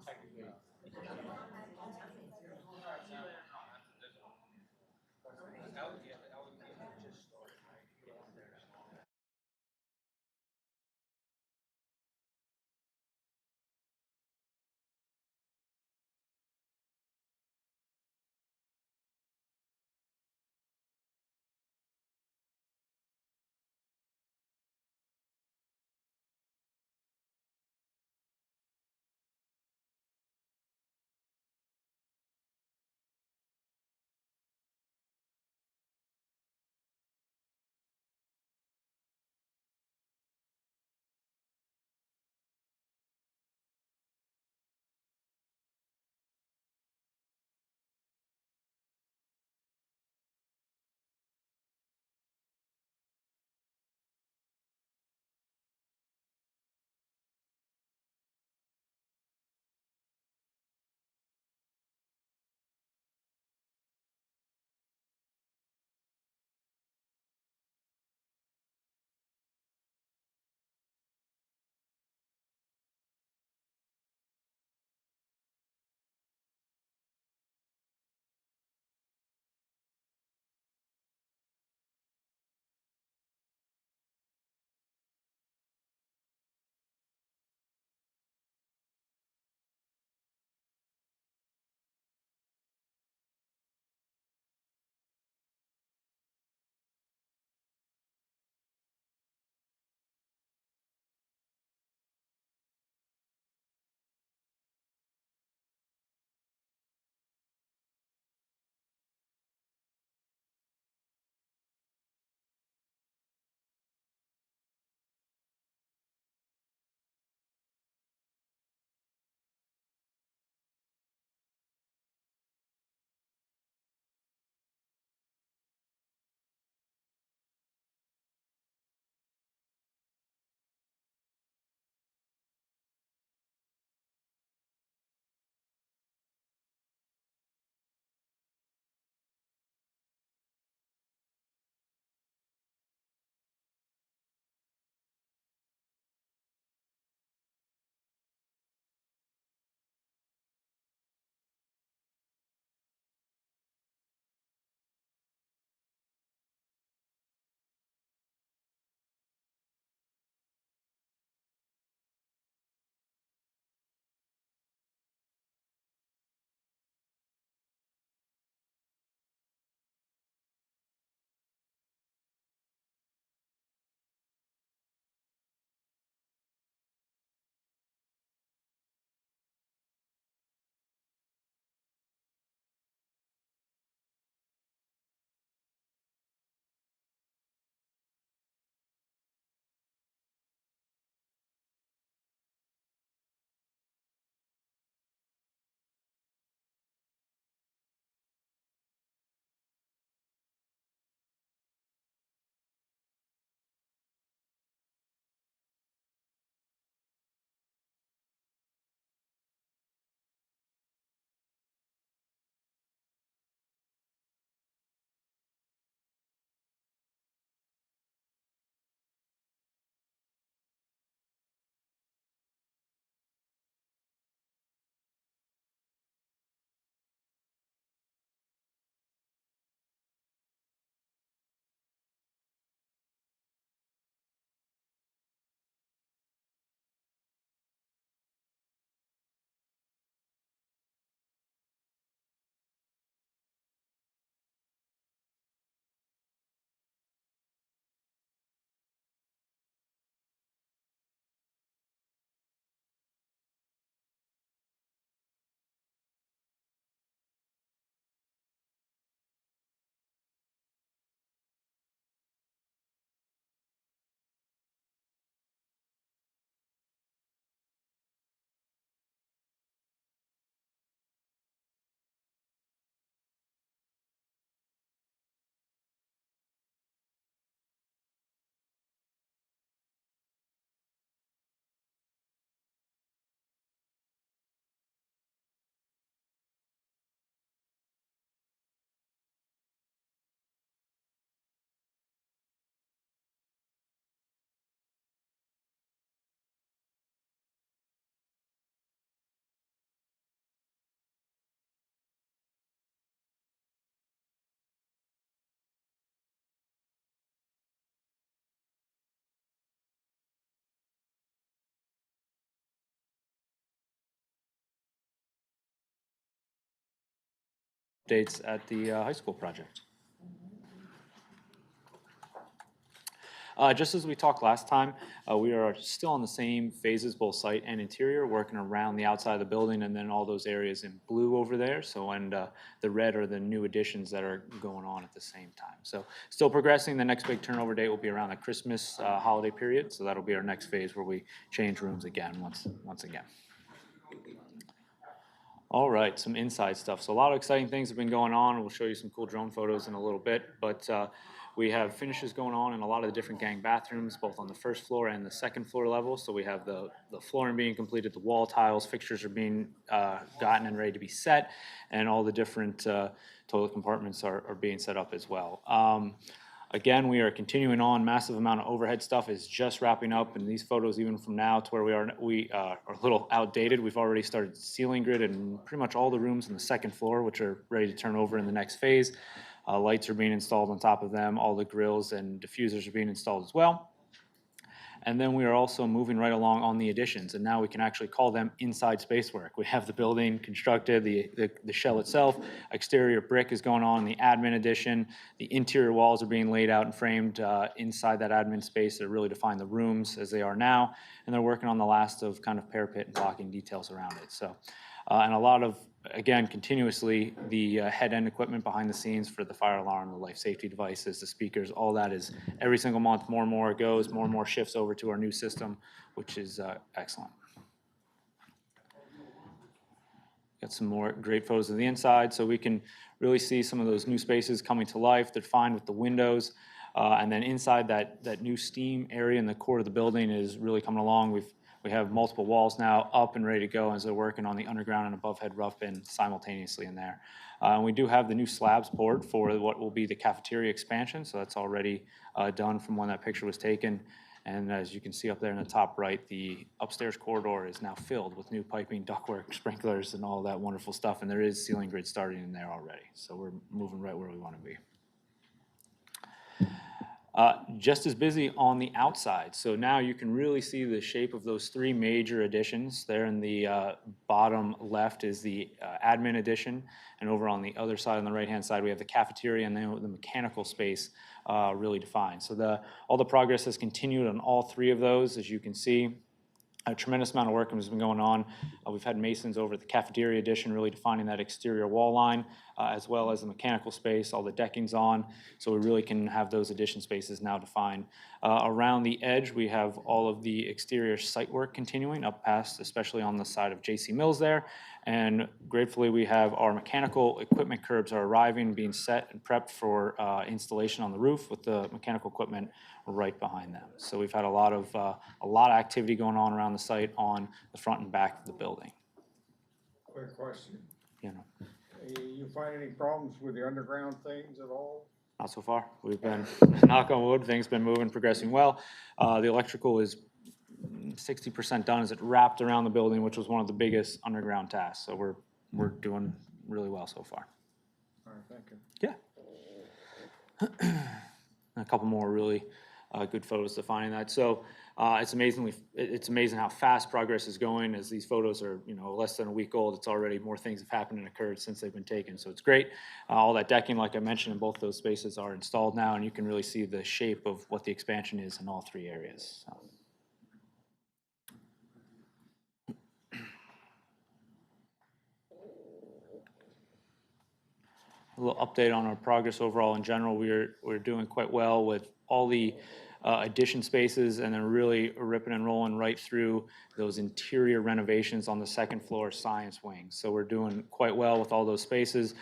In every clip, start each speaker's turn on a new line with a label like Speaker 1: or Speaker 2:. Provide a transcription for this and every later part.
Speaker 1: technically. updates at the high school project. Just as we talked last time, we are still on the same phases, both site and interior, working around the outside of the building, and then all those areas in blue over there. So, and the red are the new additions that are going on at the same time. So, still progressing. The next big turnover date will be around the Christmas holiday period. So that'll be our next phase where we change rooms again, once again. All right, some inside stuff. So a lot of exciting things have been going on. We'll show you some cool drone photos in a little bit, but we have finishes going on in a lot of the different gang bathrooms, both on the first floor and the second floor level. So we have the flooring being completed, the wall tiles, fixtures are being gotten and ready to be set, and all the different toilet compartments are being set up as well. Again, we are continuing on. Massive amount of overhead stuff is just wrapping up, and these photos, even from now to where we are a little outdated. We've already started ceiling grid in pretty much all the rooms on the second floor, which are ready to turn over in the next phase. Lights are being installed on top of them. All the grills and diffusers are being installed as well. And then we are also moving right along on the additions, and now we can actually call them inside space work. We have the building constructed, the shell itself, exterior brick is going on in the admin addition. The interior walls are being laid out and framed inside that admin space that really define the rooms as they are now, and they're working on the last of kind of parapet and blocking details around it. So, and a lot of, again, continuously, the head-end equipment behind the scenes for the fire alarm, the life safety devices, the speakers, all that is every single month, more and more it goes, more and more shifts over to our new system, which is excellent. Got some more great photos of the inside, so we can really see some of those new spaces coming to life. They're defined with the windows. And then inside that new steam area in the core of the building is really coming along. We have multiple walls now up and ready to go as they're working on the underground and above head rough bin simultaneously in there. And we do have the new slabs poured for what will be the cafeteria expansion, so that's already done from when that picture was taken. And as you can see up there in the top right, the upstairs corridor is now filled with new piping, ductwork, sprinklers, and all that wonderful stuff. And there is ceiling grid starting in there already, so we're moving right where we want to be. Just as busy on the outside. So now you can really see the shape of those three major additions. There in the bottom left is the admin addition, and over on the other side, on the right-hand side, we have the cafeteria and then the mechanical space really defined. So all the progress has continued on all three of those, as you can see. A tremendous amount of work has been going on. We've had masons over at the cafeteria addition really defining that exterior wall line, as well as the mechanical space, all the decking's on, so we really can have those addition spaces now defined. Around the edge, we have all of the exterior site work continuing up past, especially on the side of J.C. Mills there, and gratefully we have our mechanical equipment curbs are arriving, being set and prepped for installation on the roof with the mechanical equipment right behind them. So we've had a lot of activity going on around the site on the front and back of the building.
Speaker 2: Quick question.
Speaker 1: You know,
Speaker 2: You find any problems with the underground things at all?
Speaker 1: not so far. We've been, knock on wood, things been moving, progressing well. The electrical is 60% done as it wrapped around the building, which was one of the biggest underground tasks. So we're doing really well so far.
Speaker 2: All right, thank you.
Speaker 1: Yeah. A couple more really good photos defining that. So it's amazing how fast progress is going. As these photos are, less than a week old, it's already more things have happened and occurred since they've been taken. So it's great. All that decking, like I mentioned, in both those spaces are installed now, and you can really see the shape of what the expansion is in all three areas. So. A little update on our progress overall in general. We're doing quite well with all the addition spaces, and then really ripping and rolling right through those interior renovations on the second floor science wing. So we're doing quite well with all those spaces,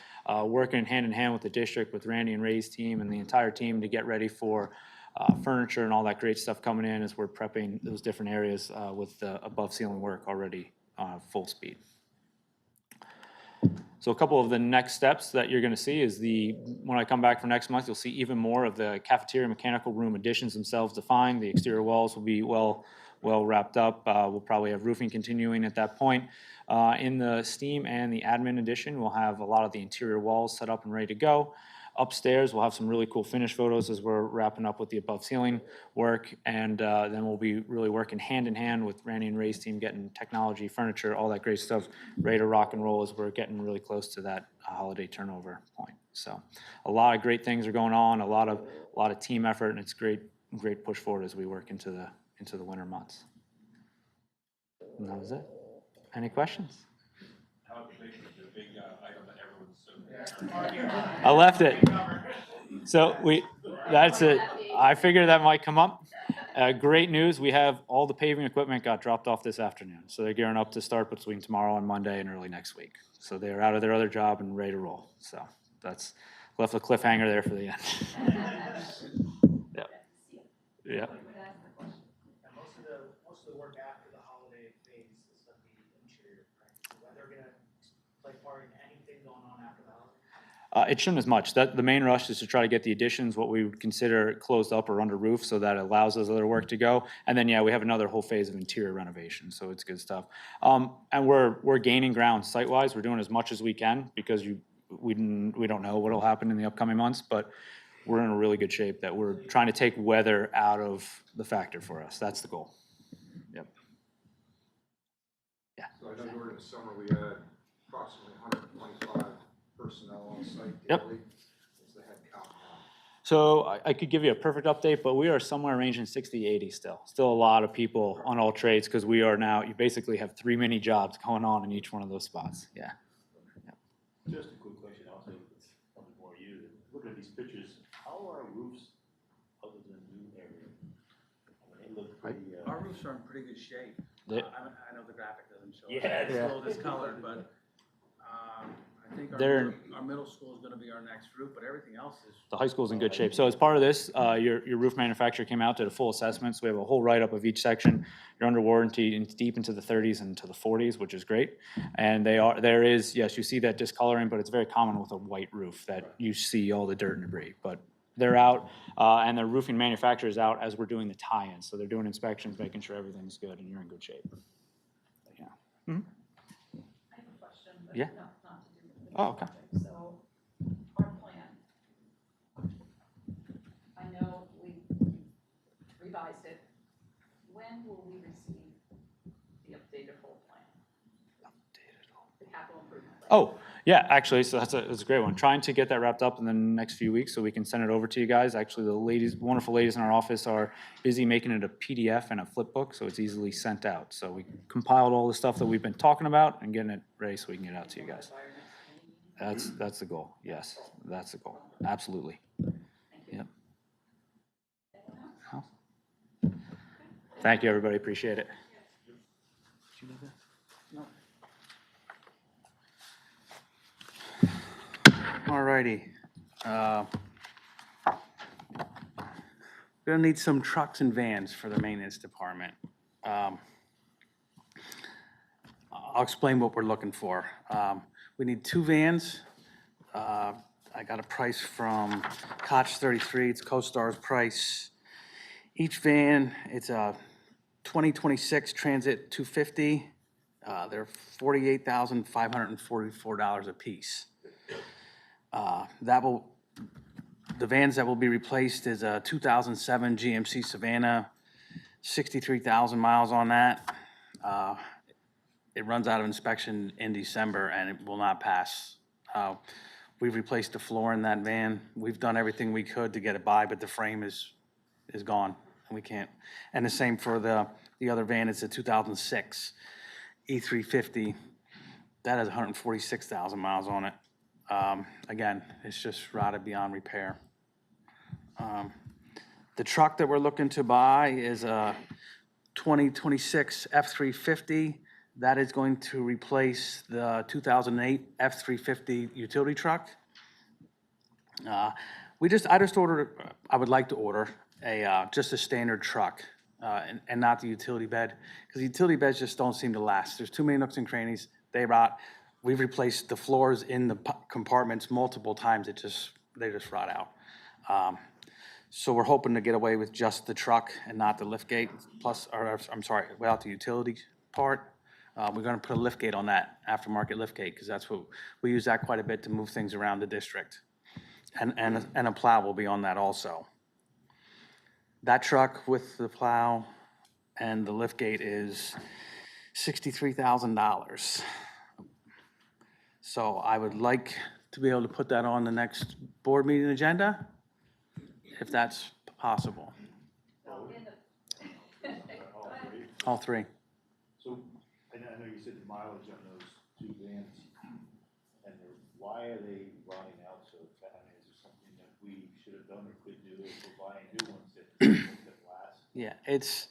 Speaker 1: working hand in hand with the district, with Randy and Ray's team and the entire team to get ready for furniture and all that great stuff coming in as we're prepping those different areas with the above ceiling work already full speed. So a couple of the next steps that you're going to see is when I come back for next month, you'll see even more of the cafeteria mechanical room additions themselves defined. The exterior walls will be well wrapped up. We'll probably have roofing continuing at that point. In the steam and the admin addition, we'll have a lot of the interior walls set up and ready to go. Upstairs, we'll have some really cool finish photos as we're wrapping up with the above ceiling work. And then we'll be really working hand in hand with Randy and Ray's team, getting technology, furniture, all that great stuff ready to rock and roll as we're getting really close to that holiday turnover point. So a lot of great things are going on, a lot of team effort, and it's great push forward as we work into the winter months. And that was it. Any questions?
Speaker 3: How big is the big item that everyone's so
Speaker 1: I left it. So that's it. I figured that might come up. Great news, we have all the paving equipment got dropped off this afternoon. So they're gearing up to start between tomorrow and Monday and early next week. So they're out of their other job and ready to roll. So that's left a cliffhanger there for the end. Yeah. Yeah.
Speaker 4: And most of the work after the holiday phase is gonna be interior, right? Is the weather gonna play part in anything going on after the holiday?
Speaker 1: It shouldn't as much. The main rush is to try to get the additions, what we would consider closed up or under roof, so that it allows us other work to go. And then, yeah, we have another whole phase of interior renovation, so it's good stuff. And we're gaining ground site-wise. We're doing as much as we can because we don't know what'll happen in the upcoming months, but we're in a really good shape that we're trying to take weather out of the factor for us. That's the goal. Yep. Yeah.
Speaker 2: So I know during the summer, we had approximately 125 personnel on site
Speaker 1: Yep.
Speaker 2: daily. What's the head count now?
Speaker 1: So I could give you a perfect update, but we are somewhere ranging 60 to 80 still. Still a lot of people on all trades because we are now, you basically have 3 mini jobs going on in each one of those spots. Yeah.
Speaker 3: Just a quick question, also, it's probably more you. Looking at these pictures, how are roofs other than new area? I mean, they look pretty,
Speaker 4: Our roofs are in pretty good shape.
Speaker 1: They-
Speaker 4: I know the graphic doesn't show it.
Speaker 3: Yeah.
Speaker 4: It's a little discolored, but, I think
Speaker 1: They're-
Speaker 4: our middle school is gonna be our next roof, but everything else is.
Speaker 1: The high school's in good shape. So as part of this, your roof manufacturer came out, did a full assessment. So we have a whole write-up of each section. You're under warranty and deep into the 30s and to the 40s, which is great. And there is, yes, you see that discoloring, but it's very common with a white roof that you see all the dirt and debris. But they're out, and the roofing manufacturer is out as we're doing the tie-in. So they're doing inspections, making sure everything's good and you're in good shape. Yeah.
Speaker 5: I have a question, but
Speaker 1: Yeah.
Speaker 5: not to do with the
Speaker 1: Oh, okay.
Speaker 5: project. So, our plan, I know we revised it. When will we receive the updated whole plan? The capital improvement plan?
Speaker 1: Oh, yeah, actually, so that's a great one. Trying to get that wrapped up in the next few weeks so we can send it over to you guys. Actually, the wonderful ladies in our office are busy making it a PDF and a flip book, so it's easily sent out. So we compiled all the stuff that we've been talking about and getting it ready so we can get it out to you guys. That's the goal, yes, that's the goal, absolutely. Yep. Thank you, everybody, appreciate it.
Speaker 4: Alrighty. We're gonna need some trucks and vans for the maintenance department. I'll explain what we're looking for. We need 2 vans. I got a price from Koch 33, it's CoStar's price. Each van, it's a 2026 Transit 250. They're $48,544 a piece. The vans that will be replaced is a 2007 GMC Savannah, 63,000 miles on that. It runs out of inspection in December and it will not pass. We've replaced the floor in that van. We've done everything we could to get it by, but the frame is gone and we can't. And the same for the other van, it's a 2006 E350. That has 146,000 miles on it. Again, it's just rotted beyond repair. The truck that we're looking to buy is a 2026 F-350. That is going to replace the 2008 F-350 utility truck. I would like to order just a standard truck and not the utility bed, because the utility beds just don't seem to last. There's too many nooks and crannies, they rot. We've replaced the floors in the compartments multiple times, they just rot out. So we're hoping to get away with just the truck and not the liftgate, without the utility part. We're gonna put a liftgate on that, aftermarket liftgate, because we use that quite a bit to move things around the district. and a plow will be on that also. That truck with the plow and the lift gate is $63,000. So I would like to be able to put that on the next board meeting agenda, if that's possible.
Speaker 3: All three.
Speaker 4: All three.
Speaker 3: So, I know you said the mileage on those two vans, and why are they rotting out so fast? Is there something that we should have done or could do if we're buying new ones that last?
Speaker 4: Yeah, it's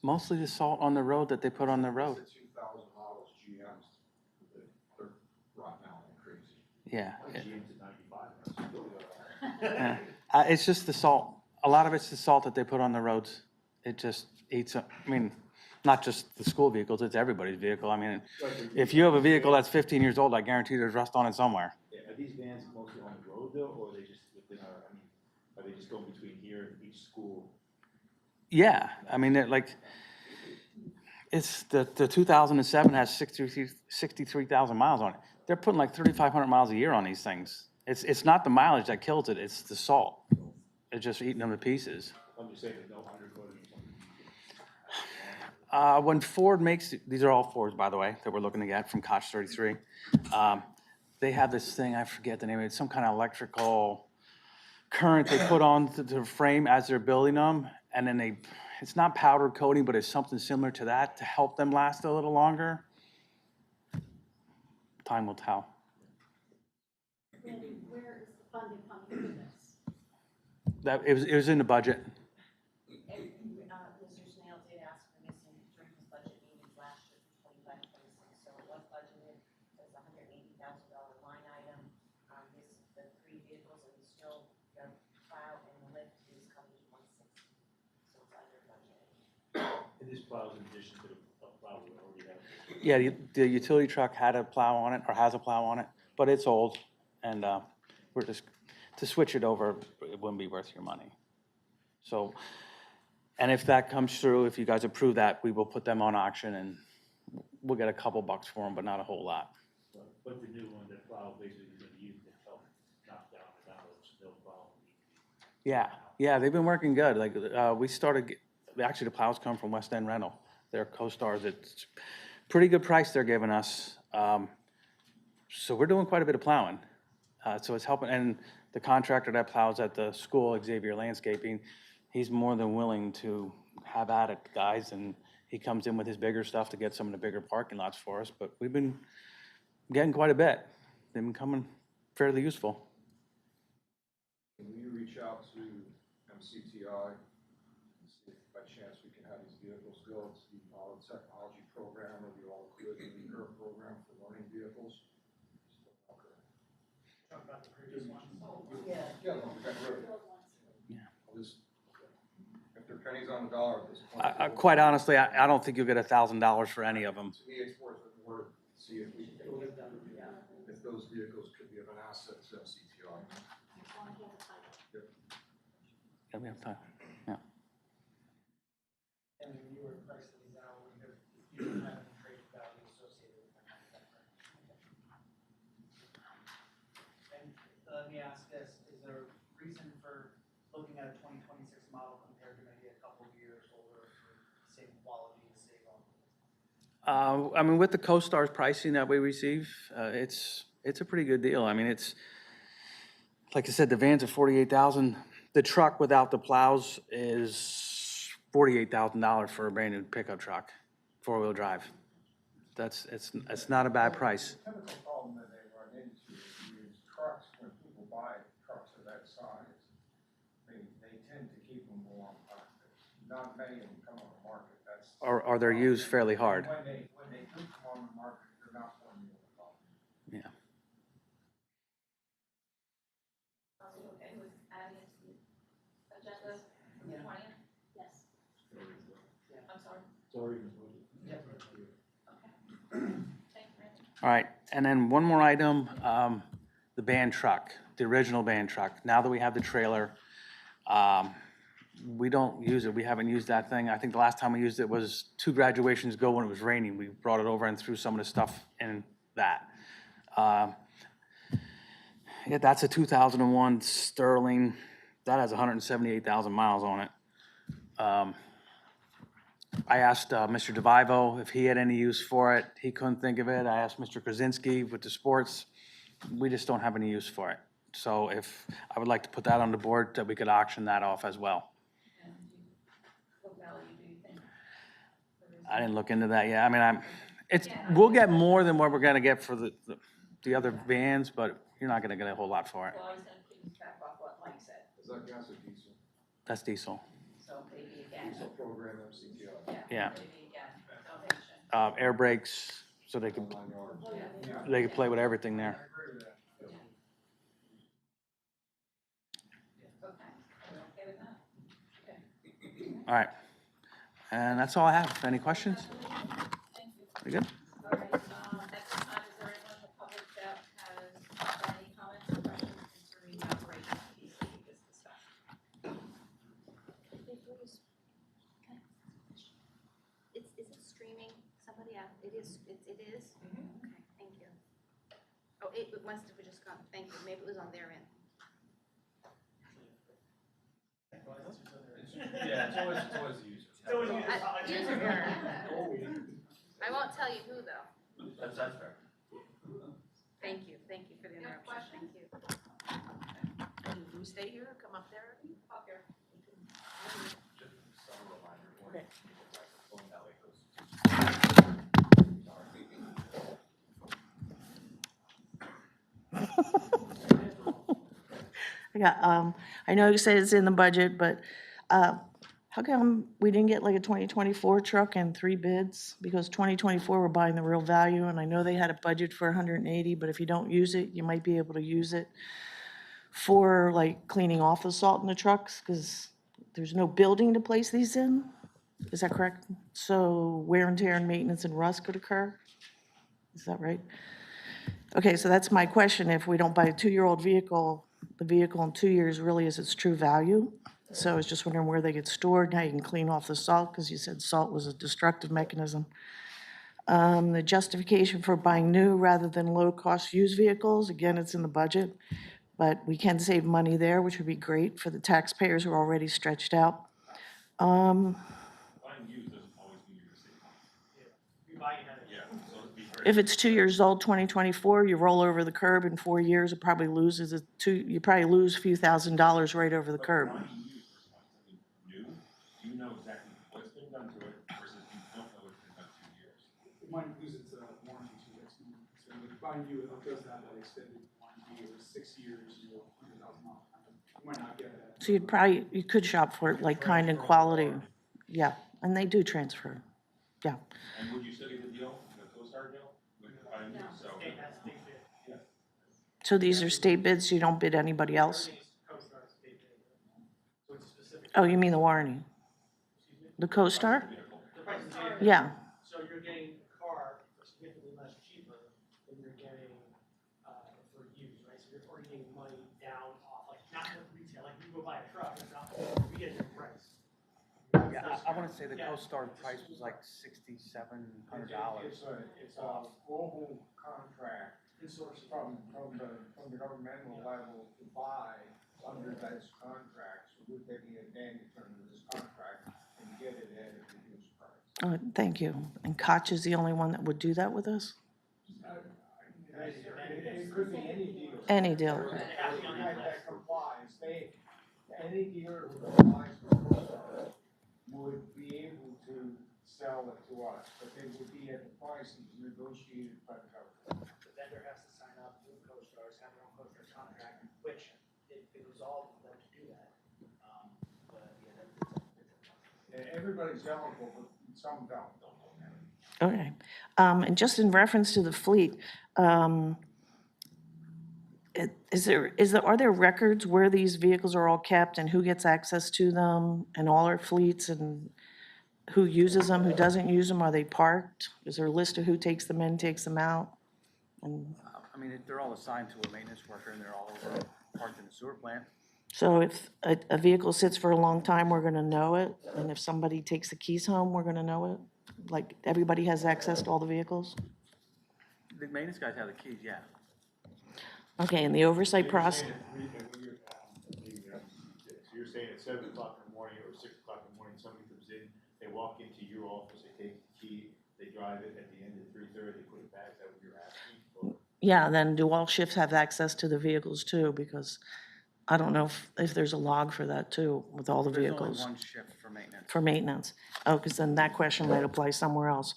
Speaker 4: mostly the salt on the road that they put on the road.
Speaker 2: It's the 2000 models GMs, they're rotten out and crazy.
Speaker 4: Yeah.
Speaker 3: My GM's at 95, that's really
Speaker 4: Yeah. It's just the salt. A lot of it's the salt that they put on the roads. It just eats up, I mean, not just the school vehicles, it's everybody's vehicle. I mean, if you have a vehicle that's 15 years old, I guarantee there's rust on it somewhere.
Speaker 3: Are these vans mostly on the road though, or are they just within our, I mean, are they just going between here and each school?
Speaker 4: Yeah, I mean, they're like, it's, the 2007 has 63,000 miles on it. They're putting like 3,500 miles a year on these things. It's not the mileage that kills it, it's the salt. It's just eating them to pieces.
Speaker 3: I'm just saying there's no undercoating or something.
Speaker 4: When Ford makes, these are all Fords, by the way, that we're looking to get from Koch 33. They have this thing, I forget the name of it, some kind of electrical current they put on the frame as they're building them. And then it's not powder coating, but it's something similar to that to help them last a little longer. Time will tell.
Speaker 6: Randy, where is the funding coming for this?
Speaker 4: It was in the budget.
Speaker 6: Mr. Snail did ask for this during his budget meetings last year for 25-26, so it was budgeted as a $180,000 line item. The three vehicles, and still the plow and the lift is coming to 160, so it's under budget.
Speaker 3: And this plows in addition to the plow we already have.
Speaker 4: Yeah, the utility truck had a plow on it, or has a plow on it, but it's old, and we're just, to switch it over, it wouldn't be worth your money. So, and if that comes through, if you guys approve that, we will put them on auction, and we'll get a couple bucks for them, but not a whole lot.
Speaker 3: But the new one, that plow basically is gonna be used to help knock down the snow plow.
Speaker 4: Yeah, they've been working good. Like, actually, the plows come from West End Rental. They're Co-Stars. It's pretty good price they're giving us. So we're doing quite a bit of plowing. So it's helping, and the contractor that plows at the school, Xavier Landscaping, he's more than willing to have at it, guys, and he comes in with his bigger stuff to get some of the bigger parking lots for us, but we've been getting quite a bit. They've been coming fairly useful.
Speaker 2: Can we reach out to MCTI and see if by chance we can have these vehicles go to the Auto Technology Program or the All Good Learning Curve Program for learning vehicles? Yeah, no, we got rid of it.
Speaker 4: Yeah.
Speaker 2: I'll just- If they're pennies on the dollar at this point.
Speaker 4: Quite honestly, I don't think you'll get $1,000 for any of them.
Speaker 2: To me, it's worth it more to see if we can, if those vehicles could be of an asset to MCTI.
Speaker 4: Yeah, we have time. Yeah.
Speaker 7: And when you were pricing these out, you didn't have any trade value associated with them. And let me ask this, is there a reason for looking at a 2026 model compared to maybe a couple of years older for same quality and same
Speaker 4: I mean, with the Co-Stars pricing that we receive, it's a pretty good deal. I mean, it's, like I said, the vans are $48,000. The truck without the plows is $48,000 for a brand new pickup truck, 4-wheel drive. It's not a bad price.
Speaker 2: The typical problem that they run into is trucks, when people buy trucks of that size, they tend to keep them warm. Not many of them come on the market, that's.
Speaker 4: Or they're used fairly hard.
Speaker 2: When they do come on the market, they're not formula problem.
Speaker 4: Yeah.
Speaker 5: Are we okay with adding it to the agenda for the 20th?
Speaker 6: Yes.
Speaker 5: I'm sorry?
Speaker 3: Sorry.
Speaker 5: Okay. Thank you, Randy.
Speaker 4: All right, and then one more item, the band truck, the original band truck. Now that we have the trailer, we don't use it. We haven't used that thing. I think the last time we used it was 2 graduations ago when it was raining. We brought it over and threw some of the stuff in that. Yeah, that's a 2001 Sterling. That has 178,000 miles on it. I asked Mr. DeVivo if he had any use for it. He couldn't think of it. I asked Mr. Krasinski with the sports. We just don't have any use for it. So I would like to put that on the board that we could auction that off as well.
Speaker 5: And what value do you think?
Speaker 4: I didn't look into that yet. I mean, we'll get more than what we're gonna get for the other vans, but you're not gonna get a whole lot for it.
Speaker 5: Well, I was gonna piggyback off what Mike said,
Speaker 2: Is that gas or diesel?
Speaker 4: That's diesel.
Speaker 5: so maybe again,
Speaker 2: Diesel program MCTI.
Speaker 4: Yeah.
Speaker 5: maybe again, donation.
Speaker 4: Air brakes, so they could,
Speaker 2: 9 yards.
Speaker 5: Yeah.
Speaker 4: they could play with everything there.
Speaker 5: Okay, are we okay with that? Okay.
Speaker 4: All right. And that's all I have. Any questions?
Speaker 5: Thank you.
Speaker 4: We good?
Speaker 5: All right, at this time, is there anyone in the public that has any comments or questions concerning the operations piece that we just discussed?
Speaker 6: Is it streaming? Somebody out, it is, it is? Okay, thank you. Oh, it must have just gone, thank you, maybe it was on their end.
Speaker 2: Yeah, it's always the user.
Speaker 6: User error. I won't tell you who, though.
Speaker 3: That's fair.
Speaker 6: Thank you for the
Speaker 5: Any other
Speaker 6: interruption, thank you.
Speaker 5: Do we stay here or come up there? Up here.
Speaker 3: Okay.
Speaker 8: Yeah, I know you said it's in the budget, but how come we didn't get like a 2024 truck and 3 bids? Because 2024, we're buying the real value, and I know they had a budget for 180, but if you don't use it, you might be able to use it for like cleaning off the salt in the trucks, because there's no building to place these in. Is that correct? So wear and tear and maintenance and rust could occur? Is that right? Okay, so that's my question. If we don't buy a 2-year-old vehicle, the vehicle in 2 years really is its true value. So I was just wondering where they get stored, how you can clean off the salt, because you said salt was a destructive mechanism. The justification for buying new rather than low-cost used vehicles, again, it's in the budget, but we can save money there, which would be great for the taxpayers who are already stretched out.
Speaker 9: Buying used doesn't always mean you're gonna save money.
Speaker 7: We buy it at a.
Speaker 9: Yeah, so it'd be great.
Speaker 8: If it's 2 years old, 2024, you roll over the curb in 4 years, it probably loses you probably lose a few $1,000s right over the curb.
Speaker 9: Buying used versus buying something new, you know exactly what's been done to it versus you don't know what's been done 2 years.
Speaker 10: It might lose its warranty to its so with buying new, it does have that extended warranty, or 6 years, 100,000 miles. You might not get that.
Speaker 8: So you could shop for it like kind and quality. Yeah, and they do transfer. Yeah.
Speaker 9: And would you still get the deal, the CoStar deal, with buying used, so.
Speaker 7: State has state bid.
Speaker 8: So these are state bids, you don't bid anybody else?
Speaker 7: Everything's CoStar state bid. So it's specific.
Speaker 8: Oh, you mean the warranty? The CoStar?
Speaker 7: The price is given.
Speaker 8: Yeah.
Speaker 7: So you're getting a car for significantly less cheaper than you're getting, for used, right? So you're already getting money down off, like, not with retail, like you go buy a truck, it's not, we get a different price.
Speaker 4: Yeah, I want to say the CoStar price was like $6,700.
Speaker 2: It's a global contract
Speaker 7: Consortium.
Speaker 2: from the governmental level to buy under this contract. So we're taking advantage under this contract and get it at a reduced price.
Speaker 8: Thank you. And Koch is the only one that would do that with us?
Speaker 2: It could be any dealer.
Speaker 8: Any dealer.
Speaker 2: That complies, any dealer who complies with CoStar would be able to sell it to us, but they would be at the price negotiated by the government.
Speaker 7: The vendor has to sign up with CoStars, have their own CoStar contract, which it was all for them to do that. But yeah, that's.
Speaker 2: Everybody's eligible, but some don't.
Speaker 8: Okay. And just in reference to the fleet, are there records where these vehicles are all kept and who gets access to them and all our fleets and who uses them, who doesn't use them? Are they parked? Is there a list of who takes them in, takes them out? And
Speaker 4: I mean, they're all assigned to a maintenance worker and they're all over parked in the sewer plant.
Speaker 8: so if a vehicle sits for a long time, we're gonna know it? And if somebody takes the keys home, we're gonna know it? Like, everybody has access to all the vehicles?
Speaker 4: The maintenance guys have the keys, yeah.
Speaker 8: Okay, and the oversight
Speaker 3: You're
Speaker 8: process,
Speaker 3: saying at three- and when you're- maybe that's- So you're saying at 7 o'clock in the morning or 6 o'clock in the morning, somebody comes in, they walk into your office, they take the key, they drive it, at the end of 3:30, they put it back, is that what you're asking? Or-
Speaker 8: yeah, then do all shifts have access to the vehicles too? Because I don't know if there's a log for that too, with all the
Speaker 4: There's
Speaker 8: vehicles.
Speaker 4: only one shift for maintenance.
Speaker 8: For maintenance. Oh, because then that question might apply somewhere else.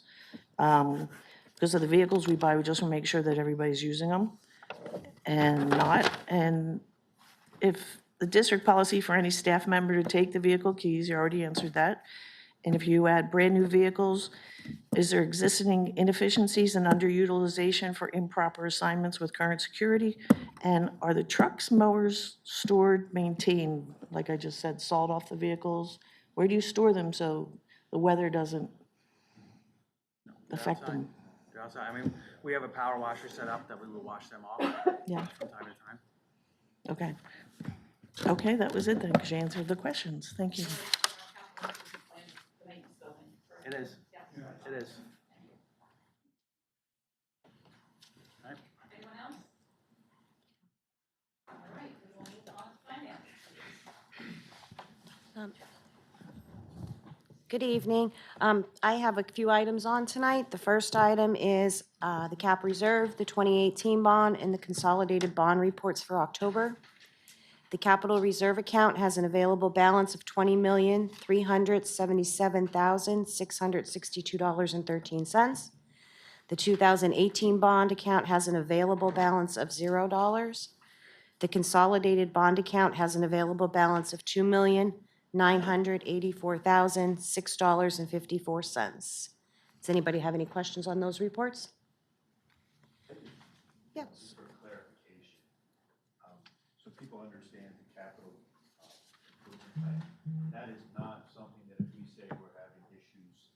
Speaker 8: Because of the vehicles we buy, we just want to make sure that everybody's using them and not. And if the district policy for any staff member to take the vehicle keys, you already answered that. And if you add brand-new vehicles, is there existing inefficiencies and underutilization for improper assignments with current security? And are the trucks, mowers stored, maintained, like I just said, salt off the vehicles? Where do you store them so the weather doesn't affect them?
Speaker 4: They're outside. I mean, we have a power washer set up that we will wash them off
Speaker 8: Yeah,
Speaker 4: from time to time.
Speaker 8: okay. Okay, that was it then, because you answered the questions. Thank you.
Speaker 5: The maintenance building.
Speaker 4: It is,
Speaker 5: Yeah.
Speaker 4: it is.
Speaker 5: Anyone else? All right, we will move on to finance.
Speaker 6: Good evening. I have a few items on tonight. The first item is the cap reserve, the 2018 bond, and the consolidated bond reports for October. The capital reserve account has an available balance of $20,377,662.13. The 2018 bond account has an available balance of $0. The consolidated bond account has an available balance of $2,984,006.54. Does anybody have any questions on those reports? Yes.
Speaker 3: Just for clarification, so people understand the capital improvement plan, that is not something that if we say we're having issues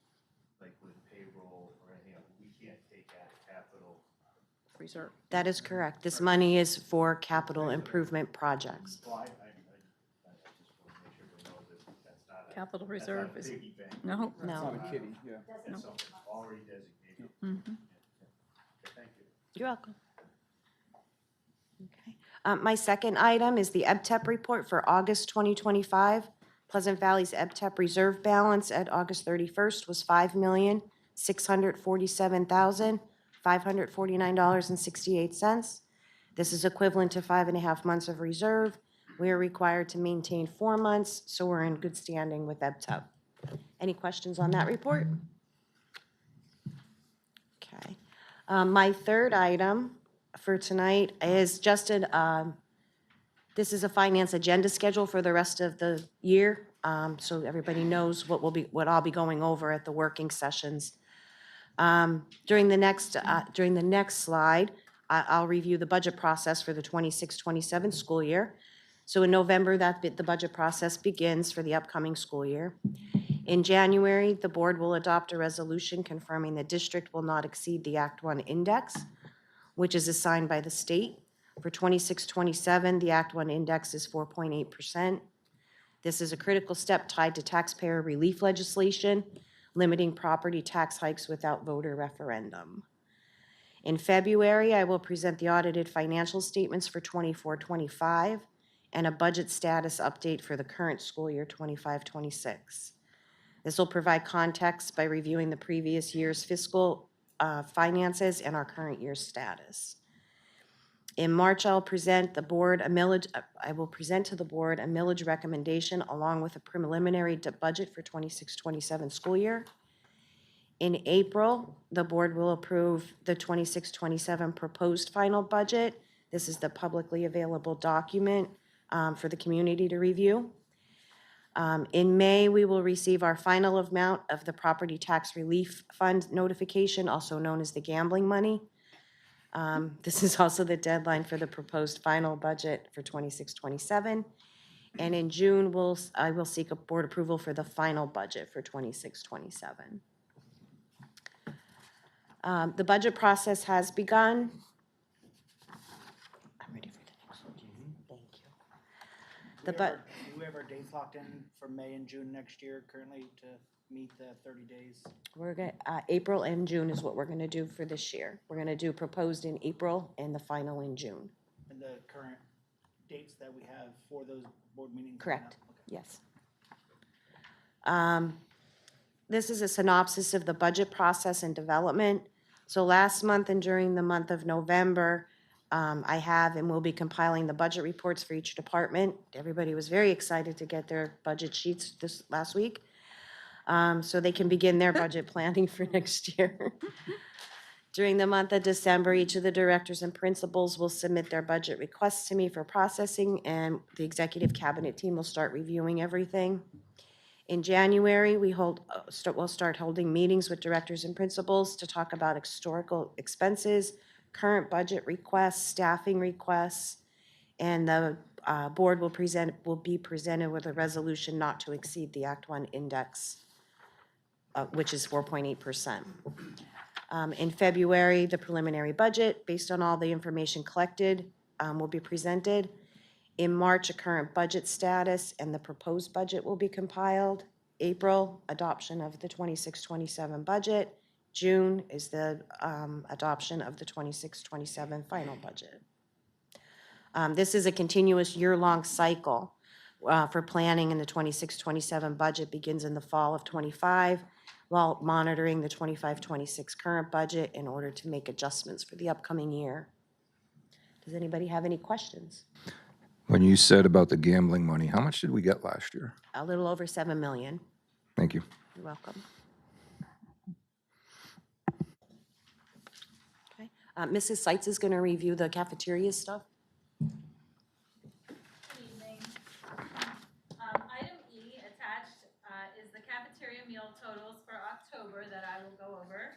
Speaker 3: like with payroll or anything else, we can't take out of capital.
Speaker 5: Reserve.
Speaker 6: That is correct. This money is for capital improvement projects.
Speaker 3: Well, I just want to make sure we know that that's not a.
Speaker 5: Capital
Speaker 3: that's
Speaker 5: reserve
Speaker 3: not a
Speaker 5: is,
Speaker 3: piggy bank.
Speaker 5: no.
Speaker 6: No.
Speaker 10: Not a kitty, yeah.
Speaker 3: That's something already designated.
Speaker 5: Mhm.
Speaker 3: Okay, thank you.
Speaker 6: You're welcome. Okay. My second item is the EBTEP report for August 2025. Pleasant Valley's EBTEP reserve balance at August 31st was $5,647,549.68. This is equivalent to 5.5 months of reserve. We are required to maintain 4 months, so we're in good standing with EBTEP. Any questions on that report? Okay. My third item for tonight is just this is a finance agenda schedule for the rest of the year, so everybody knows what I'll be going over at the working sessions. During the next slide, I'll review the budget process for the 26-27 school year. So in November, the budget process begins for the upcoming school year. In January, the board will adopt a resolution confirming the district will not exceed the Act 1 index, which is assigned by the state. For 26-27, the Act 1 index is 4.8%. This is a critical step tied to taxpayer relief legislation, limiting property tax hikes without voter referendum. In February, I will present the audited financial statements for 24-25 and a budget status update for the current school year 25-26. This will provide context by reviewing the previous year's fiscal finances and our current year's status. In March, I will present to the board a millage recommendation along with a preliminary budget for 26-27 school year. In April, the board will approve the 26-27 proposed final budget. This is the publicly available document for the community to review. In May, we will receive our final amount of the Property Tax Relief Fund notification, also known as the gambling money. This is also the deadline for the proposed final budget for 26-27. And in June, I will seek a board approval for the final budget for 26-27. The budget process has begun. I'm ready for the next one. Thank you.
Speaker 11: Do we have our dates locked in for May and June next year currently to meet the 30 days?
Speaker 6: We're going April and June is what we're gonna do for this year. We're gonna do proposed in April and the final in June.
Speaker 11: And the current dates that we have for those board meetings?
Speaker 6: Correct.
Speaker 11: Okay.
Speaker 6: Yes. This is a synopsis of the budget process and development. So last month and during the month of November, I have and will be compiling the budget reports for each department. Everybody was very excited to get their budget sheets this last week, so they can begin their budget planning for next year. During the month of December, each of the directors and principals will submit their budget requests to me for processing, and the executive cabinet team will start reviewing everything. In January, we'll start holding meetings with directors and principals to talk about historical expenses, current budget requests, staffing requests, and the board will be presented with a resolution not to exceed the Act One index, which is 4.8%. In February, the preliminary budget, based on all the information collected, will be presented. In March, a current budget status and the proposed budget will be compiled. April, adoption of the 26-27 budget. June is the adoption of the 26-27 final budget. This is a continuous year-long cycle for planning, and the 26-27 budget begins in the fall of '25 while monitoring the 25-26 current budget in order to make adjustments for the upcoming year. Does anybody have any questions?
Speaker 2: When you said about the gambling money, how much did we get last year?
Speaker 6: A little over 7 million.
Speaker 2: Thank you.
Speaker 6: You're welcome. Okay, Mrs. Seitz is gonna review the cafeteria stuff.
Speaker 12: Good evening. Item E attached is the cafeteria meal totals for October that I will go over.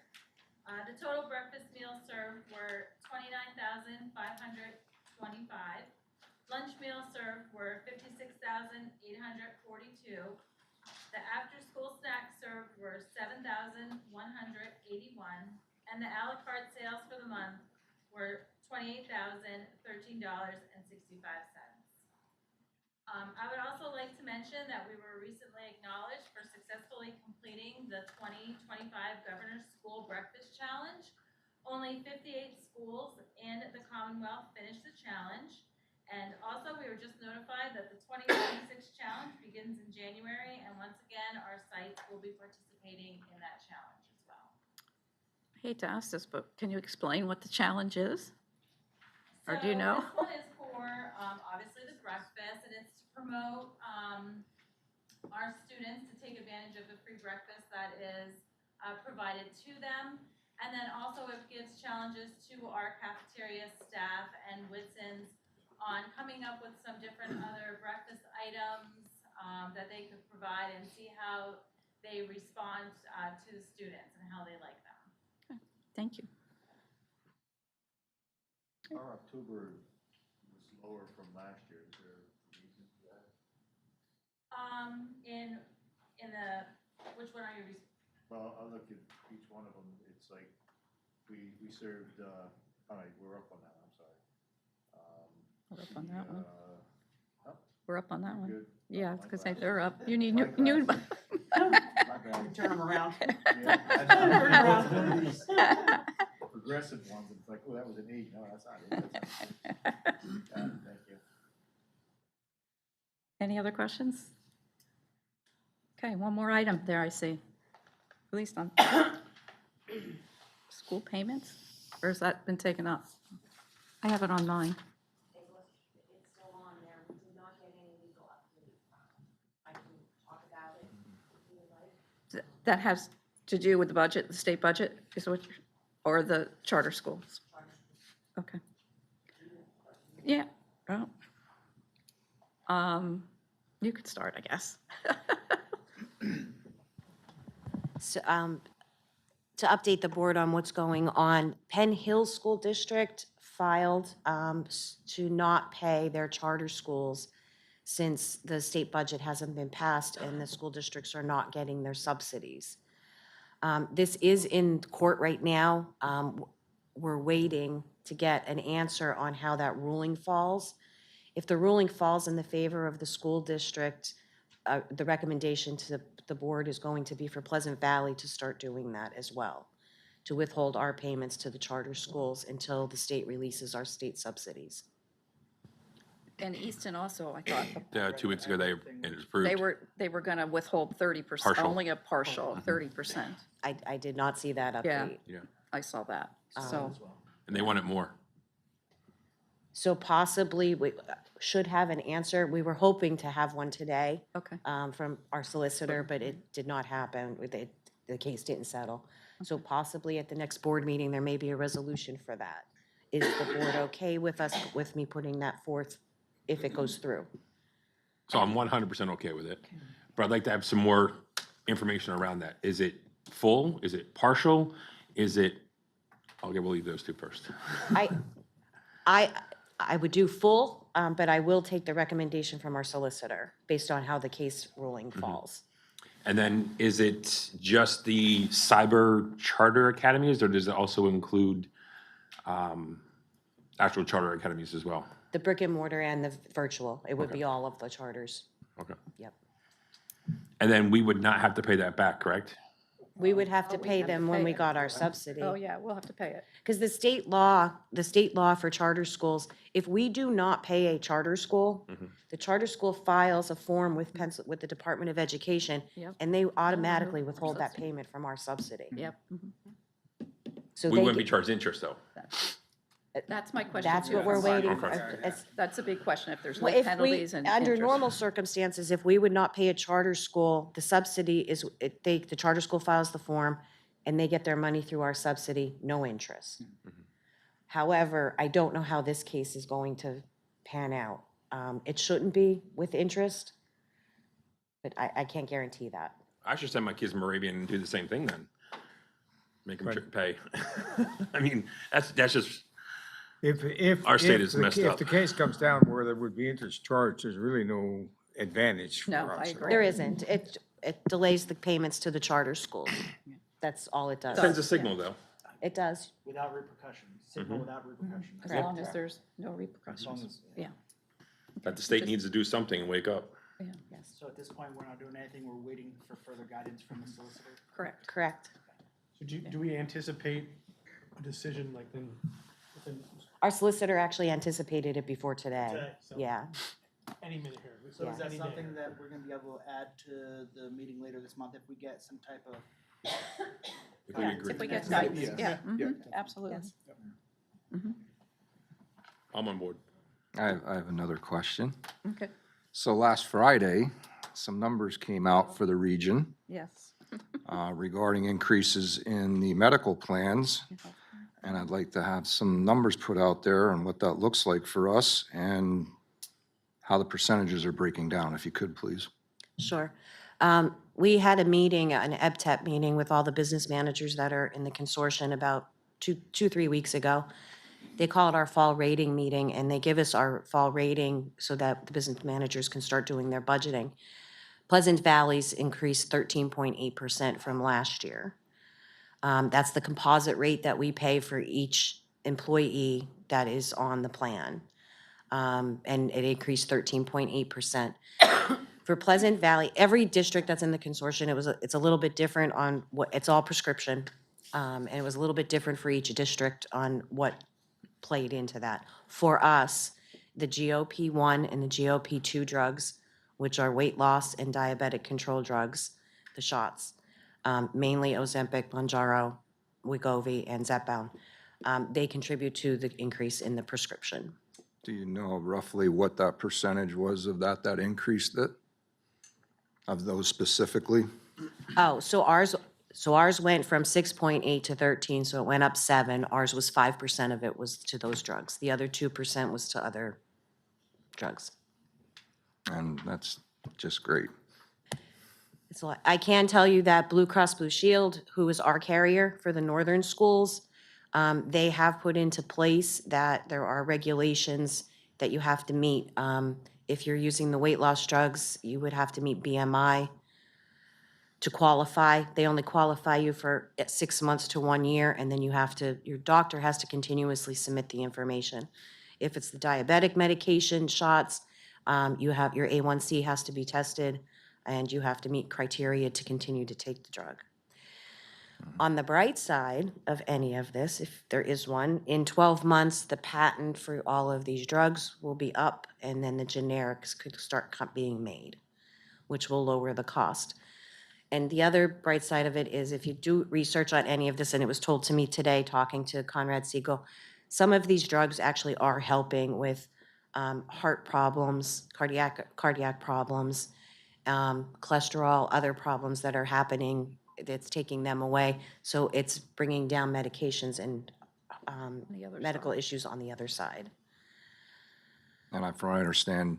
Speaker 12: The total breakfast meals served were 29,525. Lunch meals served were 56,842. The after-school snacks served were 7,181. And the a la carte sales for the month were $28,013.65. I would also like to mention that we were recently acknowledged for successfully completing the 2025 Governor's School Breakfast Challenge. Only 58 schools in the Commonwealth finished the challenge. And also, we were just notified that the 2026 challenge begins in January, and once again, our sites will be participating in that challenge as well.
Speaker 5: I hate to ask this, but can you explain what the challenge is? Or do you know?
Speaker 12: So this one is for, obviously, the breakfast, and it's to promote our students to take advantage of the free breakfast that is provided to them. And then also it gives challenges to our cafeteria staff and Whitson's on coming up with some different other breakfast items that they could provide and see how they respond to the students and how they like them.
Speaker 5: Thank you.
Speaker 3: Our October was lower from last year, is there a reason for that?
Speaker 12: In the, which one are you,
Speaker 3: Well, I'll look at each one of them, it's like, we served, all right, we're up on that, I'm sorry.
Speaker 5: We're up on that one.
Speaker 3: Huh?
Speaker 5: We're up on that one.
Speaker 3: Good.
Speaker 5: Yeah, I was
Speaker 3: My
Speaker 5: gonna say
Speaker 3: glasses.
Speaker 5: they're up. You need
Speaker 3: My
Speaker 5: new.
Speaker 3: glasses. My bad.
Speaker 11: Turn them around.
Speaker 3: Yeah, that's one of these progressive ones, it's like, oh, that was an E, no, that's not it. That's not it. Thank you.
Speaker 5: Any other questions? Okay, one more item there I see. At least on school payments, or has that been taken up? I have it on mine.
Speaker 6: It's still on there. We did not get any legal update. I can talk about it if you would like.
Speaker 5: That has to do with the budget, the state budget, is what, or the charter schools? Okay. Yeah, well, you could start, I guess.
Speaker 6: So, to update the board on what's going on, Penn Hill School District filed to not pay their charter schools since the state budget hasn't been passed and the school districts are not getting their subsidies. This is in court right now. We're waiting to get an answer on how that ruling falls. If the ruling falls in the favor of the school district, the recommendation to the board is going to be for Pleasant Valley to start doing that as well, to withhold our payments to the charter schools until the state releases our state subsidies.
Speaker 5: And Easton also, I thought,
Speaker 9: 2 weeks ago, it was approved.
Speaker 5: they were gonna withhold 30%,
Speaker 9: Partial.
Speaker 5: only a partial 30%.
Speaker 6: I did not see that
Speaker 5: Yeah.
Speaker 6: update.
Speaker 9: Yeah,
Speaker 5: I saw that, so.
Speaker 9: and they wanted more.
Speaker 6: So possibly we should have an answer. We were hoping to have one today
Speaker 5: Okay,
Speaker 6: from our solicitor, but it did not happen. The case didn't settle. So possibly at the next board meeting, there may be a resolution for that. Is the board okay with me putting that forth if it goes through?
Speaker 9: So I'm 100% okay with it, but I'd like to have some more information around that. Is it full? Is it partial? Is it, okay, we'll leave those two first.
Speaker 6: I would do full, but I will take the recommendation from our solicitor based on how the case ruling falls.
Speaker 9: And then is it just the cyber charter academies, or does it also include actual charter academies as well?
Speaker 6: The brick and mortar and the virtual, it would be all of the charters.
Speaker 9: Okay.
Speaker 6: Yep.
Speaker 9: And then we would not have to pay that back, correct?
Speaker 6: We would have to
Speaker 5: we
Speaker 6: pay
Speaker 5: have to
Speaker 6: them when
Speaker 5: pay
Speaker 6: we
Speaker 5: it.
Speaker 6: got our subsidy.
Speaker 5: oh yeah, we'll have to pay it.
Speaker 6: Because the state law for charter schools, if we do not pay a charter school, the charter school files a form with with the Department of Education,
Speaker 5: Yep.
Speaker 6: and they automatically withhold that payment from our subsidy.
Speaker 5: Yep,
Speaker 6: So
Speaker 9: We
Speaker 6: they
Speaker 9: wouldn't be
Speaker 6: get-
Speaker 9: charged interest, though.
Speaker 5: that's my question
Speaker 6: That's
Speaker 5: too.
Speaker 6: what we're waiting for.
Speaker 9: Okay.
Speaker 6: It's-
Speaker 5: That's a big question, if there's
Speaker 6: Well,
Speaker 5: late
Speaker 6: if we,
Speaker 5: penalties and
Speaker 6: under
Speaker 5: interest.
Speaker 6: normal circumstances, if we would not pay a charter school, the subsidy is, the charter school files the form, and they get their money through our subsidy, no interest. However, I don't know how this case is going to pan out. It shouldn't be with interest, but I can't guarantee that.
Speaker 9: I should send my kids to Moravian and do the same thing then. Make them pay. I mean, that's just,
Speaker 13: If.
Speaker 9: Our state
Speaker 13: if
Speaker 9: is
Speaker 13: the
Speaker 9: messed
Speaker 13: ca-
Speaker 9: up.
Speaker 13: If the case comes down where there would be interest charged, there's really no advantage for
Speaker 5: No,
Speaker 13: us.
Speaker 5: I agree.
Speaker 6: There isn't. It delays the payments to the charter schools. That's all it does.
Speaker 9: sends a signal, though.
Speaker 6: It does.
Speaker 11: Without repercussions, signal without repercussions.
Speaker 5: As
Speaker 6: Correct.
Speaker 5: long as there's no
Speaker 11: As long
Speaker 5: repercussions,
Speaker 11: as,
Speaker 5: yeah,
Speaker 9: That the state needs to do something and wake up.
Speaker 6: Yes,
Speaker 11: so at this point, we're not doing anything, we're waiting for further guidance from the solicitor.
Speaker 5: correct.
Speaker 6: correct.
Speaker 10: So do we anticipate a decision like within
Speaker 6: Our solicitor actually anticipated it before today.
Speaker 10: Today, so-
Speaker 6: Yeah.
Speaker 10: any minute here?
Speaker 11: So is that
Speaker 10: Any day.
Speaker 11: something that we're gonna be able to add to the meeting later this month if we get some type of?
Speaker 9: If we
Speaker 5: Yeah,
Speaker 9: agree.
Speaker 5: if we get
Speaker 11: Yes.
Speaker 5: guidance,
Speaker 10: Yes.
Speaker 5: yeah,
Speaker 10: Yeah.
Speaker 5: absolutely.
Speaker 6: Yes.
Speaker 9: I'm on board.
Speaker 14: I have another question.
Speaker 5: Okay,
Speaker 14: So last Friday, some numbers came out for the region
Speaker 5: yes.
Speaker 14: regarding increases in the medical plans. And I'd like to have some numbers put out there on what that looks like for us and how the percentages are breaking down, if you could, please.
Speaker 6: Sure. We had a meeting, an EBTEP meeting with all the business managers that are in the consortium about 3 weeks ago. They call it our fall rating meeting, and they give us our fall rating so that the business managers can start doing their budgeting. Pleasant Valley's increased 13.8% from last year. That's the composite rate that we pay for each employee that is on the plan. And it increased 13.8%. For Pleasant Valley, every district that's in the consortium, it's a little bit different on what, it's all prescription. And it was a little bit different for each district on what played into that. For us, the GOP1 and the GOP2 drugs, which are weight loss and diabetic control drugs, the shots, mainly Ozempic, Mounjaro, Wegovy, and Zepbound, they contribute to the increase in the prescription.
Speaker 14: Do you know roughly what that percentage was of that increased it? Of those specifically?
Speaker 6: Oh, so ours went from 6.8 to 13, so it went up 7. Ours was 5% of it was to those drugs. The other 2% was to other drugs.
Speaker 14: And that's just great.
Speaker 6: It's a lot. I can tell you that Blue Cross Blue Shield, who is our carrier for the northern schools, they have put into place that there are regulations that you have to meet. If you're using the weight loss drugs, you would have to meet BMI to qualify. They only qualify you for 6 months to 1 year, and then your doctor has to continuously submit the information. If it's the diabetic medication shots, you have, your A1C has to be tested, and you have to meet criteria to continue to take the drug. On the bright side of any of this, if there is one, in 12 months, the patent for all of these drugs will be up, and then the generics could start being made, which will lower the cost. And the other bright side of it is if you do research on any of this, and it was told to me today, talking to Conrad Siegel, some of these drugs actually are helping with heart problems, cardiac problems, cholesterol, other problems that are happening, that's taking them away. So it's bringing down medications and medical issues on the other side.
Speaker 14: And from what I understand,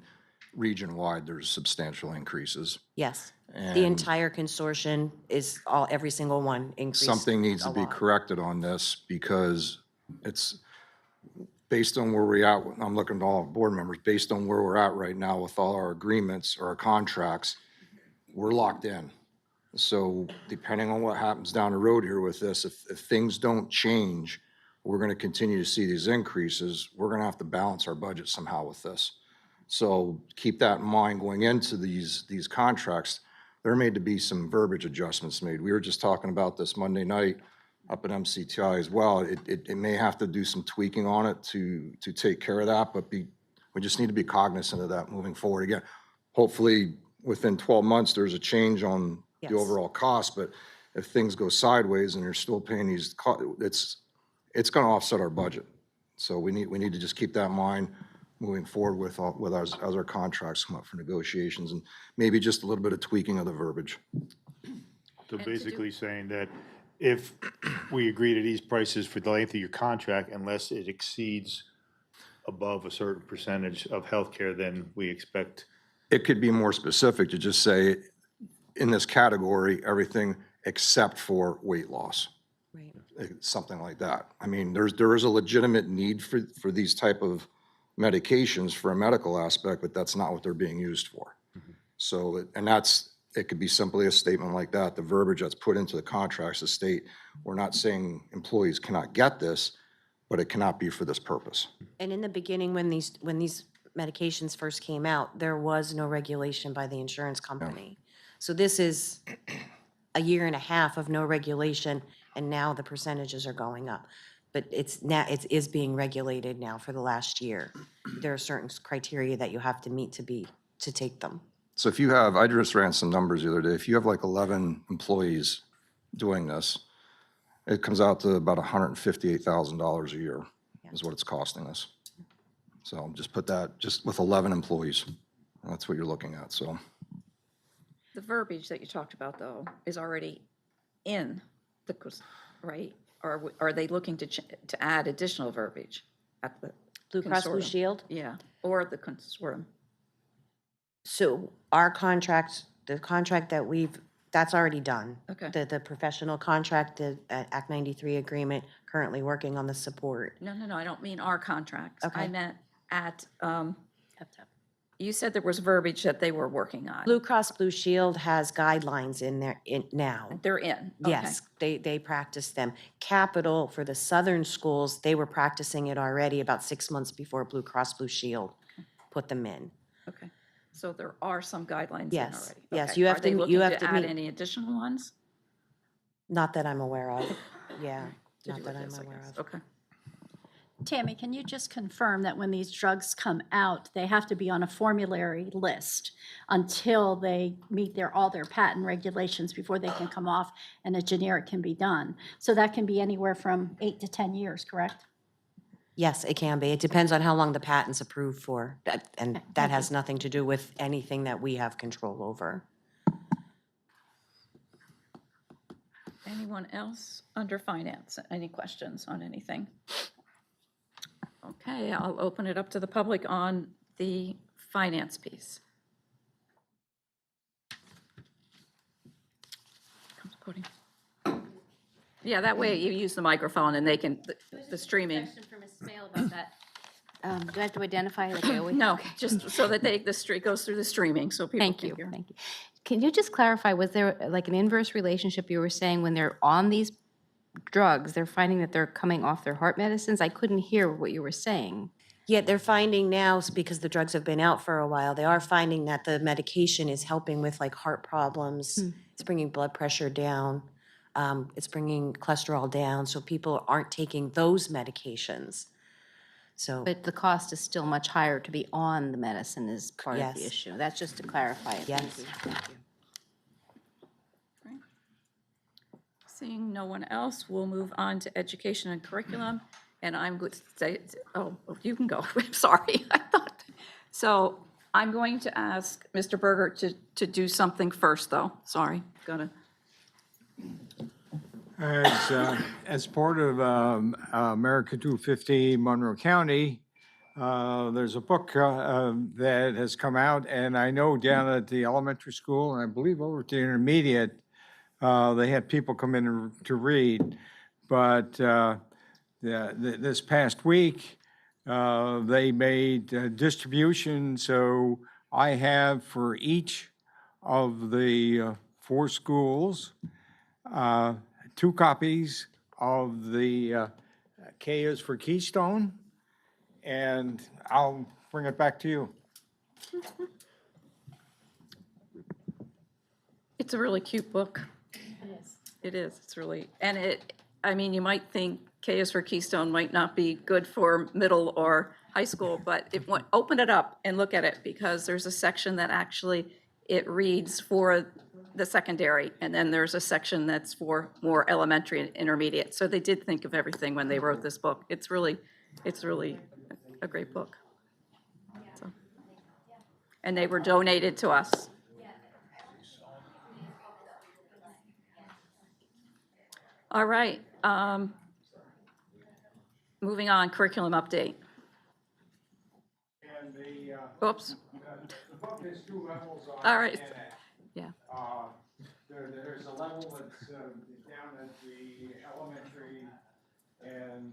Speaker 14: region-wide, there's substantial increases.
Speaker 6: Yes. The
Speaker 14: And
Speaker 6: entire consortium is every single one increased.
Speaker 14: something needs to
Speaker 6: a
Speaker 14: be
Speaker 6: lot.
Speaker 14: corrected on this because it's based on where we're at. I'm looking to all board members, based on where we're at right now with all our agreements or our contracts, we're locked in. So depending on what happens down the road here with this, if things don't change, we're going to continue to see these increases. We're going to have to balance our budget somehow with this. So keep that in mind going into these contracts. There may to be some verbiage adjustments made. We were just talking about this Monday night up at MCTI as well. It may have to do some tweaking on it to take care of that, but we just need to be cognizant of that moving forward. Again, hopefully within 12 months, there's a change on
Speaker 6: Yes.
Speaker 14: the overall cost, but if things go sideways and you're still paying these, it's going to offset our budget. So we need to just keep that in mind moving forward with as our contracts come up for negotiations, and maybe just a little bit of tweaking of the verbiage.
Speaker 3: So basically saying that if we agree to these prices for the length of your contract, unless it exceeds above a certain percentage of healthcare, then we expect.
Speaker 14: It could be more specific to just say, in this category, everything except for weight loss.
Speaker 6: Right.
Speaker 14: Something like that. I mean, there is a legitimate need for these type of medications for a medical aspect, but that's not what they're being used for. So, it could be simply a statement like that. The verbiage that's put into the contracts to state, we're not saying employees cannot get this, but it cannot be for this purpose.
Speaker 6: And in the beginning, when these medications first came out, there was no regulation by the insurance company. So this is a year and a half of no regulation, and now the percentages are going up. But it is being regulated now for the last year. There are certain criteria that you have to meet to take them.
Speaker 14: So if you have, I just ran some numbers the other day, if you have like 11 employees doing this, it comes out to about $158,000 a year is what it's costing us. So just put that, just with 11 employees, that's what you're looking at, so.
Speaker 5: The verbiage that you talked about, though, is already in the, right? Or are they looking to add additional verbiage at the
Speaker 6: Blue Cross Blue
Speaker 5: consortium?
Speaker 6: Shield?
Speaker 5: Yeah, or the consortium.
Speaker 6: So our contract, the contract that that's already done.
Speaker 5: Okay.
Speaker 6: The professional contract, the Act 93 agreement, currently working on the support.
Speaker 5: No, I don't mean our contracts.
Speaker 6: Okay.
Speaker 5: I meant at, you said there was verbiage that they were working on.
Speaker 6: Blue Cross Blue Shield has guidelines in there now.
Speaker 5: They're in. Okay.
Speaker 6: Yes, they practice them. Capital, for the southern schools, they were practicing it already about 6 months before Blue Cross Blue Shield put them in.
Speaker 5: Okay. So there are some guidelines in
Speaker 6: Yes,
Speaker 5: already.
Speaker 6: yes,
Speaker 5: Okay.
Speaker 6: you have
Speaker 5: Are they
Speaker 6: to- you
Speaker 5: looking
Speaker 6: have
Speaker 5: to
Speaker 6: to
Speaker 5: add
Speaker 6: meet-
Speaker 5: any additional ones?
Speaker 6: Not that I'm aware of, yeah,
Speaker 5: To
Speaker 6: not
Speaker 5: do
Speaker 6: that
Speaker 5: with
Speaker 6: I'm
Speaker 5: this, I
Speaker 6: aware
Speaker 5: guess.
Speaker 6: of.
Speaker 5: Okay.
Speaker 15: Tammy, can you just confirm that when these drugs come out, they have to be on a formulary list until they meet all their patent regulations before they can come off and a generic can be done? So that can be anywhere from 8 to 10 years, correct?
Speaker 6: Yes, it can be. It depends on how long the patent's approved for, and that has nothing to do with anything that we have control over.
Speaker 5: Anyone else under finance? Any questions on anything? Okay, I'll open it up to the public on the finance piece. Come to the podium. Yeah, that way you use the microphone and they can, the streaming.
Speaker 16: Question for Ms. Smale about that. Do I have to identify like I always?
Speaker 5: No, just so that the street goes through the streaming, so people
Speaker 16: Thank
Speaker 5: can
Speaker 16: you,
Speaker 5: hear.
Speaker 16: thank you. Can you just clarify, was there like an inverse relationship you were saying when they're on these drugs, they're finding that they're coming off their heart medicines? I couldn't hear what you were saying.
Speaker 6: Yet they're finding now, because the drugs have been out for a while, they are finding that the medication is helping with like heart problems. It's bringing blood pressure down. It's bringing cholesterol down, so people aren't taking those medications. So,
Speaker 16: But the cost is still much higher to be on the medicine is part of the
Speaker 6: Yes.
Speaker 16: issue. That's just to clarify it. Thank
Speaker 6: Yes.
Speaker 16: you. Thank you.
Speaker 5: Seeing no one else, we'll move on to education and curriculum. And I'm going to say, oh, you can go. I'm sorry. I thought. So I'm going to ask Mr. Berger to do something first, though. Sorry, gotta.
Speaker 13: As part of America 250 Monroe County, there's a book that has come out, and I know down at the elementary school, and I believe over at the intermediate, they had people come in to read. But this past week, they made distribution, so I have for each of the 4 schools, 2 copies of the K is for Keystone, and I'll bring it back to you.
Speaker 5: It's a really cute book.
Speaker 16: It is.
Speaker 5: It is. It's really, and I mean, you might think K is for Keystone might not be good for middle or high school, but open it up and look at it, because there's a section that actually it reads for the secondary, and then there's a section that's for more elementary and intermediate. So they did think of everything when they wrote this book. It's really a great book. So. And they were donated to us. All right. Moving on, curriculum update.
Speaker 13: And the
Speaker 5: Oops.
Speaker 13: the book has 2 levels on
Speaker 5: All right.
Speaker 13: NA.
Speaker 5: Yeah.
Speaker 13: There's a level that's down at the elementary and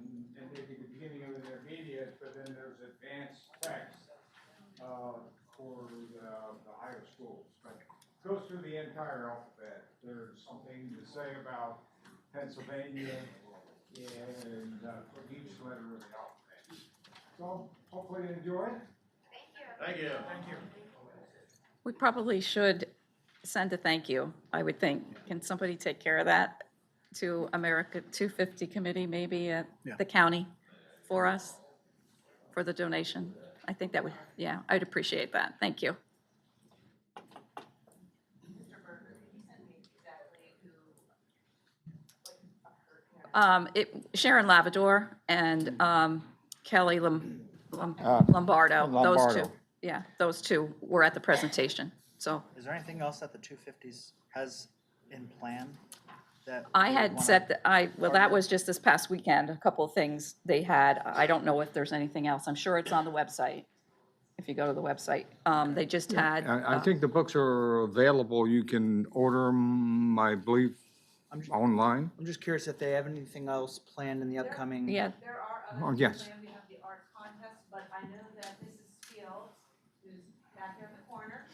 Speaker 13: maybe the beginning of the intermediate, but then there's advanced text for the higher schools. But it goes through the entire alphabet. There's something to say about Pennsylvania and for each letter of the alphabet. So hopefully you enjoy it.
Speaker 3: Thank you.
Speaker 13: Thank you.
Speaker 5: We probably should send a thank you, I would think. Can somebody take care of that to America 250 committee, maybe at the county for us, for the donation? I think that would, yeah, I'd appreciate that. Thank you. Sharon Lavador and Kelly Lombardo, those two.
Speaker 13: Lombardo.
Speaker 5: Yeah, those 2 were at the presentation, so.
Speaker 11: Is there anything else that the 250s has in plan that?
Speaker 5: I
Speaker 11: you
Speaker 5: had
Speaker 11: wanna-
Speaker 5: said that well, that was just this past weekend, a couple of things they had. I don't know if there's anything else. I'm sure it's on the website. If you go to the website, they just had.
Speaker 13: I think the books are available. You can order them, I believe,
Speaker 11: I'm ju-
Speaker 13: online.
Speaker 11: I'm just curious if they have anything else planned in the upcoming.
Speaker 5: Yeah,
Speaker 12: There are
Speaker 13: Oh,
Speaker 12: other
Speaker 13: yes.
Speaker 12: plans. We have the art contest, but I know that Mrs. Fields, who's back here in the corner,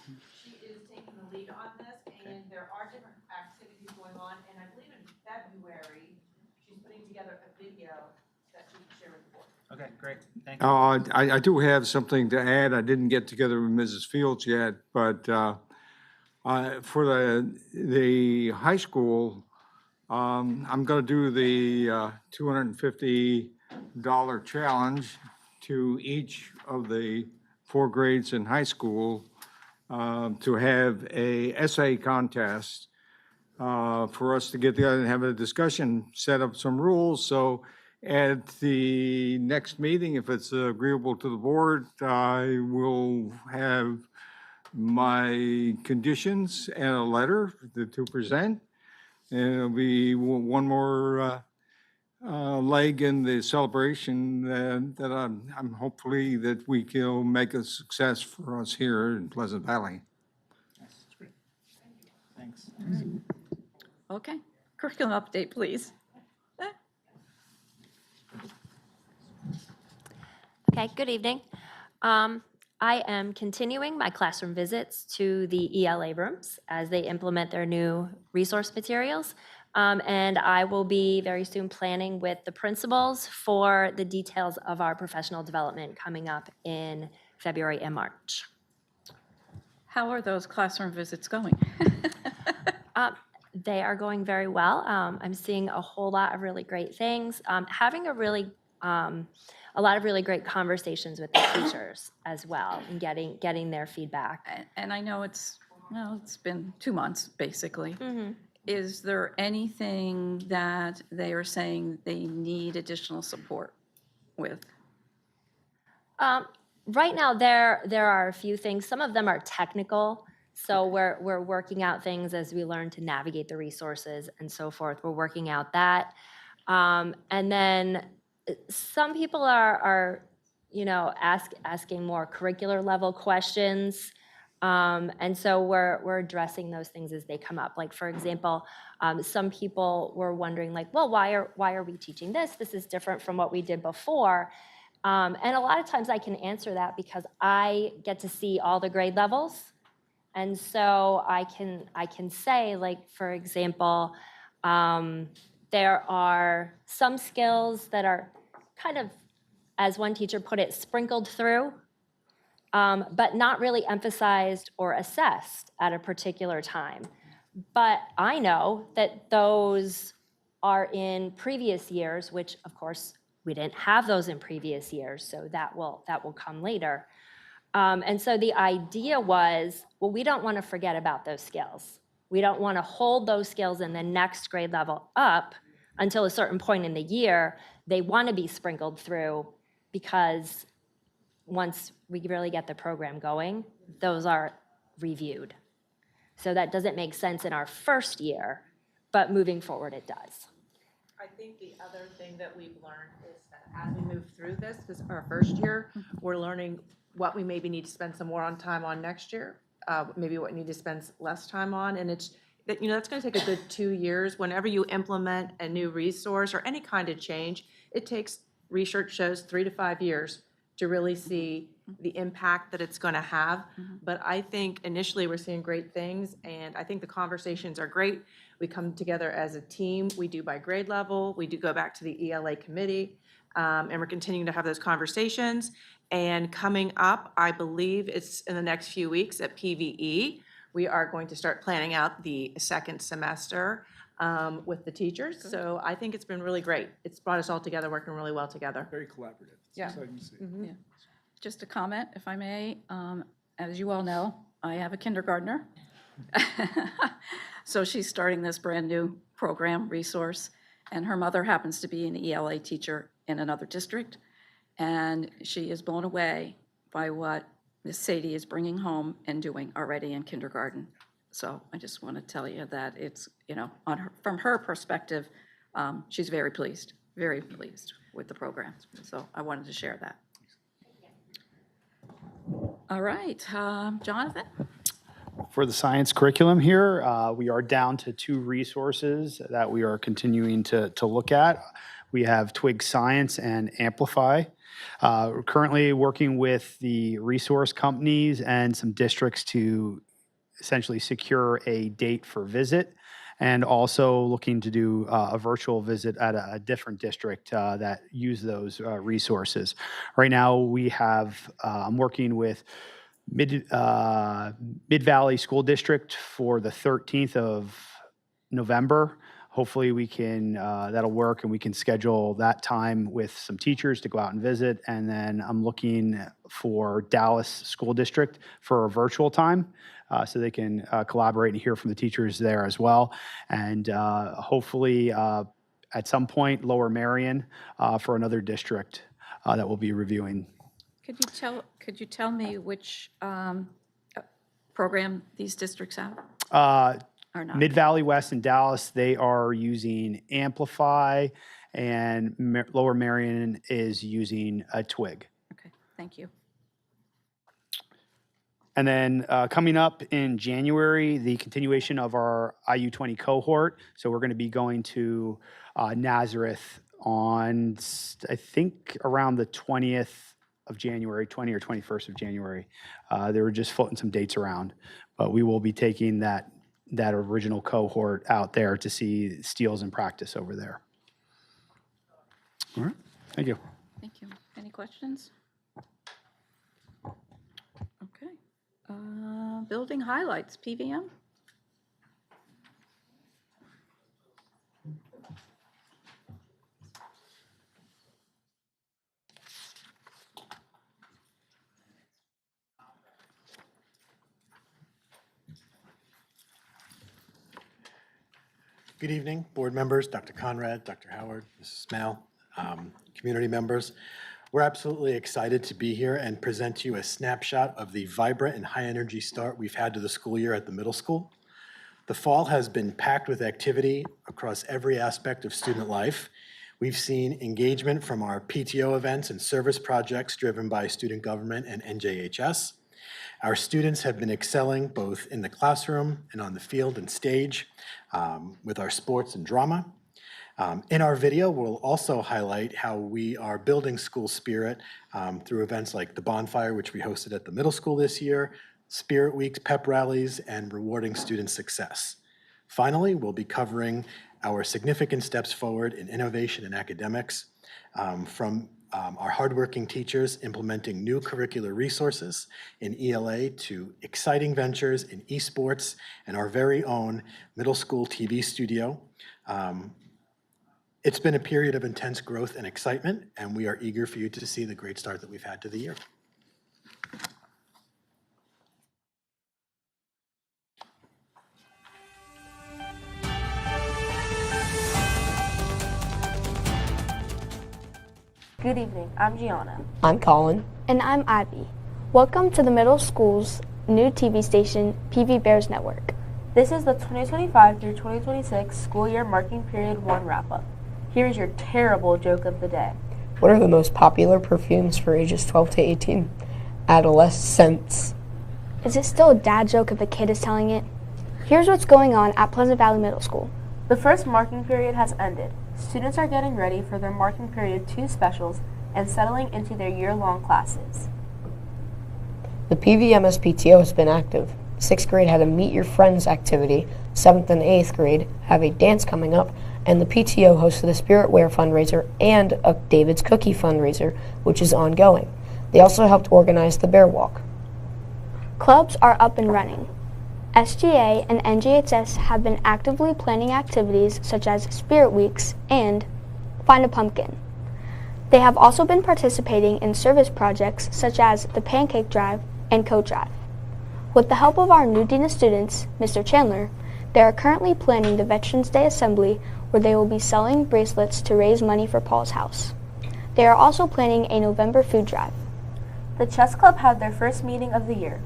Speaker 12: she is taking the lead on this, and there are different activities going on, and I believe in February, she's putting together a video that she can share with the board.
Speaker 11: Okay, great. Thank you.
Speaker 13: I do have something to add. I didn't get together with Mrs. Fields yet, but for the high school, I'm going to do the $250 challenge to each of the 4 grades in high school to have a essay contest for us to get together and have a discussion, set up some rules. So at the next meeting, if it's agreeable to the board, I will have my conditions and a letter to present. And it'll be one more leg in the celebration that I'm hopefully that we can make a success for us here in Pleasant Valley.
Speaker 11: Thanks.
Speaker 5: okay. Curriculum update, please.
Speaker 17: Okay, good evening. I am continuing my classroom visits to the ELA rooms as they implement their new resource materials. And I will be very soon planning with the principals for the details of our professional development coming up in February and March.
Speaker 5: How are those classroom visits going?
Speaker 17: They are going very well. I'm seeing a whole lot of really great things. Having a lot of really great conversations with the teachers as well, and getting their feedback.
Speaker 5: And I know it's been 2 months, basically.
Speaker 17: Mhm.
Speaker 5: Is there anything that they are saying they need additional support with?
Speaker 17: Right now, there are a few things. Some of them are technical, so we're working out things as we learn to navigate the resources and so forth. We're working out that, and then some people are asking more curricular level questions, and so we're addressing those things as they come up. Like, for example, some people were wondering, like, well, why are we teaching this? This is different from what we did before. And a lot of times I can answer that because I get to see all the grade levels. And so I can say, like, for example, there are some skills that are kind of, as one teacher put it, sprinkled through, but not really emphasized or assessed at a particular time. But I know that those are in previous years, which of course we didn't have those in previous years, so that will come later. And so the idea was, well, we don't want to forget about those skills. We don't want to hold those skills in the next grade level up until a certain point in the year. They want to be sprinkled through, because once we really get the program going, those are reviewed. So that doesn't make sense in our first year, but moving forward it does.
Speaker 18: I think the other thing that we've learned is that as we move through this, because our first year, we're learning what we maybe need to spend some more time on next year, maybe what we need to spend less time on, and it's, that's gonna take a good 2 years. Whenever you implement a new resource or any kind of change, it takes, research shows, 3 to 5 years to really see the impact that it's gonna have. But I think initially we're seeing great things, and I think the conversations are great. We come together as a team, we do by grade level, we do go back to the ELA committee, and we're continuing to have those conversations. And coming up, I believe it's in the next few weeks at PVE, we are going to start planning out the second semester with the teachers. So I think it's been really great. It's brought us all together, working really well together.
Speaker 10: Very collaborative. It's
Speaker 18: Yeah.
Speaker 10: exciting to see.
Speaker 18: Yeah. Just a comment, if I may. As you all know, I have a kindergartner. So she's starting this brand-new program, resource, and her mother happens to be an ELA teacher in another district, and she is blown away by what Miss Sadie is bringing home and doing already in kindergarten. So I just want to tell you that it's, from her perspective, she's very pleased with the program. So I wanted to share that. All right, Jonathan?
Speaker 19: For the science curriculum here, we are down to 2 resources that we are continuing to look at. We have Twig Science and Amplify. We're currently working with the resource companies and some districts to essentially secure a date for visit, and also looking to do a virtual visit at a different district that use those resources. Right now, we have, I'm working with Mid-Valley School District for the 13th of November. Hopefully we can, that'll work, and we can schedule that time with some teachers to go out and visit. And then I'm looking for Dallas School District for a virtual time, so they can collaborate and hear from the teachers there as well. And hopefully at some point, Lower Marion for another district that we'll be reviewing.
Speaker 18: Could you tell me which program these districts have? Or not?
Speaker 19: Mid-Valley West and Dallas, they are using Amplify, and Lower Marion is using a Twig.
Speaker 18: Okay, thank you.
Speaker 19: And then coming up in January, the continuation of our IU20 cohort. So we're going to be going to Nazareth on, I think, around the 20th of January, 20 or 21st of January. They were just floating some dates around, but we will be taking that original cohort out there to see Steels in practice over there. All right, thank you.
Speaker 18: Thank you. Any questions? Okay. Building highlights, PVM?
Speaker 20: Good evening, board members, Dr. Conrad, Dr. Howard, Mrs. Smale, community members. We're absolutely excited to be here and present to you a snapshot of the vibrant and high-energy start we've had to the school year at the middle school. The fall has been packed with activity across every aspect of student life. We've seen engagement from our PTO events and service projects driven by student government and NJHS. Our students have been excelling both in the classroom and on the field and stage with our sports and drama. In our video, we'll also highlight how we are building school spirit through events like the Bonfire, which we hosted at the middle school this year, Spirit Weeks, pep rallies, and rewarding student success. Finally, we'll be covering our significant steps forward in innovation and academics from our hardworking teachers implementing new curricular resources in ELA to exciting ventures in esports and our very own middle school TV studio. It's been a period of intense growth and excitement, and we are eager for you to see the great start that we've had to the year.
Speaker 21: Good evening, I'm Gianna.
Speaker 22: I'm Colin.
Speaker 21: And I'm Ivy. Welcome to the middle school's new TV station, PV Bears Network. This is the 2025 through 2026 school year marking period 1 wrap-up. Here is your terrible joke of the day.
Speaker 22: What are the most popular perfumes for ages 12 to 18? Adolescents.
Speaker 21: Is it still a dad joke if a kid is telling it? Here's what's going on at Pleasant Valley Middle School. The first marking period has ended. Students are getting ready for their marking period 2 specials and settling into their year-long classes.
Speaker 22: The PVMS PTO has been active. 6th grade had a Meet Your Friends activity, 7th and 8th grade have a dance coming up, and the PTO hosted a Spiritware fundraiser and a David's Cookie fundraiser, which is ongoing. They also helped organize the Bear Walk.
Speaker 21: Clubs are up and running. SGA and NJHS have been actively planning activities such as Spirit Weeks and Find a Pumpkin. They have also been participating in service projects such as the Pancake Drive and Coat Drive. With the help of our new Dean of Students, Mr. Chandler, they are currently planning the Veterans Day Assembly where they will be selling bracelets to raise money for Paul's House. They are also planning a November food drive. The Chess Club had their first meeting of the year.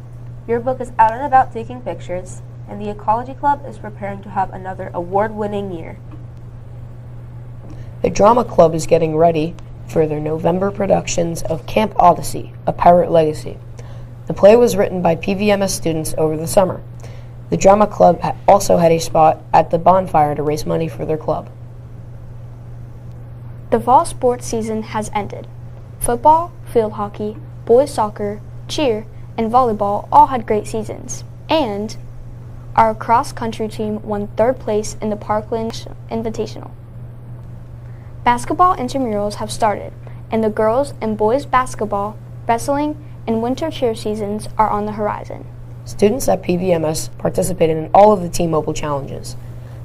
Speaker 21: Your book is out and about taking pictures, and the Ecology Club is preparing to have another award-winning year.
Speaker 22: The Drama Club is getting ready for their November productions of Camp Odyssey, A Pirate Legacy. The play was written by PVMS students over the summer. The Drama Club also had a spot at the Bonfire to raise money for their club.
Speaker 21: The fall sports season has ended. Football, field hockey, boys soccer, cheer, and volleyball all had great seasons. And our cross-country team won 3rd place in the Parkland Invitational. Basketball intramurals have started, and the girls and boys basketball, wrestling, and winter cheer seasons are on the horizon.
Speaker 22: Students at PVMS participated in all of the T-Mobile challenges.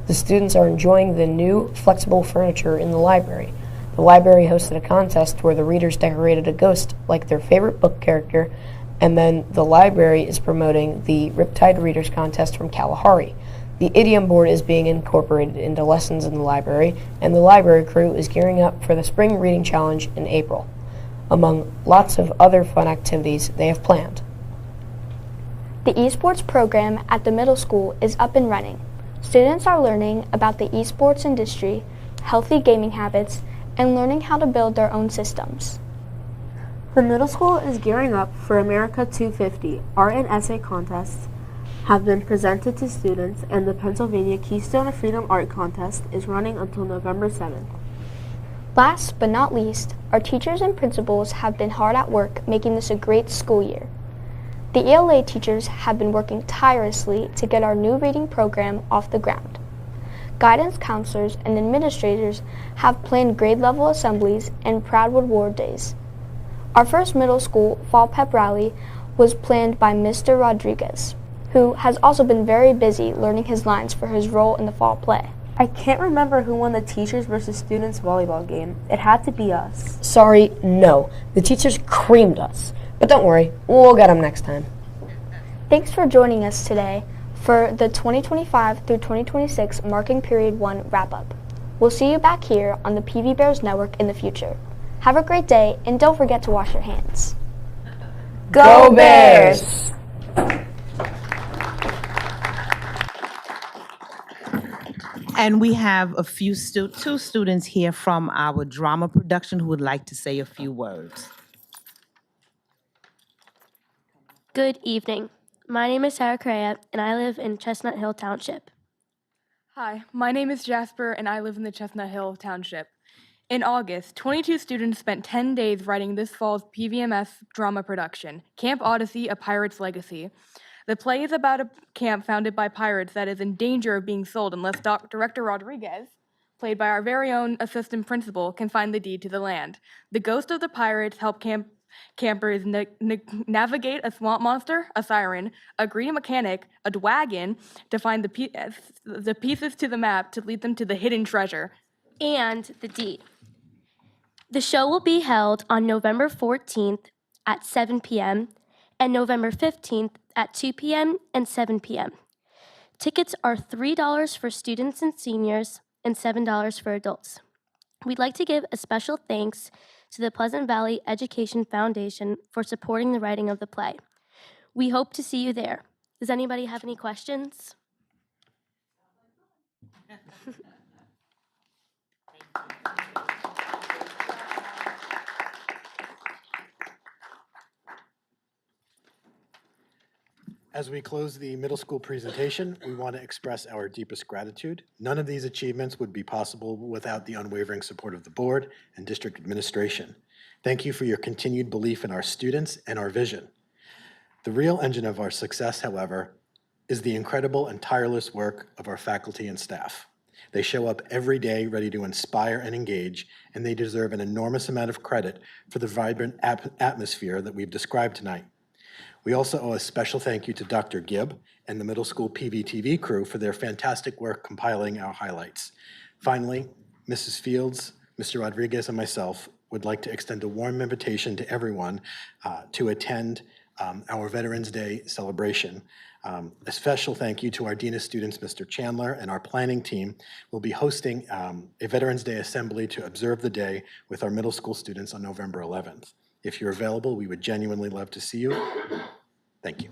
Speaker 22: The students are enjoying the new flexible furniture in the library. The library hosted a contest where the readers decorated a ghost like their favorite book character, and then the library is promoting the Riptide Readers Contest from Kalahari. The idiom board is being incorporated into lessons in the library, and the library crew is gearing up for the Spring Reading Challenge in April, among lots of other fun activities they have planned.
Speaker 21: The esports program at the middle school is up and running. Students are learning about the esports industry, healthy gaming habits, and learning how to build their own systems. The middle school is gearing up for America 250. Art and essay contests have been presented to students, and the Pennsylvania Keystone of Freedom Art Contest is running until November 7th. Last but not least, our teachers and principals have been hard at work making this a great school year. The ELA teachers have been working tirelessly to get our new reading program off the ground. Guidance counselors and administrators have planned grade level assemblies and Proudwood Ward Days. Our first middle school fall pep rally was planned by Mr. Rodriguez, who has also been very busy learning his lines for his role in the fall play. I can't remember who won the teachers versus students volleyball game. It had to be us.
Speaker 22: Sorry, no. The teachers creamed us. But don't worry, we'll get them next time.
Speaker 21: Thanks for joining us today for the 2025 through 2026 Marking Period 1 wrap-up. We'll see you back here on the PV Bears Network in the future. Have a great day, and don't forget to wash your hands.
Speaker 22: Go Bears!
Speaker 1: And we have two students here from our drama production who would like to say a few words.
Speaker 7: Good evening. My name is Sarah Correa, and I live in Chestnut Hill Township.
Speaker 23: Hi, my name is Jasper, and I live in the Chestnut Hill Township. In August, 22 students spent 10 days writing this fall's PVMS drama production, Camp Odyssey, A Pirate's Legacy. The play is about a camp founded by pirates that is in danger of being sold unless Director Rodriguez, played by our very own assistant principal, can find the deed to the land. The ghost of the pirates help campers navigate a swamp monster, a siren, a greedy mechanic, a dwagon, to find the pieces to the map to lead them to the hidden treasure.
Speaker 7: And the deed. The show will be held on November 14th at 7 p.m. and November 15th at 2 p.m. and 7 p.m. Tickets are $3 for students and seniors and $7 for adults. We'd like to give a special thanks to the Pleasant Valley Education Foundation for supporting the writing of the play. We hope to see you there. Does anybody have any questions?
Speaker 20: As we close the middle school presentation, we want to express our deepest gratitude. None of these achievements would be possible without the unwavering support of the board and district administration. Thank you for your continued belief in our students and our vision. The real engine of our success, however, is the incredible and tireless work of our faculty and staff. They show up every day ready to inspire and engage, and they deserve an enormous amount of credit for the vibrant atmosphere that we've described tonight. We also owe a special thank you to Dr. Gibb and the middle school PVTV crew for their fantastic work compiling our highlights. Finally, Mrs. Fields, Mr. Rodriguez, and myself would like to extend a warm invitation to everyone to attend our Veterans Day celebration. A special thank you to our Dean of Students, Mr. Chandler, and our planning team. We'll be hosting a Veterans Day assembly to observe the day with our middle school students on November 11th. If you're available, we would genuinely love to see you. Thank you.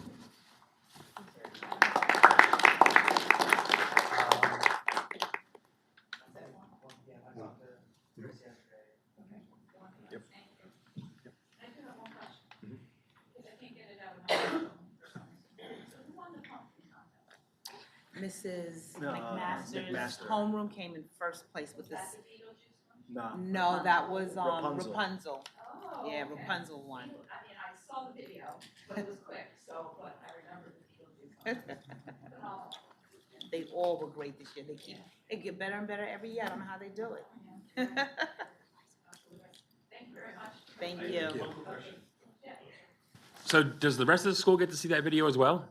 Speaker 1: Mrs.
Speaker 11: McMaster's
Speaker 1: McMaster's homeroom came in first place with this.
Speaker 11: No.
Speaker 1: No, that was
Speaker 11: Rapunzel.
Speaker 1: Rapunzel.
Speaker 5: Oh,
Speaker 1: Yeah,
Speaker 5: okay.
Speaker 1: Rapunzel one.
Speaker 5: I mean, I saw the video, but it was quick, so, but I remember the Beetlejuice one.
Speaker 1: They all were great this year. They get better and better every year. I don't know how they do it.
Speaker 5: Thank you very much.
Speaker 1: Thank you.
Speaker 9: So does the rest of the school get to see that video as well?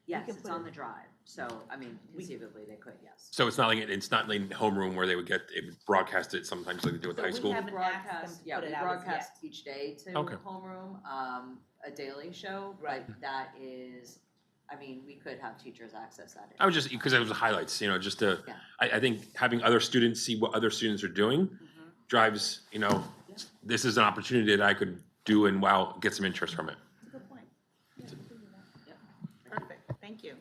Speaker 24: Yes, it's on the drive, so, I mean, conceivably, they could, yes.
Speaker 9: So it's not like homeroom where they would broadcast it sometimes like they do with the high school?
Speaker 24: We broadcast, yeah, we broadcast each day to
Speaker 9: Okay.
Speaker 24: homeroom, a daily show, but that is, I mean, we could have teachers access that.
Speaker 9: I was just, because it was the highlights, just to, I think having other students see what other students are doing drives, this is an opportunity that I could do and get some interest from it.
Speaker 1: Good point. Perfect. Thank you.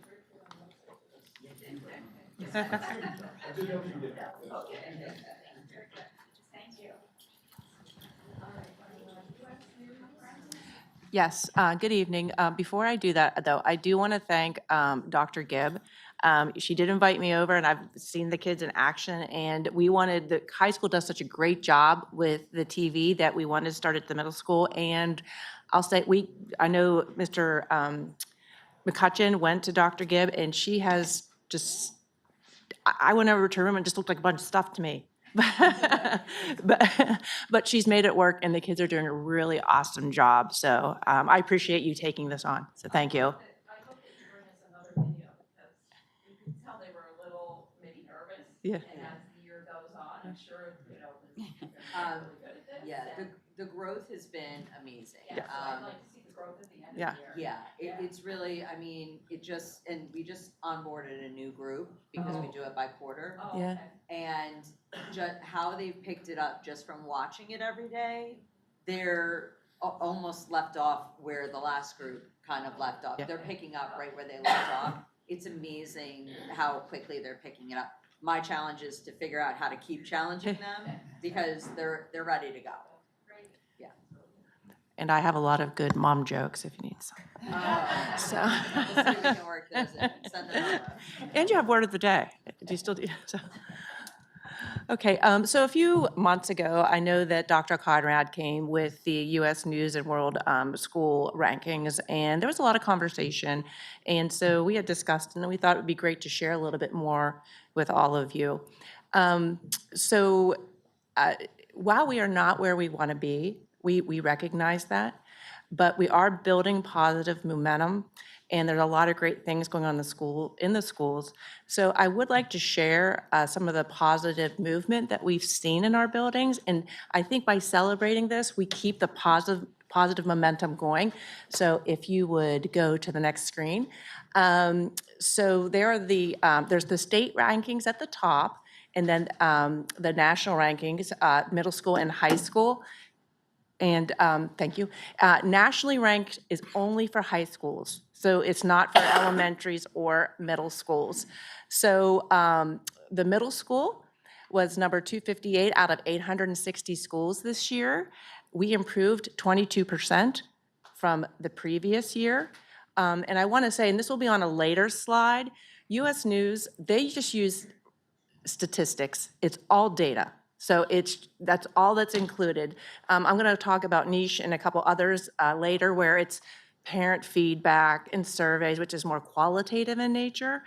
Speaker 18: Yes, good evening. Before I do that, though, I do want to thank Dr. Gibb. She did invite me over, and I've seen the kids in action, and the high school does such a great job with the TV that we wanted to start at the middle school, and I'll say, I know Mr. McCutcheon went to Dr. Gibb, and she has just, I went over to her room and just looked like a bunch of stuff to me. But she's made it work, and the kids are doing a really awesome job. So I appreciate you taking this on. So thank you.
Speaker 5: I hope that you bring us another video, because you can tell they were a little maybe nervous.
Speaker 24: Yeah.
Speaker 5: And as the year goes on, I'm sure, they're really good at this.
Speaker 24: Yeah, the growth has been amazing.
Speaker 5: Yeah, so I'd like to see the growth at the end
Speaker 18: Yeah.
Speaker 5: of the year.
Speaker 24: It's really, I mean, and we just onboarded a new group because we do it by quarter.
Speaker 5: Oh,
Speaker 18: Yeah.
Speaker 5: okay.
Speaker 24: And how they've picked it up just from watching it every day, they're almost left off where the last group kind of left off.
Speaker 18: Yeah.
Speaker 24: They're picking up right where they left off. It's amazing how quickly they're picking it up. My challenge is to figure out how to keep challenging them because they're ready to go.
Speaker 5: Great.
Speaker 24: Yeah.
Speaker 18: And I have a lot of good mom jokes if you need some. So.
Speaker 24: We'll see if we can work those in, send them over.
Speaker 18: And you have word of the day. Do you still do? So. Okay, so a few months ago, I know that Dr. Conrad came with the U.S. News and World School rankings, and there was a lot of conversation. And so we had discussed, and we thought it would be great to share a little bit more with all of you. While we are not where we want to be, we recognize that, but we are building positive momentum, and there's a lot of great things going on in the schools. So I would like to share some of the positive movement that we've seen in our buildings, and I think by celebrating this, we keep the positive momentum going. So if you would go to the next screen. So there are there's the state rankings at the top, and then the national rankings, middle school and high school. And thank you. Nationally ranked is only for high schools, so it's not for elementaries or middle schools. So the middle school was number 258 out of 860 schools this year. We improved 22% from the previous year. And I want to say, and this will be on a later slide, US News, they just use statistics. It's all data. So that's all that's included. I'm going to talk about niche and a couple others later where it's parent feedback and surveys, which is more qualitative in nature.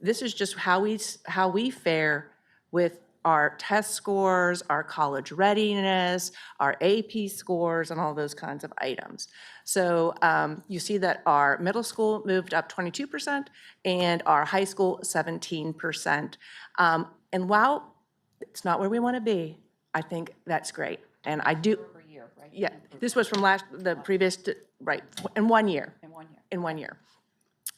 Speaker 18: This is just how we fare with our test scores, our college readiness, our AP scores, and all those kinds of items. So you see that our middle school moved up 22% and our high school 17%. And while it's not where we want to be, I think that's great. And I do.
Speaker 5: Per year, right?
Speaker 18: Yeah, this was from the previous, right, in 1 year.
Speaker 5: In 1 year.
Speaker 18: In 1 year.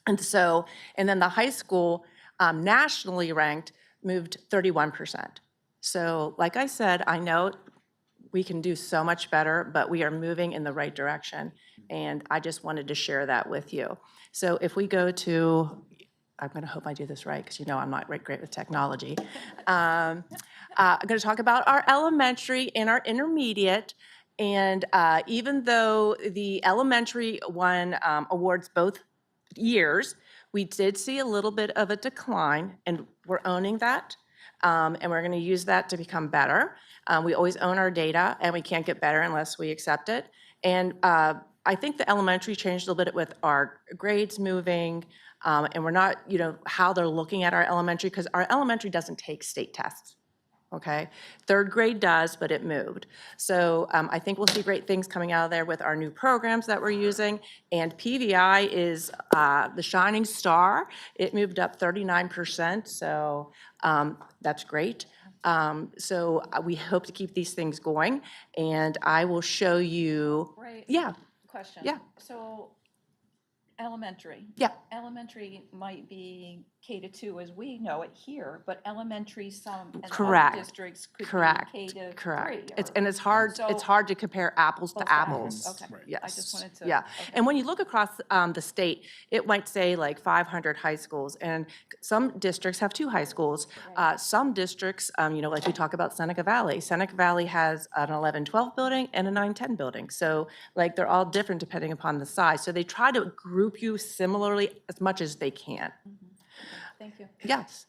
Speaker 18: And so, and then the high school nationally ranked moved 31%. So like I said, I know we can do so much better, but we are moving in the right direction. And I just wanted to share that with you. So if we go to, I'm going to hope I do this right because you know I'm not great with technology. I'm going to talk about our elementary and our intermediate. And even though the elementary won awards both years, we did see a little bit of a decline, and we're owning that. And we're going to use that to become better. We always own our data, and we can't get better unless we accept it. And I think the elementary changed a little bit with our grades moving, and we're not, how they're looking at our elementary, because our elementary doesn't take state tests. Okay, third grade does, but it moved. So I think we'll see great things coming out of there with our new programs that we're using. And PVI is the shining star. It moved up 39%, so that's great. So we hope to keep these things going, and I will show you.
Speaker 5: Right.
Speaker 18: Yeah.
Speaker 5: Question.
Speaker 18: Yeah.
Speaker 5: So elementary.
Speaker 18: Yeah.
Speaker 5: Elementary might be K-2 as we know it here, but elementary and
Speaker 18: Correct.
Speaker 5: other districts could
Speaker 18: Correct.
Speaker 5: be K-3.
Speaker 18: Correct.
Speaker 5: or-
Speaker 18: It's hard.
Speaker 5: So-
Speaker 18: It's hard to compare apples
Speaker 5: Both
Speaker 18: to apples.
Speaker 5: apples, okay.
Speaker 18: Yes.
Speaker 5: I just wanted to-
Speaker 18: Yeah.
Speaker 5: okay.
Speaker 18: And when you look across the state, it might say like 500 high schools, and some districts have 2 high schools. Some districts, like we talk about Seneca Valley. Seneca Valley has an 11-12 building and a 9-10 building. So like they're all different depending upon the size. So they try to group you similarly as much as they can.
Speaker 5: Thank you.
Speaker 18: Yes.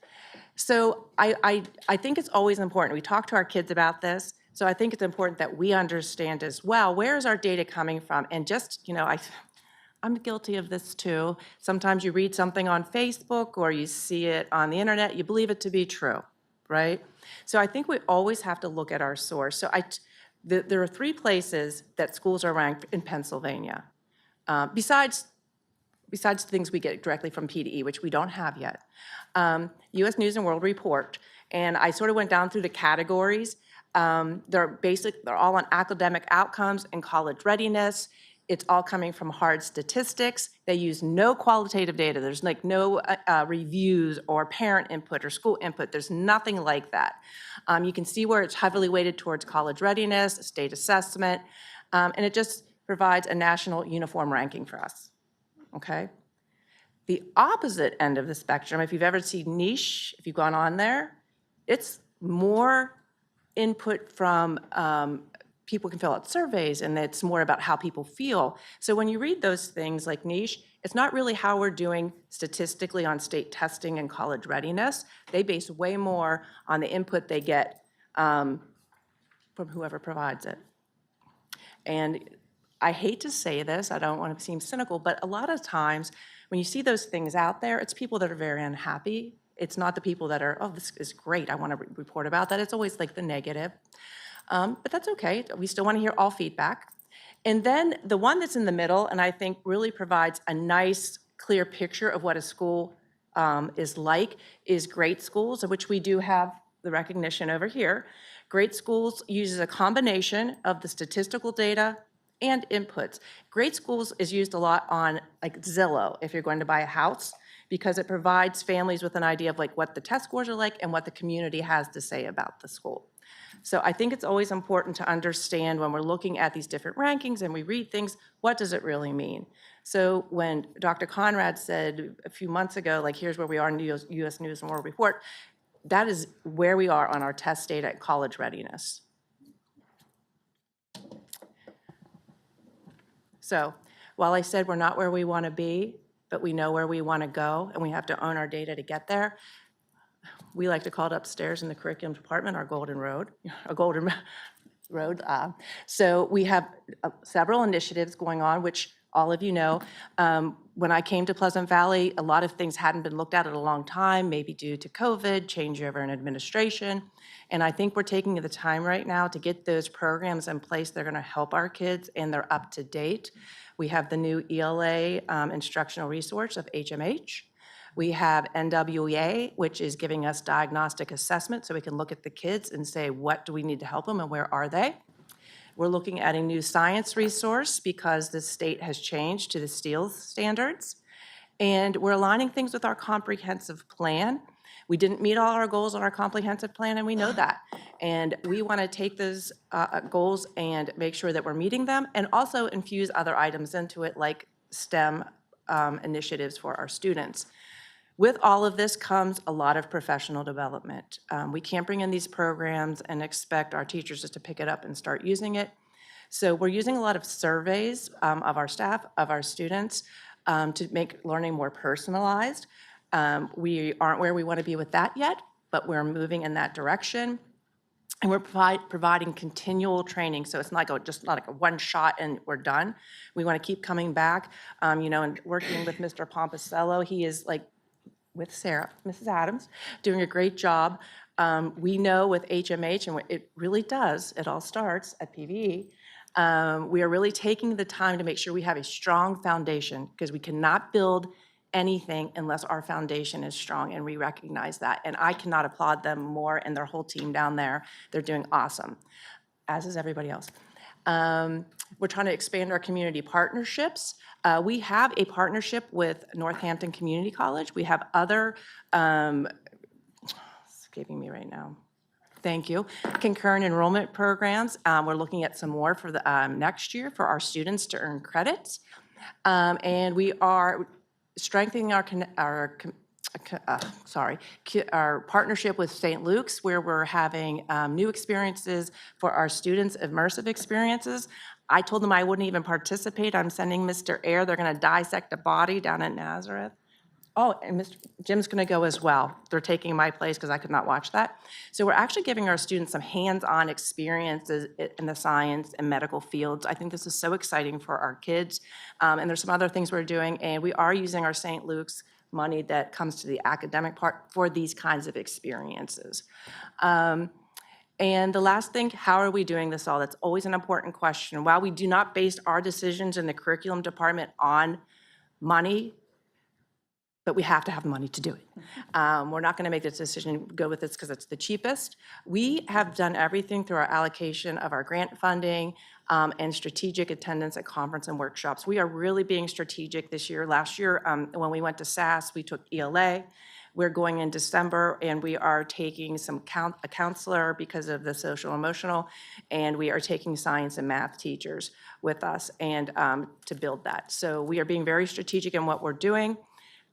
Speaker 18: So I think it's always important. We talk to our kids about this. So I think it's important that we understand as well, where is our data coming from? And just, I'm guilty of this too. Sometimes you read something on Facebook or you see it on the internet, you believe it to be true, right? So I think we always have to look at our source. So there are 3 places that schools are ranked in Pennsylvania, besides things we get directly from PDE, which we don't have yet. US News and World Report. And I sort of went down through the categories. They're all on academic outcomes and college readiness. It's all coming from hard statistics. They use no qualitative data. There's like no reviews or parent input or school input. There's nothing like that. You can see where it's heavily weighted towards college readiness, state assessment, and it just provides a national uniform ranking for us, okay? The opposite end of the spectrum, if you've ever seen Niche, if you've gone on there, it's more input from people can fill out surveys, and it's more about how people feel. So when you read those things like Niche, it's not really how we're doing statistically on state testing and college readiness. They base way more on the input they get from whoever provides it. And I hate to say this, I don't want to seem cynical, but a lot of times when you see those things out there, it's people that are very unhappy. It's not the people that are, oh, this is great, I want to report about that. It's always like the negative. But that's okay. We still want to hear all feedback. And then the one that's in the middle, and I think really provides a nice, clear picture of what a school is like, is Great Schools, of which we do have the recognition over here. Great Schools uses a combination of the statistical data and inputs. Great Schools is used a lot on like Zillow, if you're going to buy a house, because it provides families with an idea of like what the test scores are like and what the community has to say about the school. So I think it's always important to understand when we're looking at these different rankings and we read things, what does it really mean? So when Dr. Conrad said a few months ago, like here's where we are in the US News and World Report, that is where we are on our test data at college readiness. So while I said we're not where we want to be, but we know where we want to go and we have to own our data to get there, we like to call it upstairs in the curriculum department, our golden road, a golden road. So we have several initiatives going on, which all of you know. When I came to Pleasant Valley, a lot of things hadn't been looked at in a long time, maybe due to COVID, changeover in administration. And I think we're taking the time right now to get those programs in place. They're going to help our kids and they're up to date. We have the new ELA instructional resource of HMH. We have NWEA, which is giving us diagnostic assessment so we can look at the kids and say, what do we need to help them and where are they? We're looking at a new science resource because the state has changed to the STEELS standards. And we're aligning things with our comprehensive plan. We didn't meet all our goals on our comprehensive plan, and we know that. And we want to take those goals and make sure that we're meeting them and also infuse other items into it like STEM initiatives for our students. With all of this comes a lot of professional development. We can't bring in these programs and expect our teachers just to pick it up and start using it. So we're using a lot of surveys of our staff, of our students, to make learning more personalized. We aren't where we want to be with that yet, but we're moving in that direction. And we're providing continual training, so it's not just not like a one shot and we're done. We want to keep coming back, you know, and working with Mr. Pomposello. He is like, with Sarah, Mrs. Adams, doing a great job. We know with HMH, and it really does, it all starts at PVE, we are really taking the time to make sure we have a strong foundation because we cannot build anything unless our foundation is strong, and we recognize that. And I cannot applaud them more and their whole team down there. They're doing awesome, as is everybody else. We're trying to expand our community partnerships. We have a partnership with Northampton Community College. We have other, escaping me right now. Thank you. Concurrent enrollment programs. We're looking at some more for the next year for our students to earn credits. And we are strengthening our partnership with St. Luke's, where we're having new experiences for our students, immersive experiences. I told them I wouldn't even participate. I'm sending Mr. Air. They're going to dissect a body down at Nazareth. Oh, and Mr. Jim's going to go as well. They're taking my place because I could not watch that. So we're actually giving our students some hands-on experiences in the science and medical fields. I think this is so exciting for our kids. And there's some other things we're doing, and we are using our St. Luke's money that comes to the academic part for these kinds of experiences. And the last thing, how are we doing this all? That's always an important question. While we do not base our decisions in the curriculum department on money, but we have to have the money to do it. We're not going to make this decision, go with this because it's the cheapest. We have done everything through our allocation of our grant funding and strategic attendance at conference and workshops. We are really being strategic this year. Last year, when we went to SAS, we took ELA. We're going in December, and we are taking a counselor because of the social emotional, and we are taking science and math teachers with us and to build that. So we are being very strategic in what we're doing.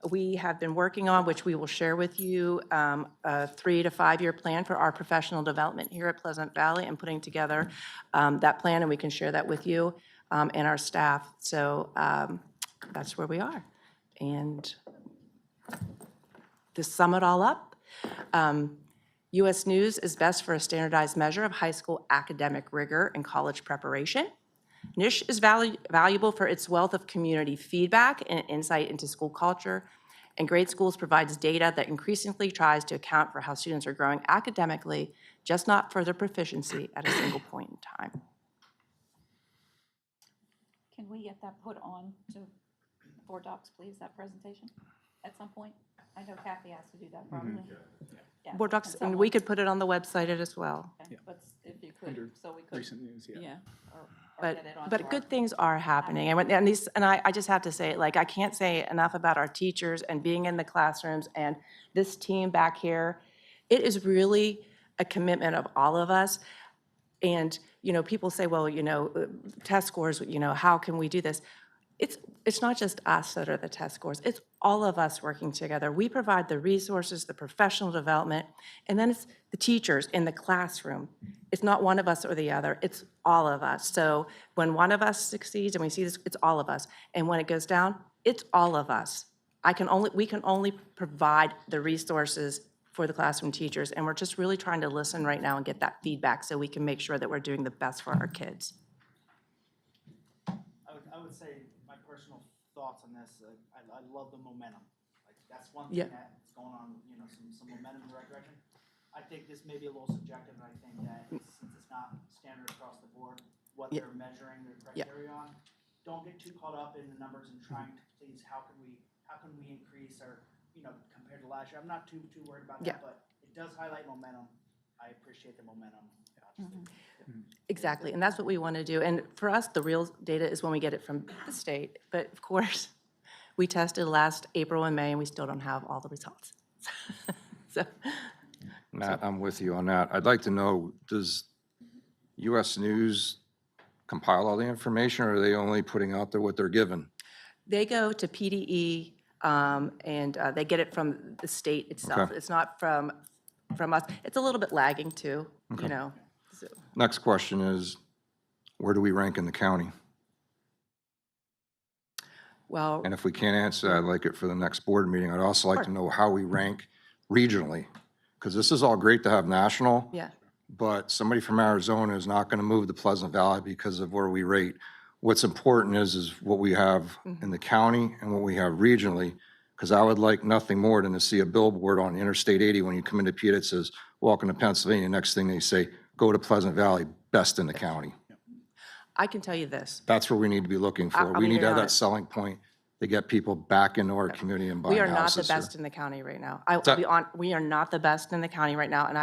Speaker 18: We have been working on, which we will share with you, a 3 to 5 year plan for our professional development here at Pleasant Valley and putting together that plan, and we can share that with you and our staff. So that's where we are. And to sum it all up, U.S. News is best for a standardized measure of high school academic rigor and college preparation. NISH is valuable for its wealth of community feedback and insight into school culture, and Great Schools provides data that increasingly tries to account for how students are growing academically, just not for their proficiency at a single point in time.
Speaker 5: Can we get that put on to board docs, please, that presentation, at some point? I know Kathy has to do that probably. Yeah,
Speaker 18: Board docs,
Speaker 5: at
Speaker 18: and
Speaker 5: some
Speaker 18: we
Speaker 5: point.
Speaker 18: could put it on the website as well.
Speaker 5: Okay, but if you could, so we could.
Speaker 10: Recent news, yeah.
Speaker 5: or
Speaker 18: But,
Speaker 5: get it onto
Speaker 18: but
Speaker 5: our-
Speaker 18: good things are happening. And I just have to say, like, I can't say enough about our teachers and being in the classrooms and this team back here. It is really a commitment of all of us. And, you know, people say, well, you know, test scores, you know, how can we do this? It's not just us that are the test scores. It's all of us working together. We provide the resources, the professional development, and then it's the teachers in the classroom. It's not one of us or the other. It's all of us. So when one of us succeeds and we see this, it's all of us. And when it goes down, it's all of us. We can only provide the resources for the classroom teachers, and we're just really trying to listen right now and get that feedback so we can make sure that we're doing the best for our kids.
Speaker 11: I would say my personal thoughts on this, I love the momentum. Like, that's one
Speaker 18: Yeah.
Speaker 11: thing that's going on, you know, some momentum in the right direction. I think this may be a little subjective, and I think that since it's not standard across the board, what
Speaker 18: Yeah.
Speaker 11: they're measuring their
Speaker 18: Yeah.
Speaker 11: criteria on, don't get too caught up in the numbers and trying to please, how can we increase or, you know, compared to last year. I'm not too worried about
Speaker 18: Yeah.
Speaker 11: that, but it does highlight momentum. I appreciate the momentum.
Speaker 18: Exactly, and that's what we want to do. And for us, the real data is when we get it from the state. But of course, we tested last April and May, and we still don't have all the results. So,
Speaker 2: Matt, I'm with you on that. I'd like to know, does US News compile all the information, or are they only putting out there what they're given?
Speaker 18: they go to PDE, and they get it from the state itself.
Speaker 2: Okay.
Speaker 18: It's not from us. It's a little bit lagging too,
Speaker 2: Okay.
Speaker 18: you know. So,
Speaker 2: Next question is, where do we rank in the county?
Speaker 18: well,
Speaker 2: And if we can't answer that, I'd like it for the next board meeting. I'd also like to know how we rank regionally, because this is all great to have national,
Speaker 18: yeah.
Speaker 2: but somebody from Arizona is not going to move to Pleasant Valley because of where we rate. What's important is what we have in the county and what we have regionally, because I would like nothing more than to see a billboard on Interstate 80 when you come into Peter that says, welcome to Pennsylvania. Next thing they say, go to Pleasant Valley, best in the county.
Speaker 18: I can tell you this.
Speaker 2: That's where we need to be looking
Speaker 18: I'll
Speaker 2: for.
Speaker 18: be
Speaker 2: We need to
Speaker 18: very
Speaker 2: have that
Speaker 18: honest.
Speaker 2: selling point to get people back into our community and buying
Speaker 18: We
Speaker 2: houses
Speaker 18: are not the
Speaker 2: here.
Speaker 18: best in the county right now. I'll
Speaker 2: that-
Speaker 18: be on, we are not the best in the county right now, and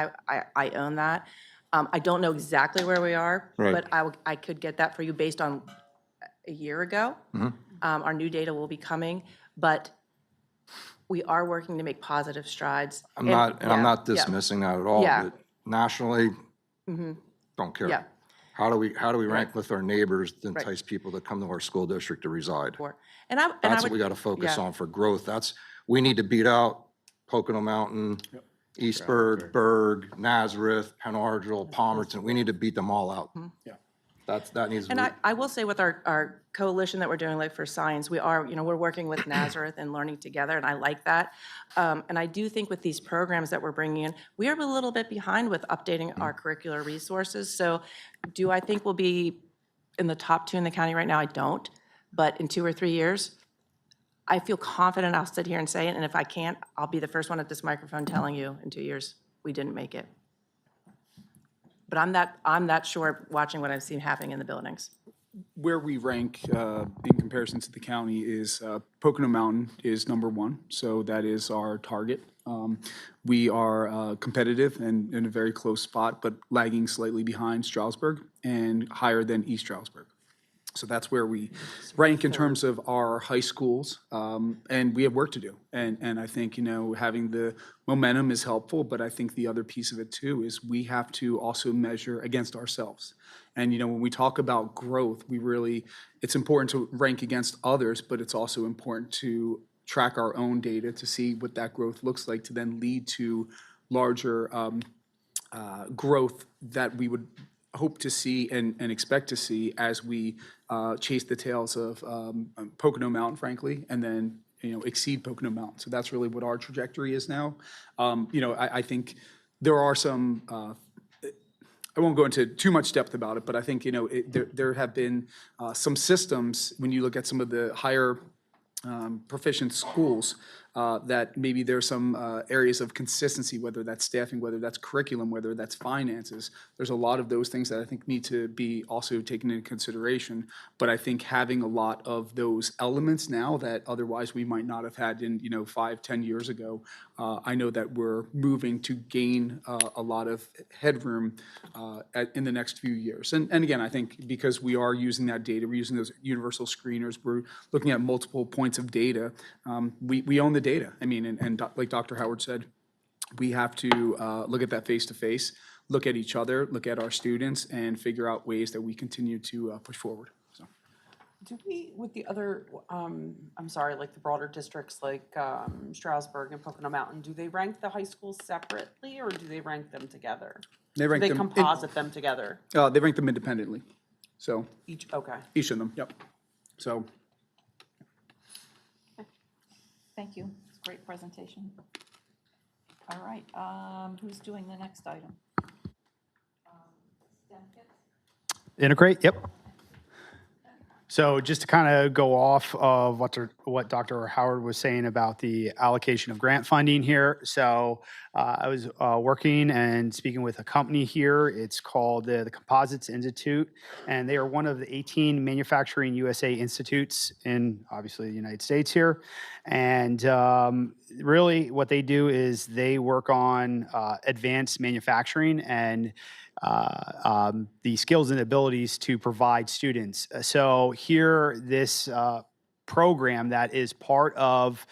Speaker 18: I own that. I don't know exactly where we are,
Speaker 2: Right.
Speaker 18: but I could get that for you based on a year ago.
Speaker 2: Mhm.
Speaker 18: Our new data will be coming, but we are working to make positive strides.
Speaker 2: I'm not
Speaker 18: yeah.
Speaker 2: dismissing that at all,
Speaker 18: Yeah.
Speaker 2: but nationally,
Speaker 18: Mhm.
Speaker 2: don't care.
Speaker 18: Yeah.
Speaker 2: How do we rank
Speaker 18: Right.
Speaker 2: with our neighbors to
Speaker 18: Right.
Speaker 2: entice people to come to our school district to reside?
Speaker 18: And I
Speaker 2: That's what
Speaker 18: would-
Speaker 2: we got to focus
Speaker 18: yeah.
Speaker 2: on for growth. We need to beat out Pocono Mountain, Eastburg, Berg, Nazareth, Penn Argyl, Palmerton. We need to beat them all out.
Speaker 10: Yeah.
Speaker 2: That needs to
Speaker 18: And
Speaker 2: be.
Speaker 18: I will say with our coalition that we're doing, like for science, we are, we're working with Nazareth and learning together, and I like that. And I do think with these programs that we're bringing in, we are a little bit behind with updating our curricular resources. So do I think we'll be in the top 2 in the county right now? I don't. But in 2 or 3 years, I feel confident I'll sit here and say it, and if I can't, I'll be the first one at this microphone telling you in 2 years, we didn't make it. But I'm that sure watching what I've seen happening in the buildings.
Speaker 10: where we rank in comparison to the county is Pocono Mountain is number one, so that is our target. We are competitive and in a very close spot, but lagging slightly behind Stroudsburg and higher than East Stroudsburg. So that's where we rank in terms of our high schools, and we have work to do. And I think, having the momentum is helpful, but I think the other piece of it too is we have to also measure against ourselves. And, when we talk about growth, it's important to rank against others, but it's also important to track our own data to see what that growth looks like to then lead to larger growth that we would hope to see and expect to see as we chase the tails of Pocono Mountain, frankly, and then exceed Pocono Mountain. So that's really what our trajectory is now. I think there are some. I won't go into too much depth about it, but I think there have been some systems when you look at some of the higher proficient schools that maybe there's some areas of consistency, whether that's staffing, whether that's curriculum, whether that's finances. There's a lot of those things that I think need to be also taken into consideration. But I think having a lot of those elements now that otherwise we might not have had in 5-10 years ago, I know that we're moving to gain a lot of headroom in the next few years. And again, I think because we are using that data, we're using those universal screeners, we're looking at multiple points of data. We own the data. I mean, and like Dr. Howard said, we have to look at that face-to-face, look at each other, look at our students, and figure out ways that we continue to push forward. So.
Speaker 4: Do we, with the other, like the broader districts like Stroudsburg and Pocono Mountain, do they rank the high schools separately or do they rank them together?
Speaker 10: They rank them.
Speaker 4: Composite them together?
Speaker 10: They rank them independently. So.
Speaker 4: Each, okay.
Speaker 10: Each of them, yep. So.
Speaker 5: Thank you. It's a great presentation. All right, who's doing the next item? STEM kits?
Speaker 19: Integrate, yep. So just to kind of go off of what Dr. Howard was saying about the allocation of grant funding here. So I was working and speaking with a company here. It's called the Composites Institute, and they are one of the 18 Manufacturing USA institutes in, obviously, the United States here. And really what they do is they work on advanced manufacturing and the skills and abilities to provide students. So here, this program that is part of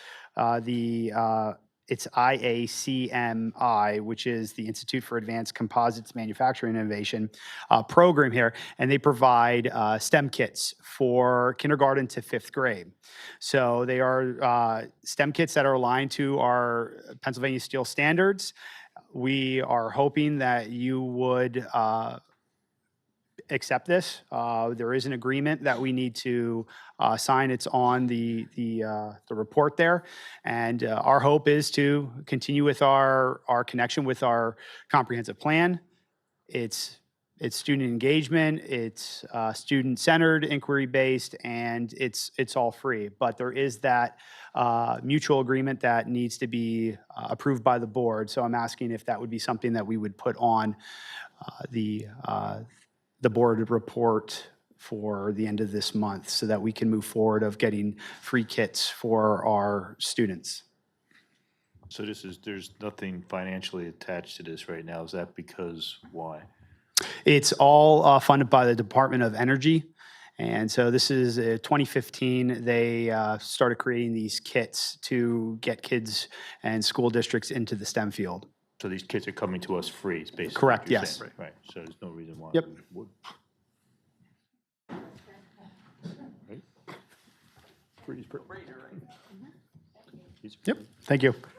Speaker 19: it's IACMI, which is the Institute for Advanced Composites Manufacturing Innovation program here, and they provide STEM kits for kindergarten to 5th grade. So they are STEM kits that are aligned to our Pennsylvania Steel standards. We are hoping that you would accept this. There is an agreement that we need to sign. It's on the report there. And our hope is to continue with our connection with our comprehensive plan. It's student engagement, it's student-centered, inquiry-based, and it's all free. But there is that mutual agreement that needs to be approved by the board. So I'm asking if that would be something that we would put on the board report for the end of this month so that we can move forward of getting free kits for our students.
Speaker 3: So there's nothing financially attached to this right now. Is that because why?
Speaker 19: It's all funded by the Department of Energy. And so this is 2015, they started creating these kits to get kids and school districts into the STEM field.
Speaker 3: So these kits are coming to us free, is basically
Speaker 19: Correct,
Speaker 3: what you're
Speaker 19: yes.
Speaker 3: saying. Right, so there's no reason why
Speaker 19: Yep.
Speaker 3: we would. Right?
Speaker 19: Yep, thank you.
Speaker 5: Moving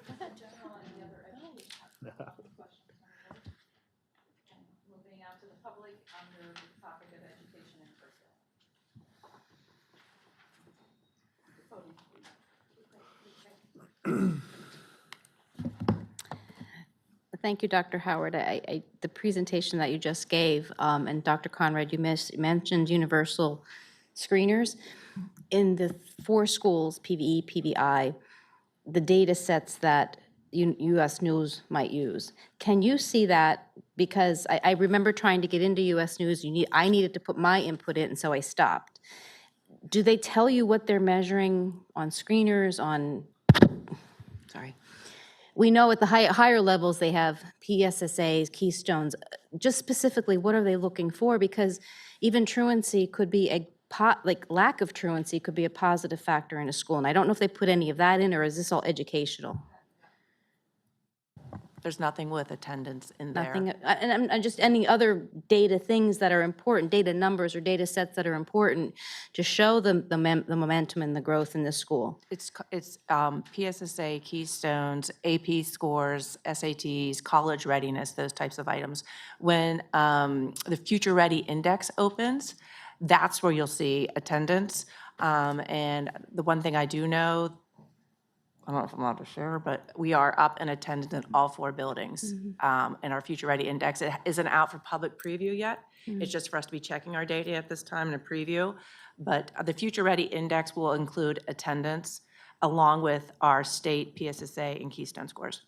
Speaker 5: out to the public under the topic of education and curriculum.
Speaker 16: Thank you, Dr. Howard. The presentation that you just gave, and Dr. Conrad, you mentioned universal screeners. In the 4 schools, PVE, PVI, the data sets that US News might use, can you see that Because I remember trying to get into US News, I needed to put my input in, and so I stopped. Do they tell you what they're measuring on screeners, sorry. We know at the higher levels, they have PSSAs, keystones. Just specifically, what are they looking for? Because even truancy could be lack of truancy could be a positive factor in a school. And I don't know if they put any of that in, or is this all educational?
Speaker 18: There's nothing with attendance in there.
Speaker 16: Nothing, and I'm just any other data things that are important, data numbers or data sets that are important to show the momentum and the growth in the school.
Speaker 18: It's PSSA, Keystones, AP scores, SATs, college readiness, those types of items. When the Future Ready Index opens, that's where you'll see attendance. And the one thing I do know, I don't know if I'm allowed to share, but we are up in attendance in all 4 buildings. In our Future Ready Index, it isn't out for public preview yet. It's just for us to be checking our data at this time in a preview. But the Future Ready Index will include attendance along with our state PSSA and Keystone scores.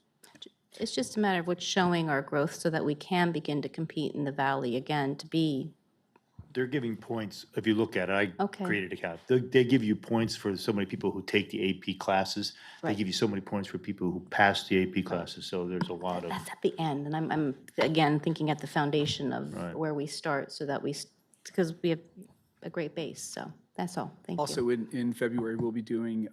Speaker 16: It's just a matter of what's showing our growth so that we can begin to compete in the valley again, to be.
Speaker 3: They're giving points, if you look at it, I
Speaker 16: Okay.
Speaker 3: created a count. They give you points for so many people who take the AP classes. They
Speaker 16: Right.
Speaker 3: give you so many points for people who pass the AP classes, so there's a lot of.
Speaker 16: That's at the end, and I'm again thinking at the foundation of where we start, so that because we have a great base. So that's all. Thank you.
Speaker 10: Also, in February, we'll be doing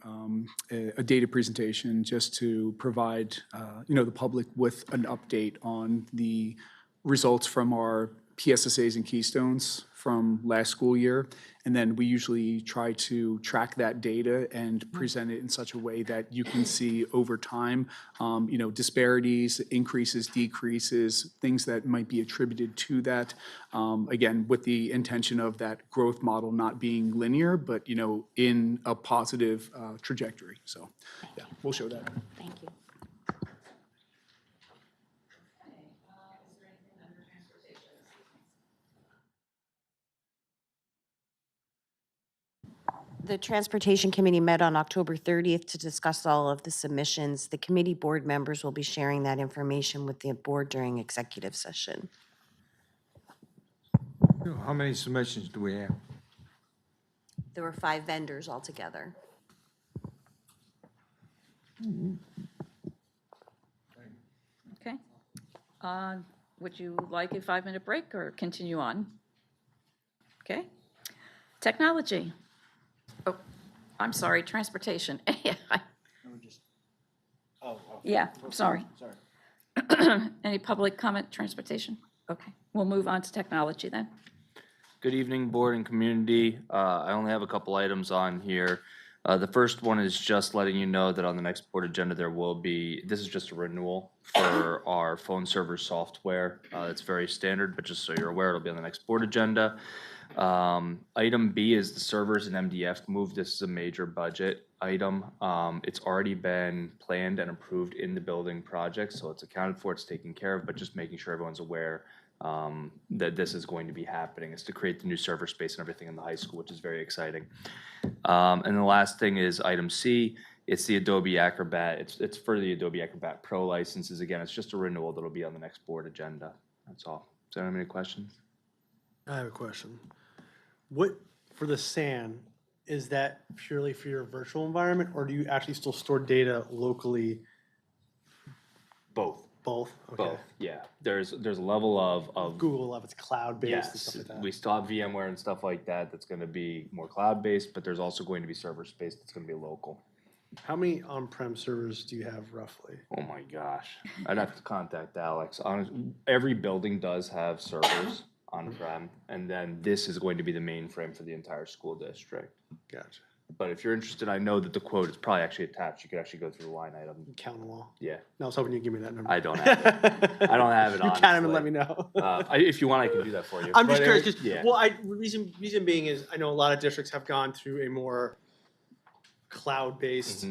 Speaker 10: a data presentation just to provide, the public with an update on the results from our PSSAs and Keystones from last school year. And then we usually try to track that data and present it in such a way that you can see over time, disparities, increases, decreases, things that might be attributed to that. Again, with the intention of that growth model not being linear, but, in a positive trajectory. So, yeah, we'll show that.
Speaker 16: Thank you.
Speaker 6: The Transportation Committee met on October 30th to discuss all of the submissions. The committee board members will be sharing that information with the board during executive session.
Speaker 13: How many submissions do we have?
Speaker 6: There were 5 vendors altogether.
Speaker 5: Okay. Would you like a 5-minute break or continue on? Okay. Technology. Oh, I'm sorry, transportation. Yeah, I'm sorry. Any public comment, transportation? Okay, we'll move on to technology then.
Speaker 8: Good evening, board and community. I only have a couple items on here. The first one is just letting you know that on the next board agenda, this is just a renewal for our phone server software. It's very standard, but just so you're aware, it'll be on the next board agenda. Item B is the servers and MDF move. This is a major budget item. It's already been planned and approved in the building project, so it's accounted for, it's taken care of, but just making sure everyone's aware that this is going to be happening. It's to create the new server space and everything in the high school, which is very exciting. And the last thing is item C. It's the Adobe Acrobat. It's for the Adobe Acrobat Pro licenses. Again, it's just a renewal that'll be on the next board agenda. That's all. Does anyone have any questions?
Speaker 14: I have a question. What, for the SAN, is that purely for your virtual environment, or do you actually still store data locally?
Speaker 8: Both.
Speaker 14: Both? Okay.
Speaker 8: Both, yeah. There's a level of
Speaker 14: Google, if it's cloud-based and
Speaker 8: yes,
Speaker 14: stuff like that.
Speaker 8: we still have VMware and stuff like that. That's going to be more cloud-based, but there's also going to be server space that's going to be local.
Speaker 14: How many on-prem servers do you have roughly?
Speaker 8: Oh my gosh, I'd have to contact Alex. Every building does have servers on-prem, and then this is going to be the mainframe for the entire school district.
Speaker 14: Gotcha.
Speaker 8: But if you're interested, I know that the quote is probably actually attached. You could actually go through the line item.
Speaker 14: Count them all.
Speaker 8: Yeah.
Speaker 14: No, I was hoping you'd give me that number.
Speaker 8: I don't have it. I don't have it,
Speaker 14: You count them and let me know.
Speaker 8: If you want, I can do that for you.
Speaker 14: I'm just
Speaker 8: But
Speaker 14: curious, 'cause-
Speaker 8: yeah.
Speaker 14: well, reason being is, I know a lot of districts have gone through a more cloud-based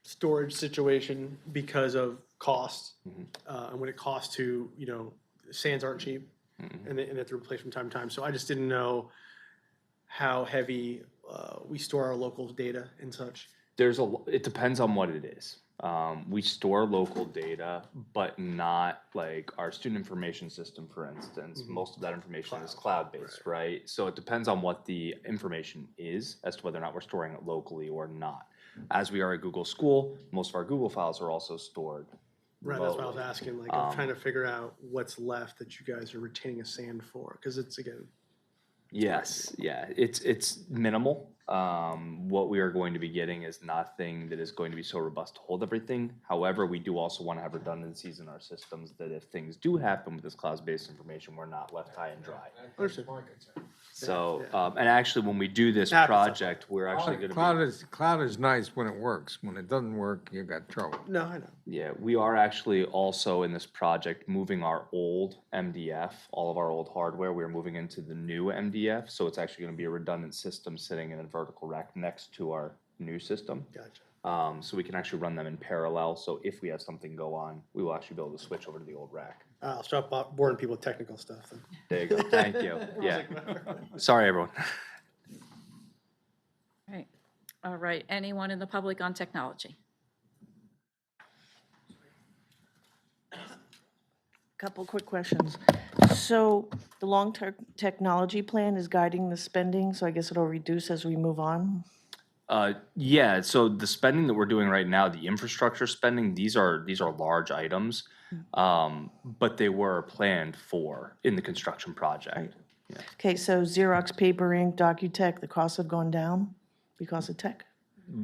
Speaker 14: storage situation because of cost. And when it costs to, SANs aren't cheap, and they have to replace from time to time. So I just didn't know how heavy we store our local data and such.
Speaker 8: It depends on what it is. We store local data, but not like our student information system, for instance. Most of that information is cloud-based, right? So it depends on what the information is as to whether or not we're storing it locally or not. As we are a Google school, most of our Google files are also stored
Speaker 14: Right, that's what I was
Speaker 8: remotely.
Speaker 14: asking, like, I'm trying to figure out what's left that you guys are retaining a SAN for, because it's, again,
Speaker 8: Yes, yeah, it's minimal. What we are going to be getting is nothing that is going to be so robust to hold everything. However, we do also want to have redundancies in our systems that if things do happen with this cloud-based information, we're not left high and dry. So, and actually, when we do this project, we're actually going to be.
Speaker 13: Cloud is nice when it works. When it doesn't work, you got trouble.
Speaker 14: no, I know.
Speaker 8: Yeah, we are actually also in this project moving our old MDF, all of our old hardware, we're moving into the new MDF. So it's actually going to be a redundant system sitting in a vertical rack next to our new system.
Speaker 14: Gotcha.
Speaker 8: So we can actually run them in parallel. So if we have something go on, we will actually be able to switch over to the old rack.
Speaker 14: I'll stop boring people with technical stuff then.
Speaker 8: There you go. Thank you. Yeah. Sorry, everyone.
Speaker 5: Right. All right, anyone in the public on technology?
Speaker 12: Couple quick questions. So the long-term technology plan is guiding the spending, so I guess it'll reduce as we move on?
Speaker 8: Yeah, so the spending that we're doing right now, the infrastructure spending, these are large items, but they were planned for in the construction project. Yeah.
Speaker 12: Okay, so Xerox, paper, ink, Docutech, the costs have gone down because of tech?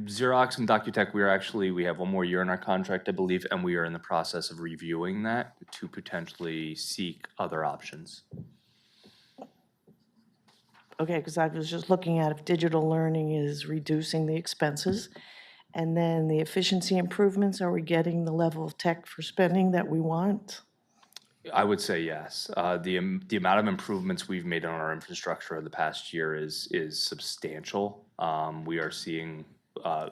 Speaker 8: Xerox and Docutech, we have one more year in our contract, I believe, and we are in the process of reviewing that to potentially seek other options.
Speaker 12: Okay, because I was just looking at if digital learning is reducing the expenses, and then the efficiency improvements, are we getting the level of tech for spending that we want?
Speaker 8: I would say yes. The amount of improvements we've made on our infrastructure over the past year is substantial. We are seeing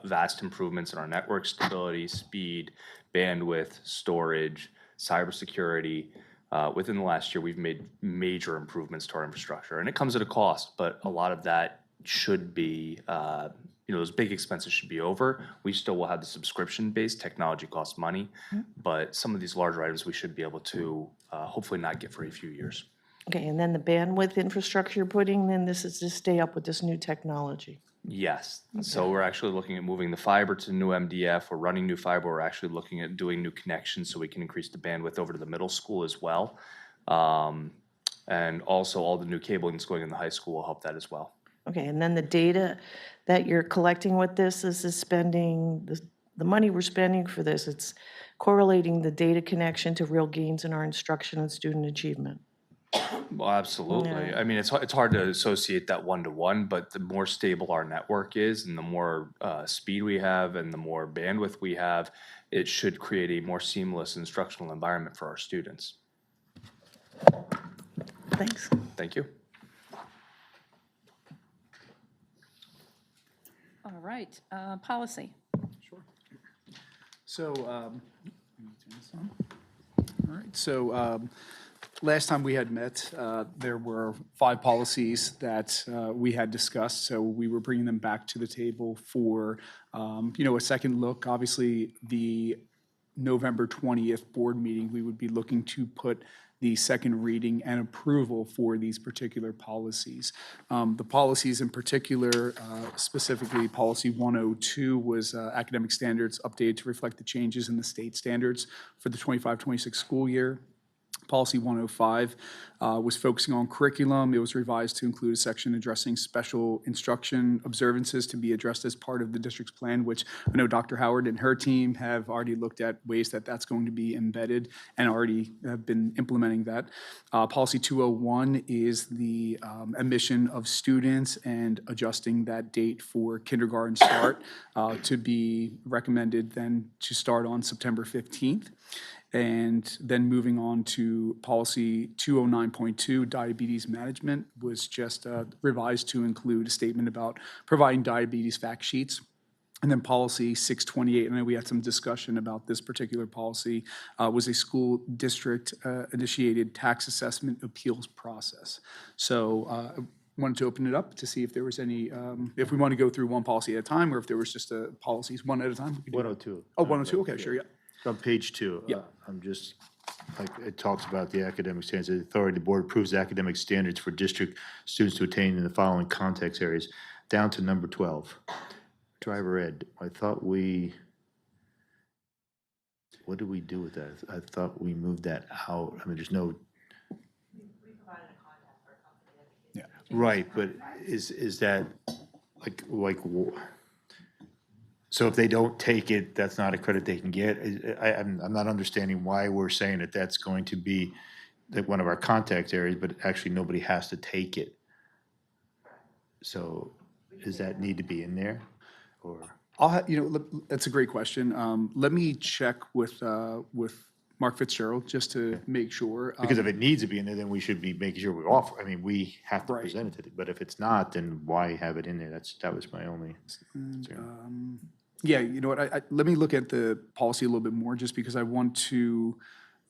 Speaker 8: vast improvements in our network stability, speed, bandwidth, storage, cybersecurity. Within the last year, we've made major improvements to our infrastructure, and it comes at a cost, but a lot of that should be, those big expenses should be over. We still will have the subscription-based technology costs money, but some of these larger items we should be able to hopefully not get for a few years.
Speaker 12: Okay, and then the bandwidth infrastructure you're putting, then this is to stay up with this new technology?
Speaker 8: Yes, so we're actually looking at moving the fiber to new MDF. We're running new fiber. We're actually looking at doing new connections so we can increase the bandwidth over to the middle school as well. And also all the new cabling that's going in the high school will help that as well.
Speaker 12: Okay, and then the data that you're collecting with this is spending, the money we're spending for this, it's correlating the data connection to real gains in our instruction and student achievement.
Speaker 8: Well, absolutely.
Speaker 12: Yeah.
Speaker 8: I mean, it's hard to associate that one-to-one, but the more stable our network is and the more speed we have and the more bandwidth we have, it should create a more seamless instructional environment for our students.
Speaker 12: Thanks.
Speaker 8: Thank you.
Speaker 5: All right, policy.
Speaker 10: So, let me turn this on. All right, so last time we had met, there were 5 policies that we had discussed, so we were bringing them back to the table for, a second look. Obviously, the November 20th board meeting, we would be looking to put the second reading and approval for these particular policies. The policies in particular, specifically Policy 102 was academic standards updated to reflect the changes in the state standards for the 25-26 school year. Policy 105 was focusing on curriculum. It was revised to include a section addressing special instruction observances to be addressed as part of the district's plan, which I know Dr. Howard and her team have already looked at ways that that's going to be embedded and already have been implementing that. Policy 201 is the admission of students and adjusting that date for kindergarten start to be recommended then to start on September 15th. And then moving on to Policy 209.2, diabetes management, was just revised to include a statement about providing diabetes fact sheets. And then Policy 628, I know we had some discussion about this particular policy, was a school district initiated tax assessment appeals process. So wanted to open it up to see if there was any, if we want to go through one policy at a time, or if there was just policies one at a time. we could do that.
Speaker 15: 102.
Speaker 10: Oh, 102, okay, sure, yeah.
Speaker 15: On page 2.
Speaker 10: Yeah.
Speaker 15: I'm just, like, it talks about the academic standards. The authority, the board approves academic standards for district students to attain in the following context areas, down to number 12. Driver ed, I thought we, what did we do with that? I thought we moved that out. I mean, there's no.
Speaker 10: Yeah.
Speaker 15: Right, but is that, so if they don't take it, that's not a credit they can get? I'm not understanding why we're saying that that's going to be like one of our contact areas, but actually nobody has to take it. So does that need to be in there, or?
Speaker 10: That's a great question. Let me check with Mark Fitzgerald just to make sure.
Speaker 15: Because if it needs to be in there, then we should be making sure we offer, I mean, we have to
Speaker 10: Right.
Speaker 15: present it to, but if it's not, then why have it in there? That was my only.
Speaker 10: Yeah, you know what, let me look at the policy a little bit more, just because I want to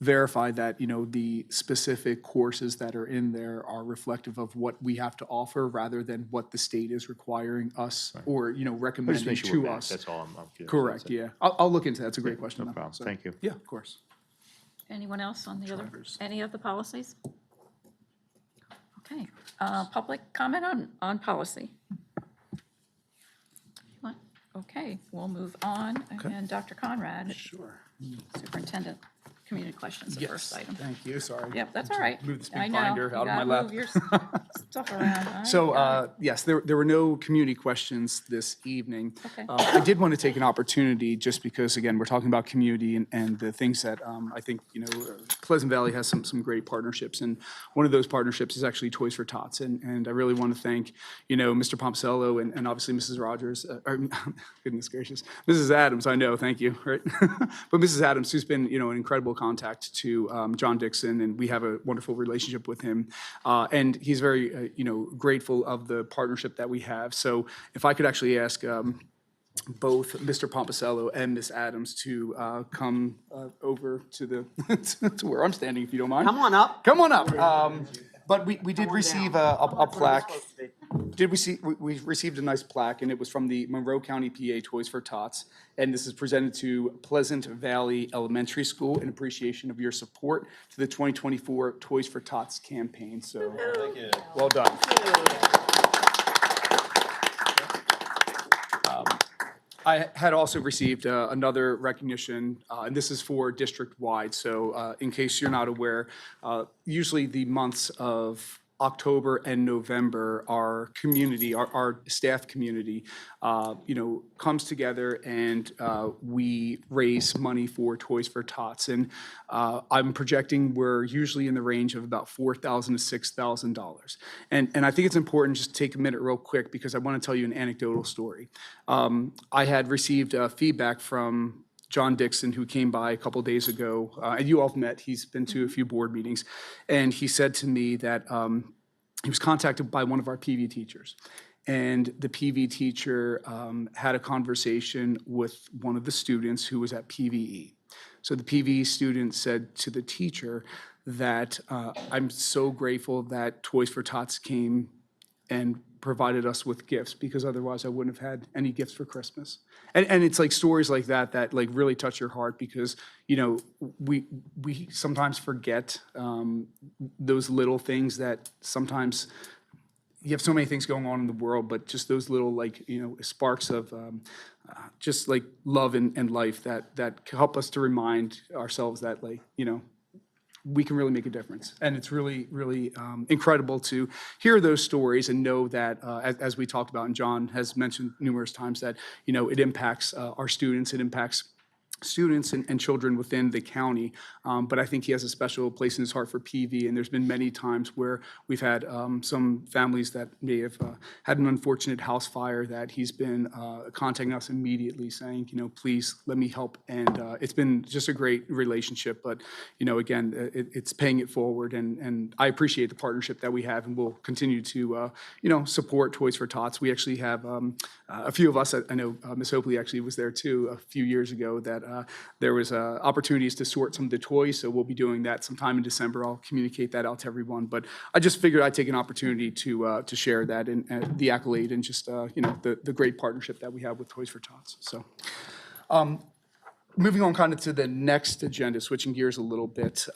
Speaker 10: verify that, the specific courses that are in there are reflective of what we have to offer, rather than what the state is requiring us, or, recommending
Speaker 15: make sure
Speaker 10: to
Speaker 15: we're met.
Speaker 10: us.
Speaker 15: That's all I'm curious.
Speaker 10: Correct, yeah. I'll look into that. It's a great question.
Speaker 15: No
Speaker 10: though.
Speaker 15: problem.
Speaker 10: So,
Speaker 15: Thank you.
Speaker 10: Yeah, of course.
Speaker 5: Anyone else on the other,
Speaker 10: Drivers.
Speaker 5: any of the policies? Okay, public comment on policy? What? Okay, we'll move on, and Dr. Conrad.
Speaker 10: Sure.
Speaker 5: Superintendent, community questions, the first item.
Speaker 10: Thank you, sorry.
Speaker 5: Yep, that's all right.
Speaker 10: Move this
Speaker 5: I
Speaker 10: big
Speaker 5: know,
Speaker 10: binder
Speaker 5: you
Speaker 10: out of my
Speaker 5: gotta
Speaker 10: lap.
Speaker 5: move your stuff around. I
Speaker 10: So,
Speaker 5: got it.
Speaker 10: yes, there were no community questions this evening.
Speaker 5: Okay.
Speaker 10: I did want to take an opportunity, just because, again, we're talking about community and the things that I think, Pleasant Valley has some great partnerships. And one of those partnerships is actually Toys for Tots. And I really want to thank, Mr. Pomcello and obviously Mrs. Rogers, or goodness gracious, Mrs. Adams, I know, thank you, right? But Mrs. Adams, who's been, an incredible contact to John Dixon, and we have a wonderful relationship with him. And he's very, grateful of the partnership that we have. So if I could actually ask both Mr. Pomposello and Miss Adams to come over to the to where I'm standing, if you don't mind.
Speaker 4: Come on up.
Speaker 10: Come on up. But we did receive a plaque. We received a nice plaque, and it was from the Monroe County PA Toys for Tots. And this is presented to Pleasant Valley Elementary School in appreciation of your support to the 2024 Toys for Tots campaign. So,
Speaker 3: Thank you.
Speaker 10: well done. I had also received another recognition, and this is for district-wide. So in case you're not aware, usually the months of October and November, our community, our staff community, comes together and we raise money for Toys for Tots. And I'm projecting we're usually in the range of about $4,000 to $6,000. And I think it's important just to take a minute real quick, because I want to tell you an anecdotal story. I had received feedback from John Dixon, who came by a couple days ago, and you all have met. He's been to a few board meetings, and he said to me that he was contacted by one of our PV teachers, and the PV teacher had a conversation with one of the students who was at PVE. So the PVE student said to the teacher that I'm so grateful that Toys for Tots came and provided us with gifts, because otherwise I wouldn't have had any gifts for Christmas. And it's like stories like that like really touch your heart, because, we sometimes forget those little things that sometimes you have so many things going on in the world, but just those little sparks of just like love and life that help us to remind ourselves that we can really make a difference. And it's really, really incredible to hear those stories and know that, as we talked about, and John has mentioned numerous times, that, it impacts our students, it impacts students and children within the county. But I think he has a special place in his heart for PV, and there's been many times where we've had some families that may have had an unfortunate house fire, that he's been contacting us immediately saying, please let me help. And it's been just a great relationship, but again, it's paying it forward, and I appreciate the partnership that we have, and we'll continue to support Toys for Tots. We actually have a few of us, I know Ms. Hopley actually was there too a few years ago, that there was opportunities to sort some of the toys, so we'll be doing that sometime in December. I'll communicate that out to everyone. But I just figured I'd take an opportunity to share that and the accolade and just, the great partnership that we have with Toys for Tots. So moving on kind of to the next agenda, switching gears a little bit.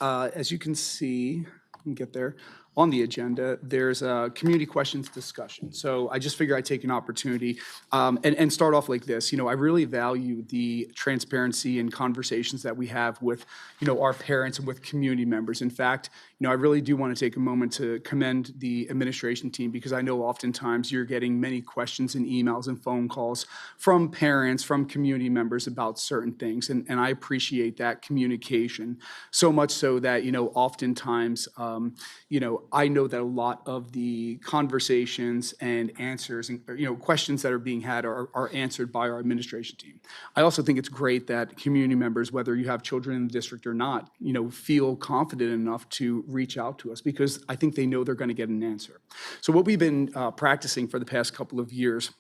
Speaker 10: As you can see, let me get there. On the agenda, there's a community questions discussion. So I just figured I'd take an opportunity and start off like this. I really value the transparency and conversations that we have with, our parents and with community members. In fact, I really do want to take a moment to commend the administration team because I know oftentimes you're getting many questions and emails and phone calls from parents, from community members about certain things. And I appreciate that communication so much so that, oftentimes, I know that a lot of the conversations and answers and, questions that are being had are answered by our administration team. I also think it's great that community members, whether you have children in the district or not, feel confident enough to reach out to us because I think they know they're going to get an answer. So what we've been practicing for the past couple of years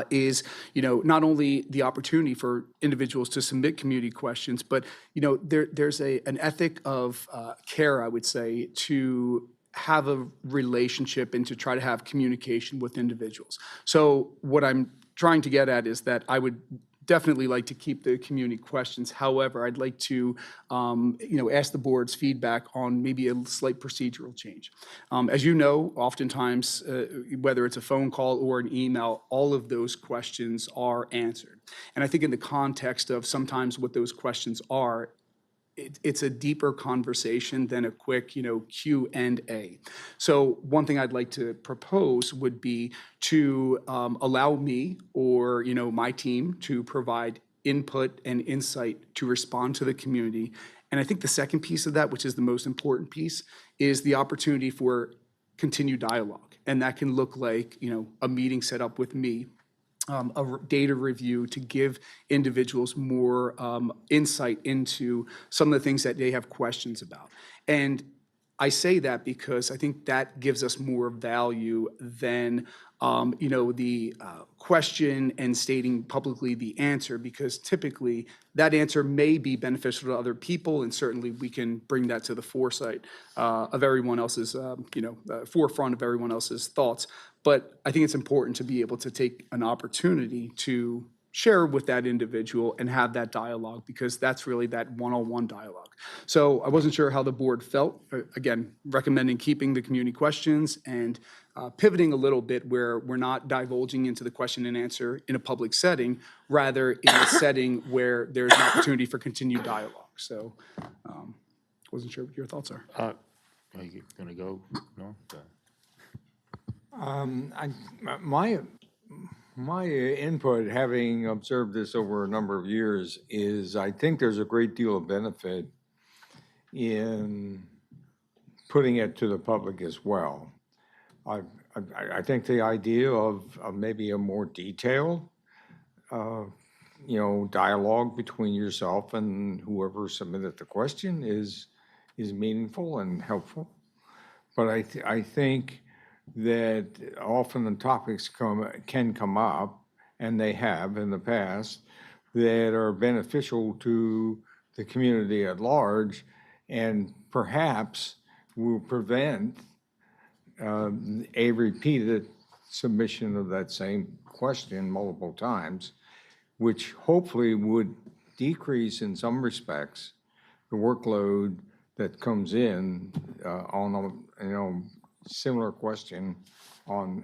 Speaker 10: is, not only the opportunity for individuals to submit community questions, but, there's an ethic of care, I would say, to have a relationship and to try to have communication with individuals. So what I'm trying to get at is that I would definitely like to keep the community questions. However, I'd like to, ask the board's feedback on maybe a slight procedural change. As you know, oftentimes, whether it's a phone call or an email, all of those questions are answered. And I think in the context of sometimes what those questions are, it's a deeper conversation than a quick, Q&A. So one thing I'd like to propose would be to allow me or, my team to provide input and insight to respond to the community. And I think the second piece of that, which is the most important piece, is the opportunity for continued dialogue. And that can look like, a meeting set up with me, a data review to give individuals more insight into some of the things that they have questions about. And I say that because I think that gives us more value than, the question and stating publicly the answer, because typically that answer may be beneficial to other people, and certainly we can bring that to the foresight of everyone else's, forefront of everyone else's thoughts. But I think it's important to be able to take an opportunity to share with that individual and have that dialogue, because that's really that one-on-one dialogue. So I wasn't sure how the board felt. Again, recommending keeping the community questions and pivoting a little bit where we're not divulging into the question and answer in a public setting, rather in a setting where there's an opportunity for continued dialogue. So wasn't sure what your thoughts are.
Speaker 15: Are you going to go? No?
Speaker 13: My input, having observed this over a number of years, is I think there's a great deal of benefit in putting it to the public as well. I think the idea of maybe a more detailed, dialogue between yourself and whoever submitted the question is meaningful and helpful. But I think that often the topics can come up, and they have in the past, that are beneficial to the community at large, and perhaps will prevent a repeated submission of that same question multiple times, which hopefully would decrease in some respects the workload that comes in on a similar question on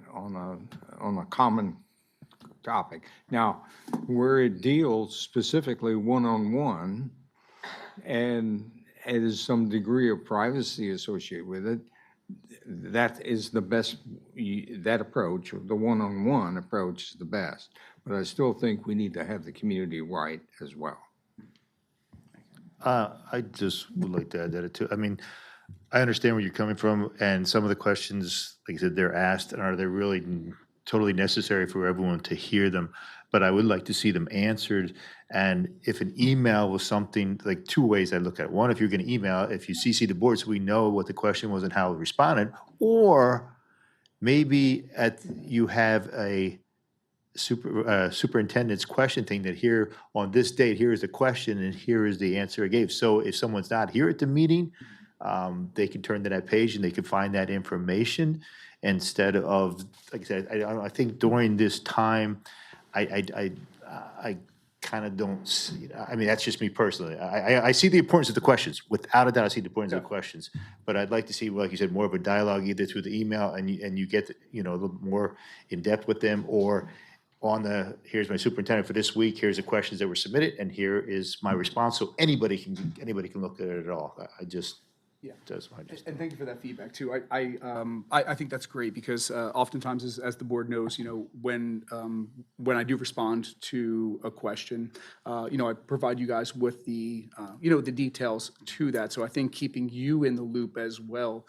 Speaker 13: a common topic. Now, where it deals specifically one-on-one and there's some degree of privacy associated with it, that is the best, that approach, the one-on-one approach is the best. But I still think we need to have the community right as well.
Speaker 15: I just would like to add that too. I mean, I understand where you're coming from, and some of the questions, like I said, they're asked, and are they really totally necessary for everyone to hear them? But I would like to see them answered. And if an email was something, like two ways I look at it. One, if you're going to email, if you CC the board so we know what the question was and how it responded, or maybe you have a superintendent's question thing, that here on this date, here is the question and here is the answer I gave. So if someone's not here at the meeting, they can turn to that page and they can find that information instead of, like I said, I think during this time, I kind of don't see, I mean, that's just me personally. I see the importance of the questions. Without a doubt, I see the importance of the questions. But I'd like to see, like you said, more of a dialogue either through the email and you get, a little more in depth with them, or on the, here's my superintendent for this week, here's the questions that were submitted, and here is my response. So anybody can look at it at all. I just,
Speaker 10: Yeah.
Speaker 15: that's my just.
Speaker 10: And thank you for that feedback too. I think that's great because oftentimes, as the board knows, when I do respond to a question, I provide you guys with the the details to that. So I think keeping you in the loop as well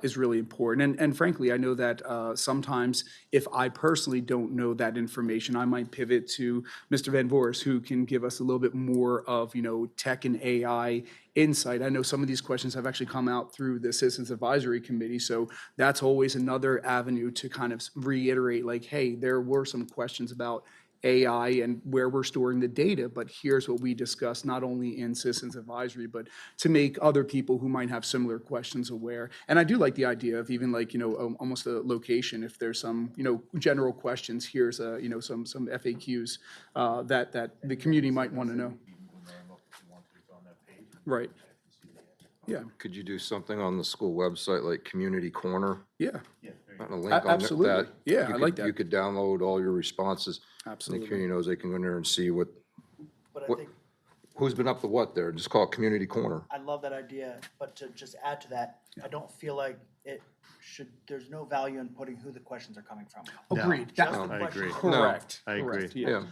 Speaker 10: is really important. And frankly, I know that sometimes if I personally don't know that information, I might pivot to Mr. Van Voorhis, who can give us a little bit more of tech and AI insight. I know some of these questions have actually come out through the Citizens Advisory Committee, so that's always another avenue to kind of reiterate, like, hey, there were some questions about AI and where we're storing the data, but here's what we discussed, not only in Citizens Advisory, but to make other people who might have similar questions aware. And I do like the idea of even like, almost a location, if there's some, general questions, here's some FAQs that the community might want to know. Right. Yeah.
Speaker 2: Could you do something on the school website, like Community Corner?
Speaker 10: Yeah.
Speaker 2: Put a link on
Speaker 10: Absolutely.
Speaker 2: that.
Speaker 10: Yeah,
Speaker 2: You
Speaker 10: I like
Speaker 2: could-
Speaker 10: that.
Speaker 2: You could download all your responses. And
Speaker 10: Absolutely.
Speaker 2: the community knows they can go in there and see what,
Speaker 11: But I think,
Speaker 2: who's been up to what there. Just call it Community Corner.
Speaker 11: I love that idea, but to just add to that, I don't feel like it should, there's no value in putting who the questions are coming from.
Speaker 10: Agreed.
Speaker 11: Just
Speaker 10: That-
Speaker 11: the
Speaker 15: I
Speaker 11: questions.
Speaker 15: agree.
Speaker 10: Correct.
Speaker 15: I agree.
Speaker 10: Correct, yeah.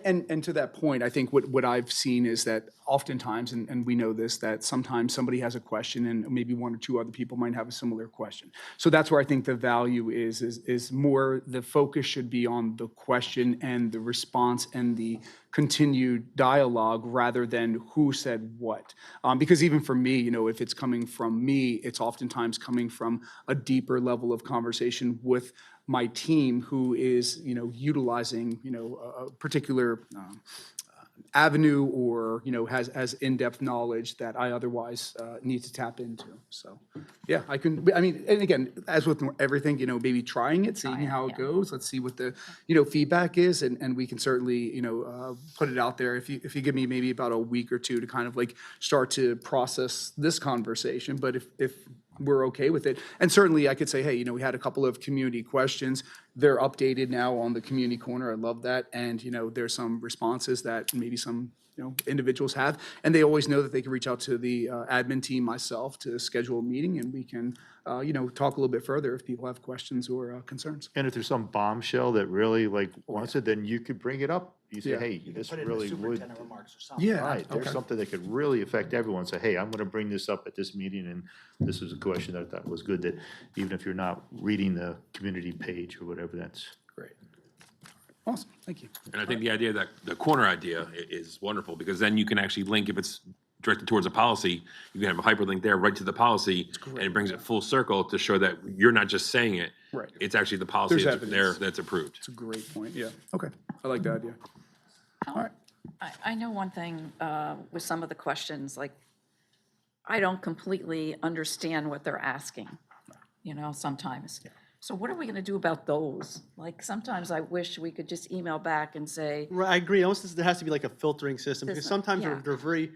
Speaker 10: And to that point, I think what I've seen is that oftentimes, and we know this, that sometimes somebody has a question and maybe one or two other people might have a similar question. So that's where I think the value is more, the focus should be on the question and the response and the continued dialogue rather than who said what. Because even for me, if it's coming from me, it's oftentimes coming from a deeper level of conversation with my team who is, utilizing, a particular avenue or, has in-depth knowledge that I otherwise need to tap into. So, yeah, and again, as with everything, maybe trying it, seeing how it goes. Let's see what the, feedback is, and we can certainly, put it out there. If you give me maybe about a week or two to kind of like start to process this conversation, but if we're okay with it. And certainly I could say, hey, we had a couple of community questions. They're updated now on the community corner. I love that. And, there's some responses that maybe some, individuals have. And they always know that they can reach out to the admin team, myself, to schedule a meeting and we can, talk a little bit further if people have questions or concerns.
Speaker 15: And if there's some bombshell that really wants it, then you could bring it up. You say,
Speaker 10: Yeah.
Speaker 15: hey,
Speaker 11: You can
Speaker 15: this
Speaker 11: put it in the
Speaker 15: really would.
Speaker 11: superintendent remarks or something.
Speaker 10: Yeah.
Speaker 15: Right, there's
Speaker 10: Okay.
Speaker 15: something that could really affect everyone. Say, hey, I'm gonna bring this up at this meeting, and this was a question that I thought was good, that even if you're not reading the community page or whatever, that's.
Speaker 10: Great. Awesome. Thank you.
Speaker 9: And I think the idea that, the corner idea is wonderful, because then you can actually link, if it's directed towards a policy, you can have a hyperlink there right to the policy, and it brings it full circle to show that you're not just saying it.
Speaker 10: Right.
Speaker 9: It's actually the policy
Speaker 10: There's
Speaker 9: that's there
Speaker 10: evidence.
Speaker 9: that's approved.
Speaker 10: It's a great point. Yeah. Okay. I like that idea. All right.
Speaker 5: I know one thing with some of the questions, like, I don't completely understand what they're asking, sometimes. So what are we gonna do about those? Like, sometimes I wish we could just email back and say,
Speaker 14: Right, I agree. Almost there has to be like a filtering system because
Speaker 5: System,
Speaker 14: sometimes
Speaker 5: yeah.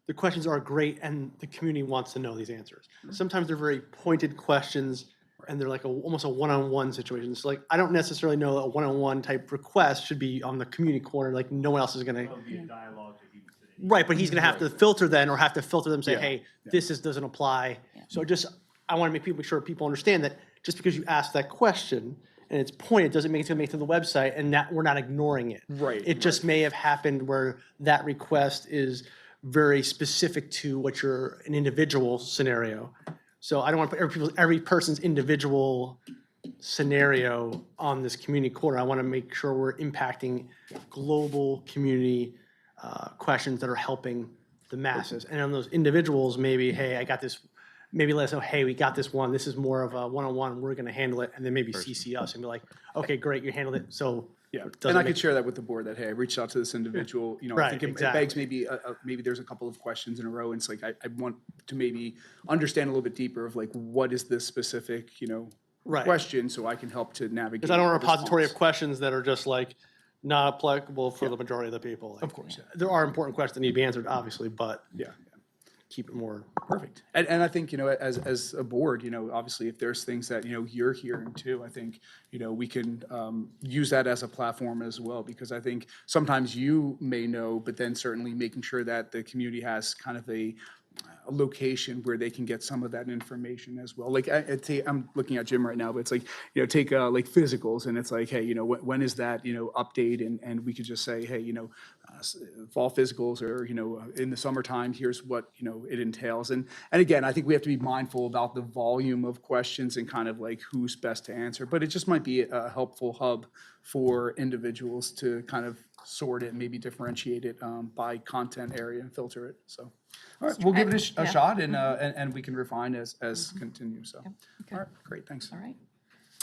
Speaker 14: the questions are great and the community wants to know these answers. Sometimes they're very pointed questions and they're like almost a one-on-one situation. So like, I don't necessarily know a one-on-one type request should be on the community corner, like no one else is gonna. Right, but he's gonna have to filter then, or have to filter them, say,
Speaker 10: Yeah.
Speaker 14: hey, this doesn't apply. So I wanna make sure people understand that just because you ask that question and it's pointed, doesn't mean it's gonna make it to the website and that we're not ignoring it.
Speaker 10: Right.
Speaker 14: It just may have happened where that request is very specific to what an individual scenario. So I don't want to put every person's individual scenario on this community corner. I want to make sure we're impacting global community questions that are helping the masses. And on those individuals, maybe, hey, I got this, maybe let us know, hey, we got this one. This is more of a one-on-one. We're going to handle it. And then maybe CC us and be like, okay, great, you handled it. So
Speaker 10: Yeah,
Speaker 14: doesn't
Speaker 10: and I
Speaker 14: make-
Speaker 10: could share that with the board, that, hey, I reached out to this individual, you know, I
Speaker 14: Right,
Speaker 10: think it
Speaker 14: exactly.
Speaker 10: begs maybe, maybe there's a couple of questions in a row, and it's like, I want to maybe understand a little bit deeper of like, what is this specific, you know,
Speaker 14: Right.
Speaker 10: question, so I can help to navigate.
Speaker 14: Because I don't want a
Speaker 10: the
Speaker 14: repository of
Speaker 10: response.
Speaker 14: questions that are just like not applicable for the majority of the people. Like,
Speaker 10: Of course, yeah.
Speaker 14: there are important questions that need to be answered, obviously, but
Speaker 10: Yeah.
Speaker 14: keep it more.
Speaker 10: Perfect. And I think, you know, as a board, you know, obviously if there's things that, you know, you're hearing too, I think, you know, we can use that as a platform as well, because I think sometimes you may know, but then certainly making sure that the community has kind of a location where they can get some of that information as well. Like, I'm looking at Jim right now, but it's like, you know, take like physicals, and it's like, hey, you know, when is that, you know, update? And we could just say, hey, you know, fall physicals, or, you know, in the summertime, here's what, you know, it entails. And again, I think we have to be mindful about the volume of questions and kind of like who's best to answer, but it just might be a helpful hub for individuals to kind of sort it and maybe differentiate it by content area and filter it. So, all right, we'll give it a
Speaker 18: Yeah.
Speaker 10: shot, and we can refine as continue. So, all right, great, thanks.
Speaker 18: All right.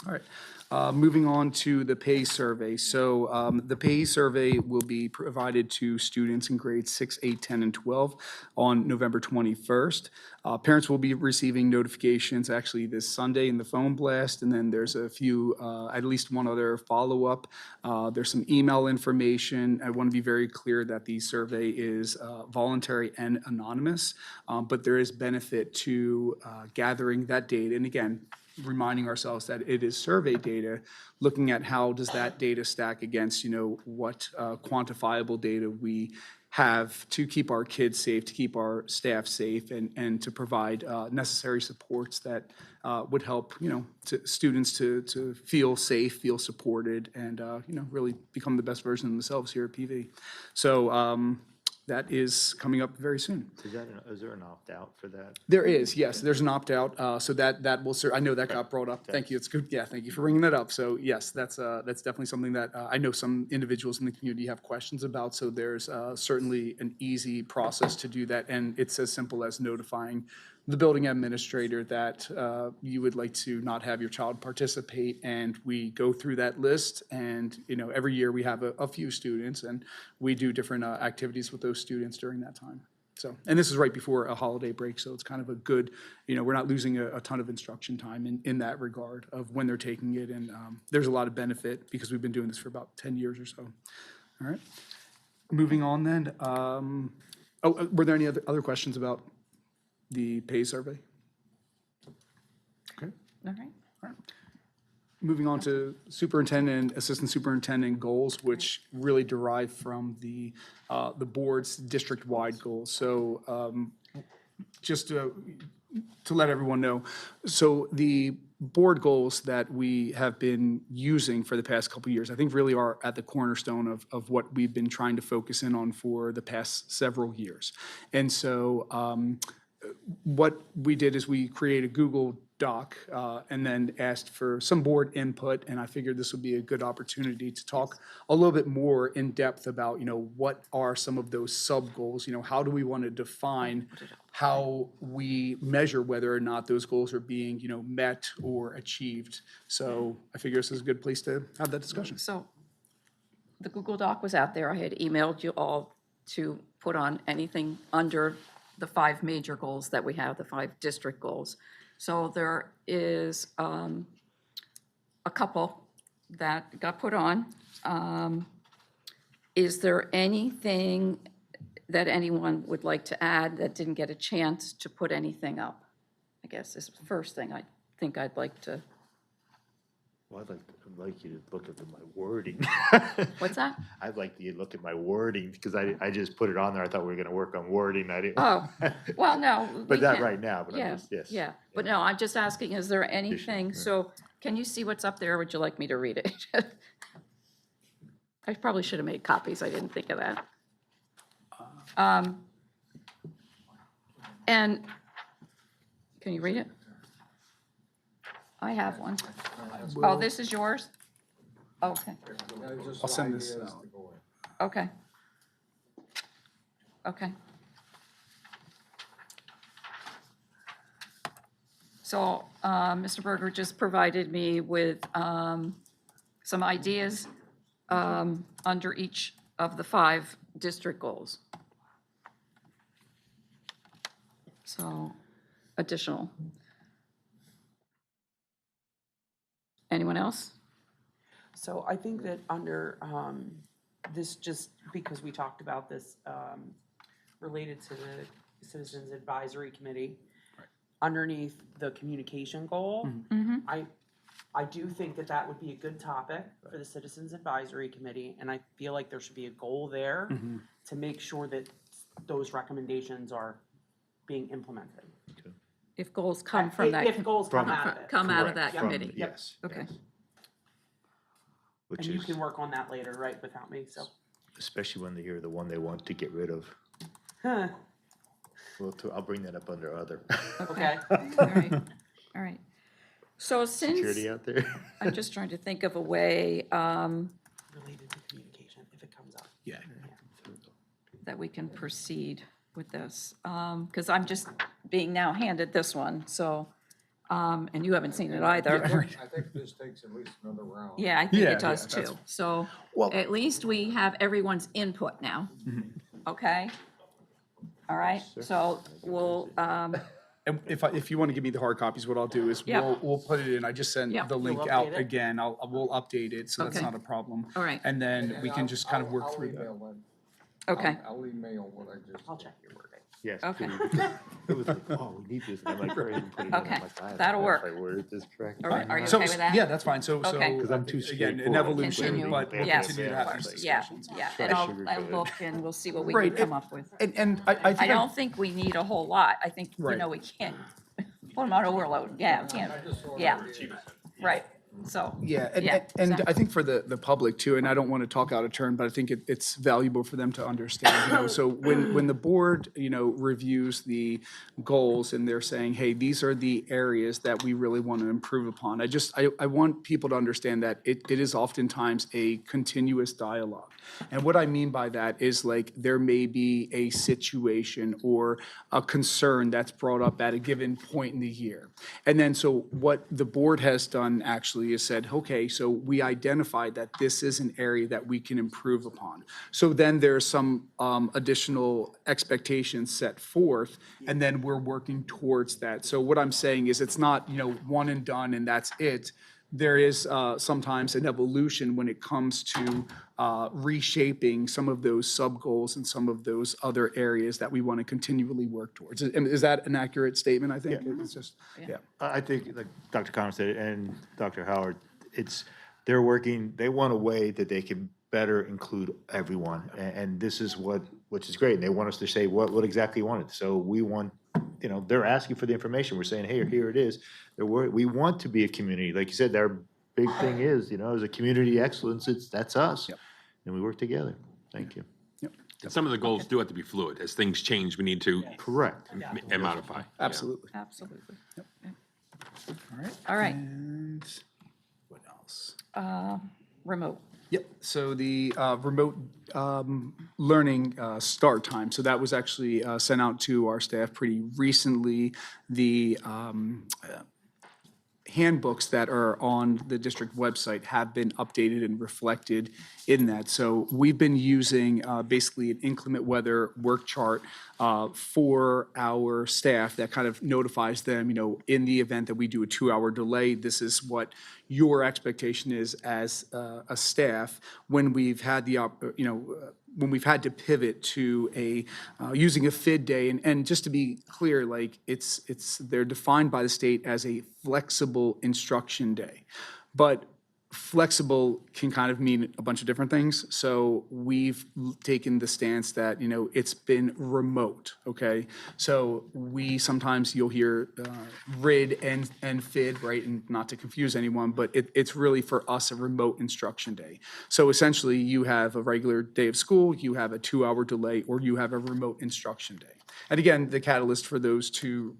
Speaker 10: All right, moving on to the pay survey. So the pay survey will be provided to students in grades 6, 8, 10, and 12 on November 21st. Parents will be receiving notifications actually this Sunday in the phone blast, and then there's a few, at least one other follow-up. There's some email information. I want to be very clear that the survey is voluntary and anonymous, but there is benefit to gathering that data. And again, reminding ourselves that it is survey data, looking at how does that data stack against, you know, what quantifiable data we have to keep our kids safe, to keep our staff safe, and to provide necessary supports that would help, you know, students to feel safe, feel supported, and, you know, really become the best version of themselves here at PV. So that is coming up very soon.
Speaker 15: Is there an opt-out for that?
Speaker 10: There is, yes, there's an opt-out, so that will, I know that got brought up. Thank you, it's good, yeah, thank you for bringing that up. So yes, that's definitely something that I know some individuals in the community have questions about, so there's certainly an easy process to do that, and it's as simple as notifying the building administrator that you would like to not have your child participate, and we go through that list, and, you know, every year we have a few students, and we do different activities with those students during that time. So, and this is right before a holiday break, so it's kind of a good, you know, we're not losing a ton of instruction time in that regard of when they're taking it, and there's a lot of benefit because we've been doing this for about 10 years or so. All right, moving on then. Were there any other questions about the pay survey? Okay.
Speaker 18: All right.
Speaker 10: Moving on to superintendent, assistant superintendent goals, which really derive from the board's district-wide goals. So just to let everyone know, so the board goals that we have been using for the past couple of years, I think really are at the cornerstone of what we've been trying to focus in on for the past several years. And so what we did is we created a Google Doc and then asked for some board input, and I figured this would be a good opportunity to talk a little bit more in depth about, you know, what are some of those sub-goals, you know, how do we want to define how we measure whether or not those goals are being, you know, met or achieved. So I figure this is a good place to have that discussion.
Speaker 5: So the Google Doc was out there. I had emailed you all to put on anything under the 5 major goals that we have, the 5 district goals. So there is a couple that got put on. Is there anything that anyone would like to add that didn't get a chance to put anything up? I guess is the first thing I think I'd like to.
Speaker 15: Well, I'd like you to look at my wording.
Speaker 5: What's that?
Speaker 15: I'd like you to look at my wording, because I just put it on there. I thought we were gonna work on wording. I didn't.
Speaker 5: Oh, well, no.
Speaker 15: But
Speaker 5: we
Speaker 15: not
Speaker 5: can-
Speaker 15: right now, but I'm
Speaker 5: Yeah,
Speaker 15: just, yes.
Speaker 5: yeah, but no, I'm just asking, is there anything, so can you see what's up there? Would you like me to read it? I probably should have made copies. I didn't think of that. And can you read it? I have one. Oh, this is yours? Okay.
Speaker 10: I'll send this.
Speaker 5: Okay. Okay. So, Mr. Berger just provided me with some ideas under each of the 5 district goals. So, additional. Anyone else?
Speaker 4: So I think that under this, just because we talked about this related to the Citizens Advisory Committee, underneath the communication goal, I do think that that would be a good topic for the Citizens Advisory Committee, and I feel like there should be a goal there to make sure that those recommendations are being implemented.
Speaker 5: If goals come from that.
Speaker 4: If goals come out of it.
Speaker 5: Come out of
Speaker 15: Correct.
Speaker 5: that
Speaker 15: From-
Speaker 5: committee.
Speaker 15: Yes.
Speaker 5: Okay.
Speaker 15: Which
Speaker 4: And you
Speaker 15: is,
Speaker 4: can work on that later, right, without me, so.
Speaker 15: especially when they hear the one they want to get rid of.
Speaker 4: Huh.
Speaker 15: Well, I'll bring that up under other.
Speaker 4: Okay.
Speaker 5: All right, all right. So since,
Speaker 15: Security out there.
Speaker 5: I'm just trying to think of a way
Speaker 4: Related to communication, if it comes up.
Speaker 10: Yeah.
Speaker 5: that we can proceed with this. Because I'm just being now handed this one, so, and you haven't seen it either.
Speaker 2: I think this takes at least another round.
Speaker 5: Yeah, I think
Speaker 10: Yeah,
Speaker 5: it does
Speaker 10: yeah, that's-
Speaker 5: too. So
Speaker 10: Well-
Speaker 5: at least we have everyone's input now, okay? All right, so we'll,
Speaker 10: And if you want to give me the hard copies, what I'll do is
Speaker 5: Yeah.
Speaker 10: we'll put it in. I just sent
Speaker 5: Yeah.
Speaker 10: the link
Speaker 4: You'll
Speaker 10: out
Speaker 4: update it?
Speaker 10: again. We'll update it, so that's
Speaker 5: Okay.
Speaker 10: not a problem.
Speaker 5: all right,
Speaker 10: And then we can just kind of work through that.
Speaker 5: okay.
Speaker 2: I'll email what I just.
Speaker 4: I'll check your wording.
Speaker 15: Yes.
Speaker 5: Okay.
Speaker 15: It was like, oh, we need this. And I'm like, hurry and put it in. I'm
Speaker 5: Okay,
Speaker 15: like, I
Speaker 5: that'll work.
Speaker 15: I worded this correctly.
Speaker 5: All right, are you
Speaker 10: So,
Speaker 5: okay with that?
Speaker 10: yeah, that's fine. So,
Speaker 5: Okay.
Speaker 15: 'Cause I'm too
Speaker 10: again, an
Speaker 15: straightforward.
Speaker 10: evolution,
Speaker 5: Continue.
Speaker 10: but we'll
Speaker 5: Yes.
Speaker 10: continue to have these
Speaker 5: Yeah,
Speaker 10: discussions.
Speaker 5: yeah,
Speaker 15: Try
Speaker 5: and
Speaker 15: to
Speaker 5: I'll
Speaker 15: sugarcoat it.
Speaker 5: look and we'll see what we
Speaker 10: Right,
Speaker 5: can come up with.
Speaker 10: And I think.
Speaker 5: I don't think we need a whole lot. I think, you
Speaker 10: Right.
Speaker 5: know, we can't put them on overload. Yeah, we can't. Yeah, right. So,
Speaker 10: Yeah, and,
Speaker 5: Yeah,
Speaker 10: and
Speaker 5: so-
Speaker 10: I think for the public too, and I don't want to talk out of turn, but I think it's valuable for them to understand, so when the board, reviews the goals and they're saying, hey, these are the areas that we really want to improve upon, I want people to understand that it is oftentimes a continuous dialogue. And what I mean by that is like, there may be a situation or a concern that's brought up at a given point in the year. And then, so what the board has done actually is said, okay, so we identified that this is an area that we can improve upon. So then there's some additional expectations set forth, and then we're working towards that. So what I'm saying is, it's not, one and done and that's it. There is sometimes an evolution when it comes to reshaping some of those sub-goals and some of those other areas that we want to continually work towards. Is that an accurate statement, I think? It's just, yeah.
Speaker 15: I think, like Dr. Conrad said, and Dr. Howard, they're working, they want a way that they can better include everyone. And this is which is great. And they want us to say what exactly you wanted. So we want, they're asking for the information. We're saying, hey, here it is. We want to be a community. Like you said, their big thing is, as a community excellence, that's us. And we work together. Thank you.
Speaker 9: And some of the goals do have to be fluid. As things change, we need to
Speaker 15: Correct.
Speaker 9: and modify.
Speaker 10: Absolutely.
Speaker 5: absolutely.
Speaker 10: All right.
Speaker 5: All right,
Speaker 10: And what else?
Speaker 5: remote.
Speaker 10: Yep, so the remote learning start time, so that was actually sent out to our staff pretty recently. The handbooks that are on the district website have been updated and reflected in that. So we've been using basically an inclement weather work chart for our staff that kind of notifies them, in the event that we do a 2-hour delay, this is what your expectation is as a staff when we've had the, when we've had to pivot to using a FID day. And just to be clear, like they're defined by the state as a flexible instruction day. But flexible can kind of mean a bunch of different things. So we've taken the stance that, it's been remote, okay? So sometimes you'll hear RID and FID, right? And not to confuse anyone, but it's really for us a remote instruction day. So essentially you have a regular day of school, you have a 2-hour delay, or you have a remote instruction day. And again, the catalyst for those two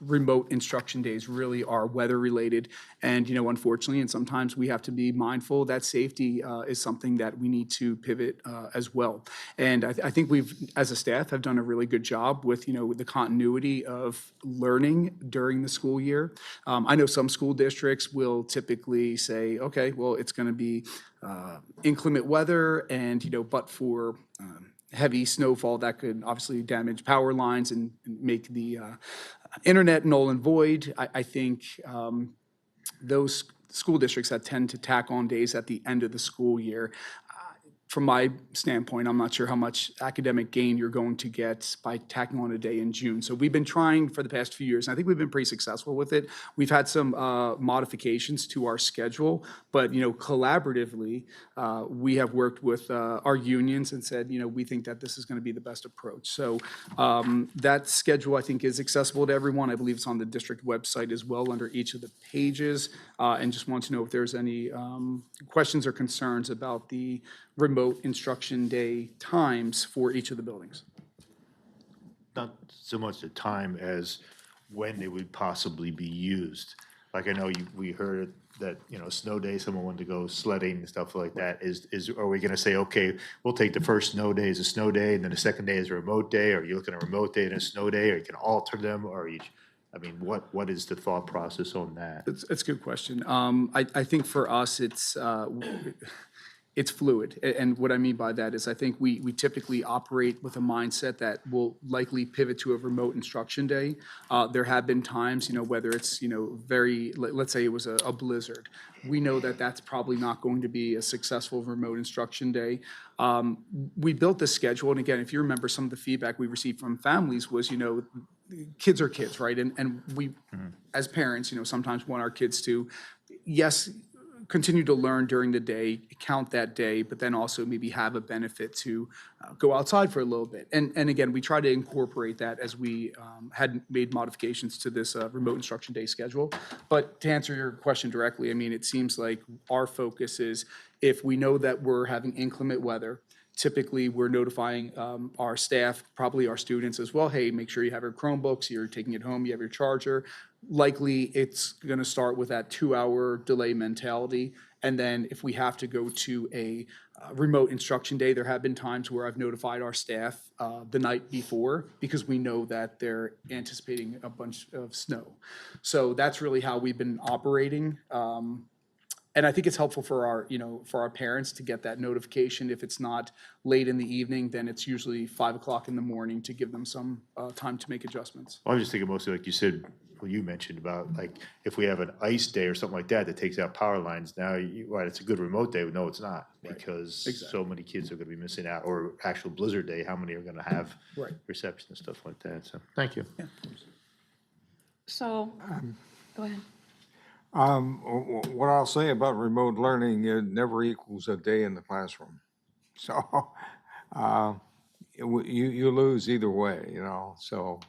Speaker 10: remote instruction days really are weather-related. And, unfortunately, and sometimes we have to be mindful that safety is something that we need to pivot as well. And I think we've, as a staff, have done a really good job with, the continuity of learning during the school year. I know some school districts will typically say, okay, well, it's going to be inclement weather and, but for heavy snowfall that could obviously damage power lines and make the internet null and void. I think those school districts that tend to tack on days at the end of the school year, from my standpoint, I'm not sure how much academic gain you're going to get by tacking on a day in June. So we've been trying for the past few years, and I think we've been pretty successful with it. We've had some modifications to our schedule, but, collaboratively, we have worked with our unions and said, we think that this is going to be the best approach. So that schedule, I think, is accessible to everyone. I believe it's on the district website as well under each of the pages. And just want to know if there's any questions or concerns about the remote instruction day times for each of the buildings.
Speaker 15: Not so much the time as when they would possibly be used. Like I know we heard that, snow day, someone wanted to go sledding and stuff like that. Are we gonna say, okay, we'll take the first snow day as a snow day, and then the second day is a remote day? Or are you looking at a remote day and a snow day, or you can alter them, or what is the thought process on that?
Speaker 10: It's a good question. I think for us, it's fluid. And what I mean by that is I think we typically operate with a mindset that will likely pivot to a remote instruction day. There have been times, whether it's, let's say it was a blizzard. We know that that's probably not going to be a successful remote instruction day. We built this schedule, and again, if you remember, some of the feedback we received from families was, kids are kids, right? And we, as parents, sometimes want our kids to, yes, continue to learn during the day, count that day, but then also maybe have a benefit to go outside for a little bit. And again, we try to incorporate that as we had made modifications to this remote instruction day schedule. But to answer your question directly, it seems like our focus is if we know that we're having inclement weather, typically we're notifying our staff, probably our students as well, hey, make sure you have your Chromebooks, you're taking it home, you have your charger. Likely it's going to start with that 2-hour delay mentality. And then if we have to go to a remote instruction day, there have been times where I've notified our staff the night before because we know that they're anticipating a bunch of snow. So that's really how we've been operating. And I think it's helpful for our parents to get that notification. If it's not late in the evening, then it's usually 5 o'clock in the morning to give them some time to make adjustments.
Speaker 15: I was just thinking mostly like you said, what you mentioned about like if we have an ice day or something like that that takes out power lines, now it's a good remote day. No, it's not, because so many kids are going to be missing out. Or actual blizzard day, how many are going to have reception and stuff like that? So thank you. Yeah.
Speaker 5: So, go ahead.
Speaker 13: What I'll say about remote learning, it never equals a day in the classroom. So you lose either way, So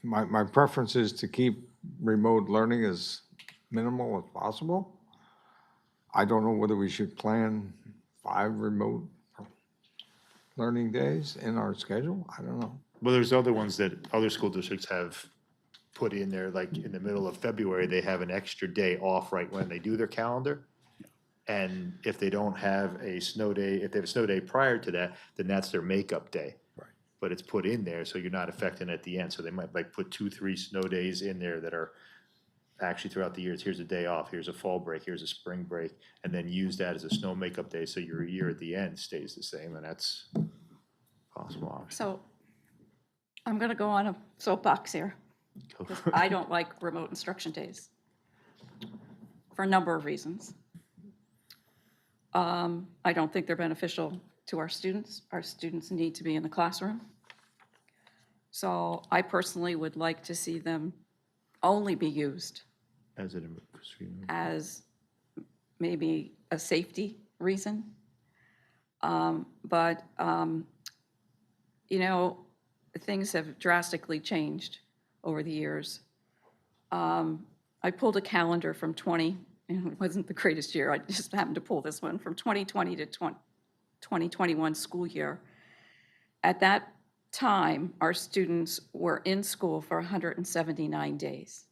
Speaker 13: my preference is to keep remote learning as minimal as possible. I don't know whether we should plan 5 remote learning days in our schedule. I don't know.
Speaker 15: Well, there's other ones that other school districts have put in there, like in the middle of February, they have an extra day off right when they do their calendar. And if they don't have a snow day, if they have a snow day prior to that, then that's their makeup day.
Speaker 10: Right.
Speaker 15: But it's put in there, so you're not affecting at the end. So they might put 2-3 snow days in there that are actually throughout the years. Here's a day off, here's a fall break, here's a spring break, and then use that as a snow makeup day, so your year at the end stays the same, and that's possible option.
Speaker 5: So I'm going to go on a soapbox here. Because I don't like remote instruction days for a number of reasons. I don't think they're beneficial to our students. Our students need to be in the classroom. So I personally would like to see them only be used as maybe a safety reason. But things have drastically changed over the years. I pulled a calendar from 20, and it wasn't the greatest year. I just happened to pull this one from 2020 to 2021 school year. At that time, our students were in school for 179 days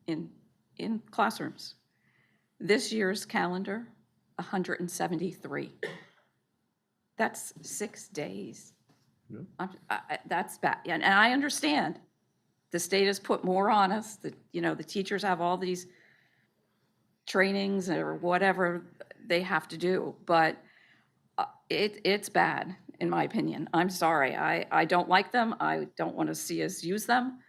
Speaker 5: in classrooms. This year's calendar, 173. That's 6 days. That's bad. And I understand the state has put more on us, the teachers have all these trainings or whatever they have to do, but it's bad, in my opinion. I'm sorry. I don't like them. I don't want to see us use them.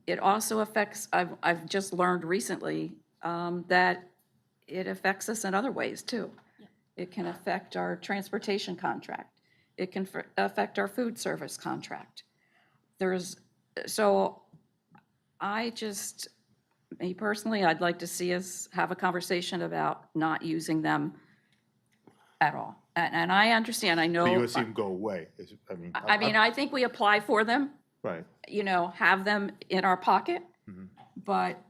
Speaker 5: It also affects, I've just learned recently that it affects us in other ways too. It can affect our transportation contract. It can affect our food service contract. So me personally, I'd like to see us have a conversation about not using them at all. And I understand, I know.
Speaker 15: But you want to see them go away?
Speaker 5: I think we apply for them,
Speaker 15: Right.
Speaker 5: have them in our pocket, but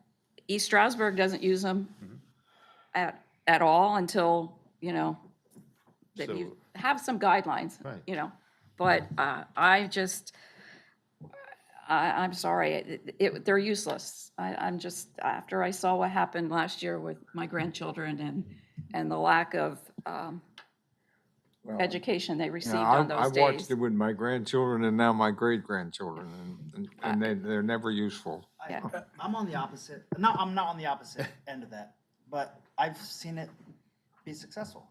Speaker 5: East Stroudsburg doesn't use them at all until, that you have some guidelines,
Speaker 15: Right.
Speaker 5: But I'm sorry, they're useless. I'm just, after I saw what happened last year with my grandchildren and the lack of education they received on those days.
Speaker 13: I watched it with my grandchildren and now my great-grandchildren, and they're never useful.
Speaker 11: I'm on the opposite, no, I'm not on the opposite end of that, but I've seen it be successful.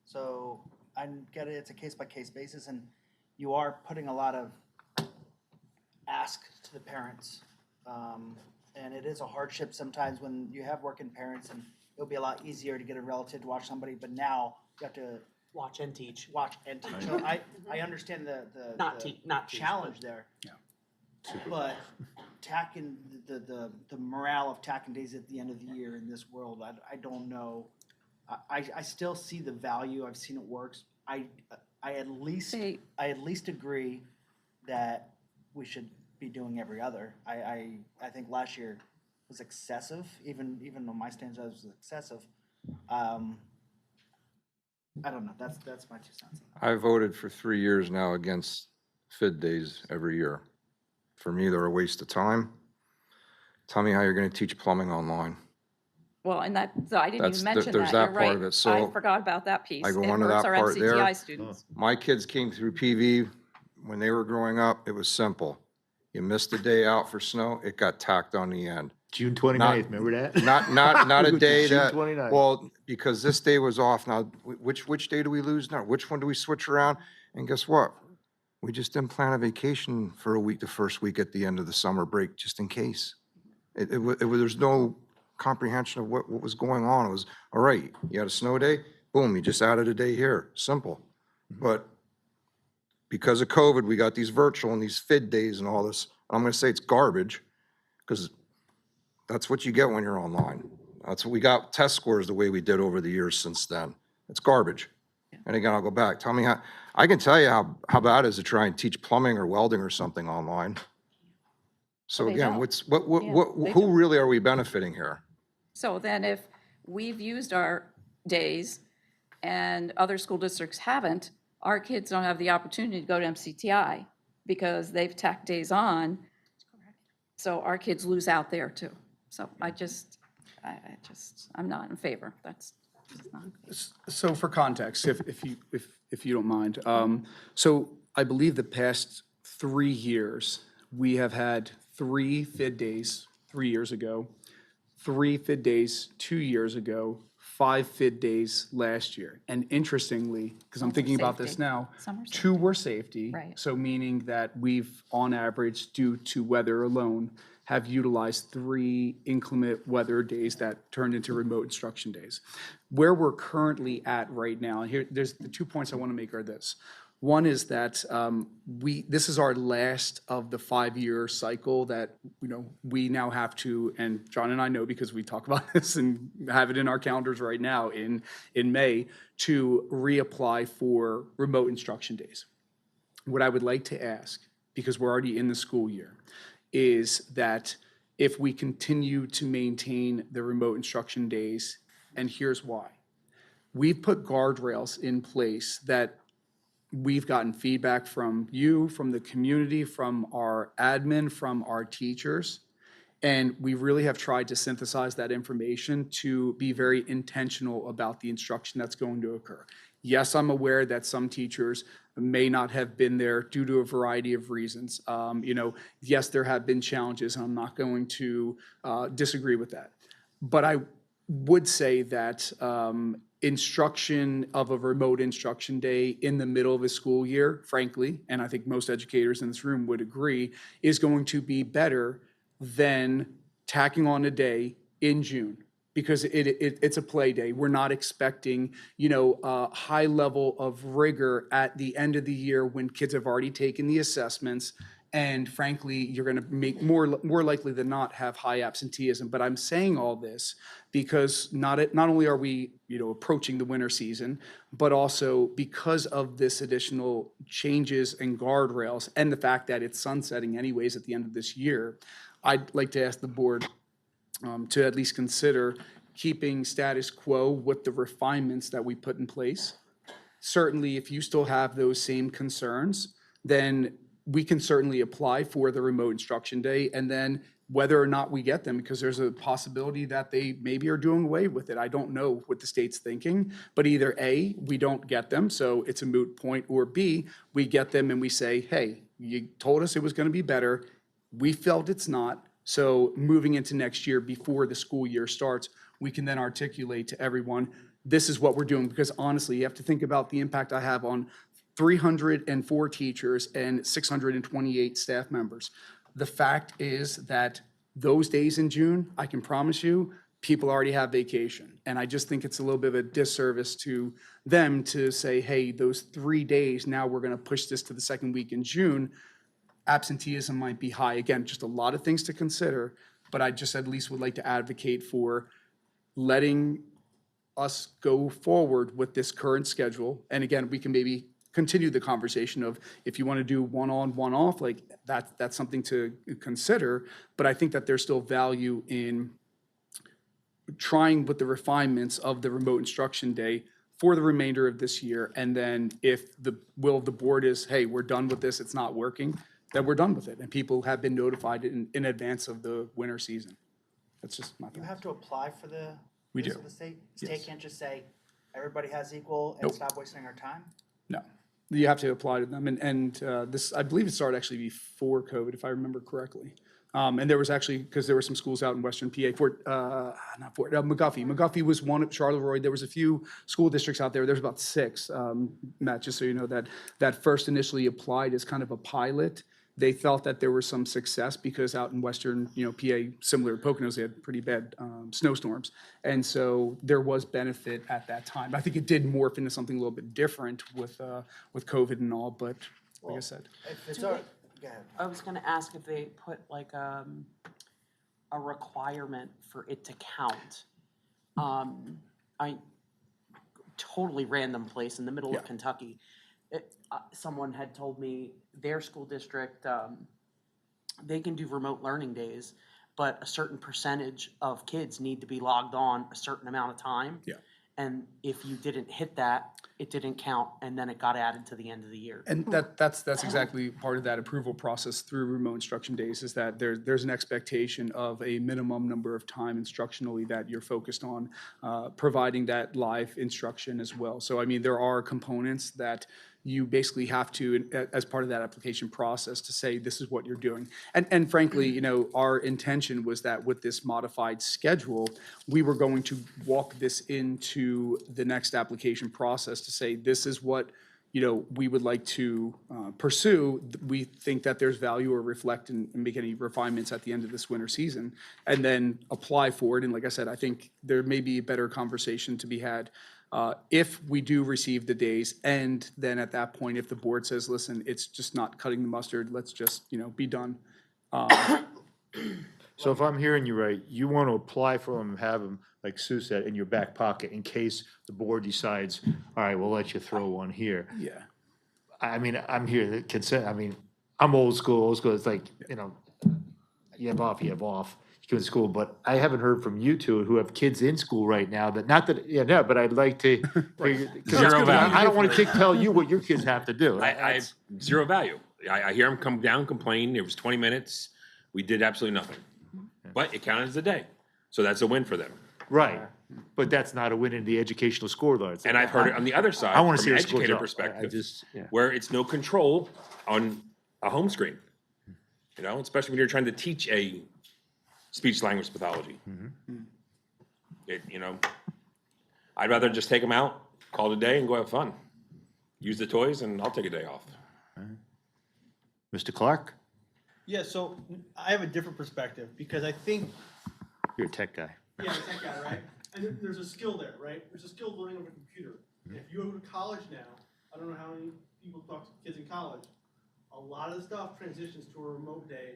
Speaker 11: So I get it, it's a case-by-case basis, and you are putting a lot of ask to the parents. And it is a hardship sometimes when you have working parents, and it'll be a lot easier to get a relative to watch somebody, but now you have to
Speaker 14: Watch and teach.
Speaker 11: watch and teach. So I understand the
Speaker 14: Not teach,
Speaker 11: challenge there. But tacking, the morale of tacking days at the end of the year in this world, I don't know. I still see the value, I've seen it works. I at least agree that we should be doing every other. I think last year was excessive, even on my standards, it was excessive. I don't know, that's my 2 cents.
Speaker 2: I voted for 3 years now against FID days every year. For me, they're a waste of time. Tell me how you're going to teach plumbing online.
Speaker 5: Well, and so I didn't even mention that.
Speaker 2: There's that
Speaker 5: You're
Speaker 2: part
Speaker 5: right.
Speaker 2: of it. So
Speaker 5: I forgot about that piece.
Speaker 2: I go
Speaker 5: It
Speaker 2: on to
Speaker 5: hurts
Speaker 2: that
Speaker 5: our
Speaker 2: part there.
Speaker 5: MCTI students.
Speaker 2: My kids came through PV when they were growing up. It was simple. You missed a day out for snow, it got tacked on the end.
Speaker 15: June 29th, remember that?
Speaker 2: Not a day
Speaker 15: June
Speaker 2: that,
Speaker 15: 29th.
Speaker 2: well, because this day was off. Now, which day do we lose now? Which one do we switch around? And guess what? We just didn't plan a vacation for a week, the first week at the end of the summer break, just in case. There's no comprehension of what was going on. It was, all right, you had a snow day, boom, you just added a day here, simple. But because of COVID, we got these virtual and these FID days and all this. I'm gonna say it's garbage, because that's what you get when you're online. That's what we got, test scores the way we did over the years since then. It's garbage. And again, I'll go back. Tell me I can tell you how bad it is to try and teach plumbing or welding or something online. So
Speaker 5: Well, they
Speaker 2: again,
Speaker 5: don't.
Speaker 2: who really are we benefiting here?
Speaker 5: So then if we've used our days and other school districts haven't, our kids don't have the opportunity to go to MCTI because they've tacked days on. So our kids lose out there too. So I'm not in favor. That's just not.
Speaker 10: So for context, if you don't mind, so I believe the past 3 years, we have had 3 FID days 3 years ago, 3 FID days 2 years ago, 5 FID days last year. And interestingly, because I'm thinking about this now, 2 were safety.
Speaker 5: Right.
Speaker 10: So meaning that we've, on average, due to weather alone, have utilized 3 inclement weather days that turned into remote instruction days. Where we're currently at right now, and here, there's the 2 points I want to make are this. One is that this is our last of the 5-year cycle that, we now have to, and John and I know because we talk about this and have it in our calendars right now in May, to reapply for remote instruction days. What I would like to ask, because we're already in the school year, is that if we continue to maintain the remote instruction days, and here's why. We've put guardrails in place that we've gotten feedback from you, from the community, from our admin, from our teachers. And we really have tried to synthesize that information to be very intentional about the instruction that's going to occur. Yes, I'm aware that some teachers may not have been there due to a variety of reasons. Yes, there have been challenges, and I'm not going to disagree with that. But I would say that instruction of a remote instruction day in the middle of a school year, frankly, and I think most educators in this room would agree, is going to be better than tacking on a day in June, because it's a play day. We're not expecting, a high level of rigor at the end of the year when kids have already taken the assessments. And frankly, you're going to make more likely than not have high absenteeism. But I'm saying all this because not only are we, approaching the winter season, but also because of this additional changes and guardrails and the fact that it's sunsetting anyways at the end of this year, I'd like to ask the board to at least consider keeping status quo with the refinements that we put in place. Certainly, if you still have those same concerns, then we can certainly apply for the remote instruction day, and then whether or not we get them, because there's a possibility that they maybe are doing away with it. I don't know what the state's thinking, but either A, we don't get them, so it's a moot point, or B, we get them and we say, hey, you told us it was going to be better. We felt it's not. So moving into next year, before the school year starts, we can then articulate to everyone, this is what we're doing. Because honestly, you have to think about the impact I have on 304 teachers and 628 staff members. The fact is that those days in June, I can promise you, people already have vacation. And I just think it's a little bit of a disservice to them to say, hey, those 3 days, now we're going to push this to the second week in June. Absenteeism might be high. Again, just a lot of things to consider, but I just at least would like to advocate for letting us go forward with this current schedule. And again, we can maybe continue the conversation of if you want to do one on, one off, like that's something to consider. But I think that there's still value in trying with the refinements of the remote instruction day for the remainder of this year. And then if the will of the board is, hey, we're done with this, it's not working, then we're done with it. And people have been notified in advance of the winter season. That's just my
Speaker 11: You
Speaker 10: thought.
Speaker 11: have to apply for the
Speaker 10: We
Speaker 11: bids
Speaker 10: do.
Speaker 11: of the state?
Speaker 10: Yes.
Speaker 11: State can't just say, everybody has equal and
Speaker 10: Nope.
Speaker 11: stop wasting our time?
Speaker 10: No, you have to apply to them. And this, I believe it started actually before COVID, if I remember correctly. And there was actually, because there were some schools out in Western PA, McGuffey. McGuffey was one, Charleroi. There was a few school districts out there. There's about 6, Matt, just so you know, that first initially applied as kind of a pilot. They felt that there was some success because out in Western, PA, similar to Poconos, they had pretty bad snowstorms. And so there was benefit at that time. I think it did morph into something a little bit different with COVID and all, but like I said.
Speaker 11: If it's
Speaker 4: Do
Speaker 11: our,
Speaker 4: they-
Speaker 11: go ahead.
Speaker 4: I was gonna ask if they put like a requirement for it to count. I totally random place in the middle of Kentucky. Someone had told me their school district, they can do remote learning days, but a certain percentage of kids need to be logged on a certain amount of time.
Speaker 10: Yeah.
Speaker 4: And if you didn't hit that, it didn't count, and then it got added to the end of the year.
Speaker 10: And that's exactly part of that approval process through remote instruction days, is that there's an expectation of a minimum number of time instructionally that you're focused on providing that live instruction as well. So I mean, there are components that you basically have to, as part of that application process, to say this is what you're doing. And frankly, our intention was that with this modified schedule, we were going to walk this into the next application process to say this is what we would like to pursue. We think that there's value or reflect and make any refinements at the end of this winter season, and then apply for it. And like I said, I think there may be a better conversation to be had if we do receive the days, and then at that point, if the board says, listen, it's just not cutting the mustard, let's just, be done.
Speaker 15: So if I'm hearing you right, you want to apply for them, have them, like Sue said, in your back pocket in case the board decides, all right, we'll let you throw one here.
Speaker 10: Yeah.
Speaker 15: I mean, I'm here, consent, I'm old school. It's like, you have off, you have off. You go to school, but I haven't heard from you two who have kids in school right now that, not that, yeah, no, but I'd like to.
Speaker 9: Zero value.
Speaker 15: I don't want to tell you what your kids have to do.
Speaker 9: I have zero value. I hear them come down, complain, it was 20 minutes, we did absolutely nothing. But it counted as a day, so that's a win for them.
Speaker 15: Right, but that's not a win in the educational score, though. It's
Speaker 9: And
Speaker 15: like,
Speaker 9: I've heard it on the other side,
Speaker 15: I want
Speaker 9: from
Speaker 15: to see
Speaker 9: an
Speaker 15: our schools
Speaker 9: educator
Speaker 15: up. I
Speaker 9: perspective,
Speaker 15: just, yeah.
Speaker 9: where it's no control on a home screen. You know, especially when you're trying to teach a speech language pathology. You know, I'd rather just take them out, call it a day, and go have fun. Use the toys, and I'll take a day off.
Speaker 15: Mr. Clark,
Speaker 14: Yeah, so I have a different perspective because I think,
Speaker 15: you're a tech guy.
Speaker 14: yeah, tech guy, right? And there's a skill there, right? There's a skill learning on a computer. If you go to college now, I don't know how many people talk to kids in college. A lot of the stuff transitions to a remote day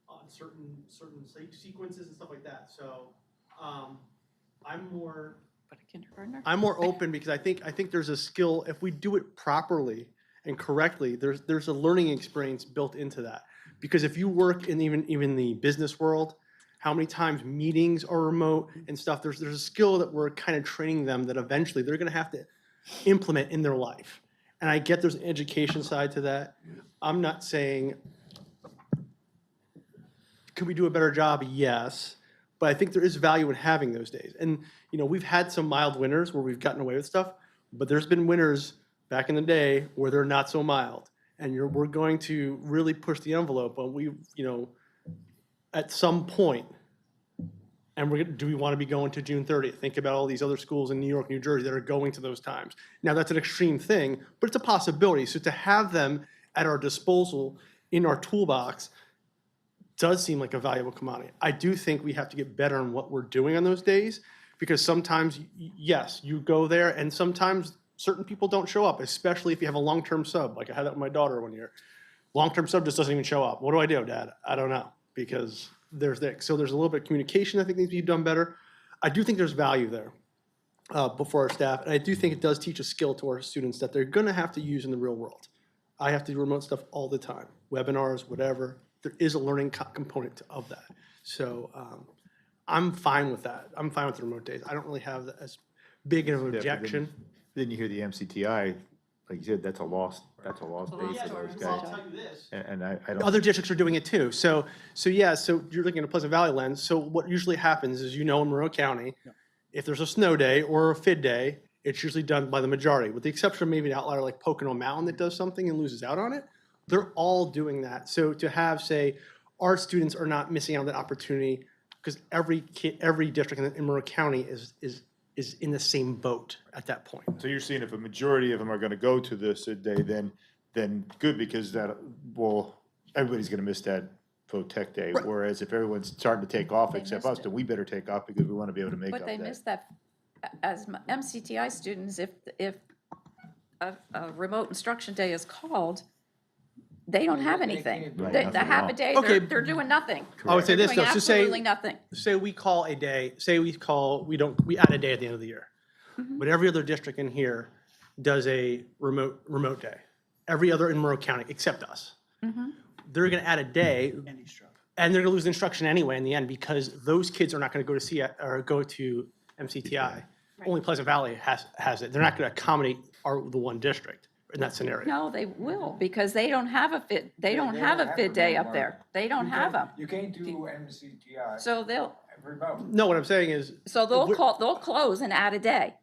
Speaker 14: on certain sequences and stuff like that. So I'm more open because I think there's a skill, if we do it properly and correctly, there's a learning experience built into that. Because if you work in even the business world, how many times meetings are remote and stuff, there's a skill that we're kind of training them that eventually they're gonna have to implement in their life. And I get there's an education side to that. I'm not saying, could we do a better job? Yes. But I think there is value in having those days. And, you know, we've had some mild winters where we've gotten away with stuff, but there's been winters back in the day where they're not so mild. And we're going to really push the envelope on at some point. And do we want to be going to June 30th? Think about all these other schools in New York, New Jersey that are going to those times. Now, that's an extreme thing, but it's a possibility. So to have them at our disposal in our toolbox does seem like a valuable commodity. I do think we have to get better on what we're doing on those days, because sometimes, yes, you go there, and sometimes certain people don't show up, especially if you have a long-term sub. Like I had that with my daughter one year. Long-term sub just doesn't even show up. What do I do, Dad? I don't know, because so there's a little bit of communication I think needs to be done better. I do think there's value there for our staff, and I do think it does teach a skill to our students that they're going to have to use in the real world. I have to do remote stuff all the time, webinars, whatever. There is a learning component of that. So I'm fine with that. I'm fine with the remote days. I don't really have as big of an objection.
Speaker 15: Then you hear the MCTI, like you said, that's a lost base for those guys.
Speaker 14: I'll tell you this.
Speaker 15: And I don't.
Speaker 14: Other districts are doing it too. So yeah, so you're looking at a Pleasant Valley lens. So what usually happens is, in Monroe County, if there's a snow day or a FID day, it's usually done by the majority, with the exception of maybe an outlier like Pocono Mountain that does something and loses out on it. They're all doing that. So to have, say, our students are not missing out on that opportunity, because every district in Monroe County is in the same boat at that point.
Speaker 15: So you're saying if a majority of them are gonna go to this day, then good, because everybody's gonna miss that Voc Tech Day.
Speaker 14: Right.
Speaker 15: Whereas if everyone's starting to take off
Speaker 18: They
Speaker 15: except
Speaker 18: missed
Speaker 15: us,
Speaker 18: it.
Speaker 15: then we better take off because we wanna be able to make up
Speaker 18: But they
Speaker 15: that.
Speaker 18: missed that, as MCTI students, if a remote instruction day is called, they don't have anything.
Speaker 15: Right,
Speaker 18: The
Speaker 15: nothing at
Speaker 18: half
Speaker 15: all.
Speaker 18: a day,
Speaker 14: Okay.
Speaker 18: they're doing nothing.
Speaker 14: I would say
Speaker 18: They're
Speaker 14: this
Speaker 18: doing
Speaker 14: though, so
Speaker 18: absolutely nothing.
Speaker 14: say we call a day, we add a day at the end of the year. But every other district in here does a remote day. Every other in Monroe County, except us. They're gonna add a day, and they're gonna lose the instruction anyway in the end, because those kids are not gonna go to MCTI. Only Pleasant Valley has it. They're not gonna accommodate the one district in that scenario.
Speaker 18: No, they will, because they don't have a FID, they don't have a FID day up there. They don't have them.
Speaker 13: You can't do MCTI
Speaker 18: So they'll
Speaker 13: remote.
Speaker 14: No, what I'm saying is,
Speaker 18: they'll close and add a day.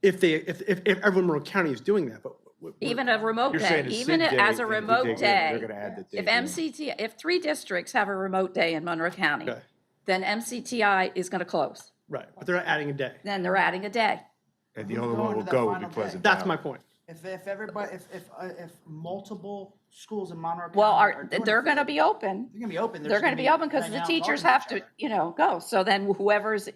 Speaker 14: if everyone in Monroe County is doing that, but
Speaker 18: Even a remote
Speaker 15: You're
Speaker 18: day,
Speaker 15: saying a
Speaker 18: even
Speaker 15: SID day,
Speaker 18: as a
Speaker 15: then
Speaker 18: remote
Speaker 15: they're
Speaker 18: day.
Speaker 15: gonna add the day.
Speaker 18: If 3 districts have a remote day in Monroe County,
Speaker 14: Okay.
Speaker 18: then MCTI is gonna close.
Speaker 14: right, but they're not adding a day.
Speaker 18: Then they're adding a day.
Speaker 15: And the
Speaker 11: Who's
Speaker 15: only one
Speaker 11: going
Speaker 15: will
Speaker 11: to that
Speaker 15: go will be
Speaker 11: final day?
Speaker 15: Pleasant
Speaker 14: That's
Speaker 15: Valley.
Speaker 14: my point.
Speaker 11: If everybody, if multiple schools in Monroe County
Speaker 18: Well,
Speaker 11: are doing
Speaker 18: they're
Speaker 11: it,
Speaker 18: gonna be open.
Speaker 11: They're gonna be open.
Speaker 18: They're gonna be open because the teachers have to, go. So then whoever's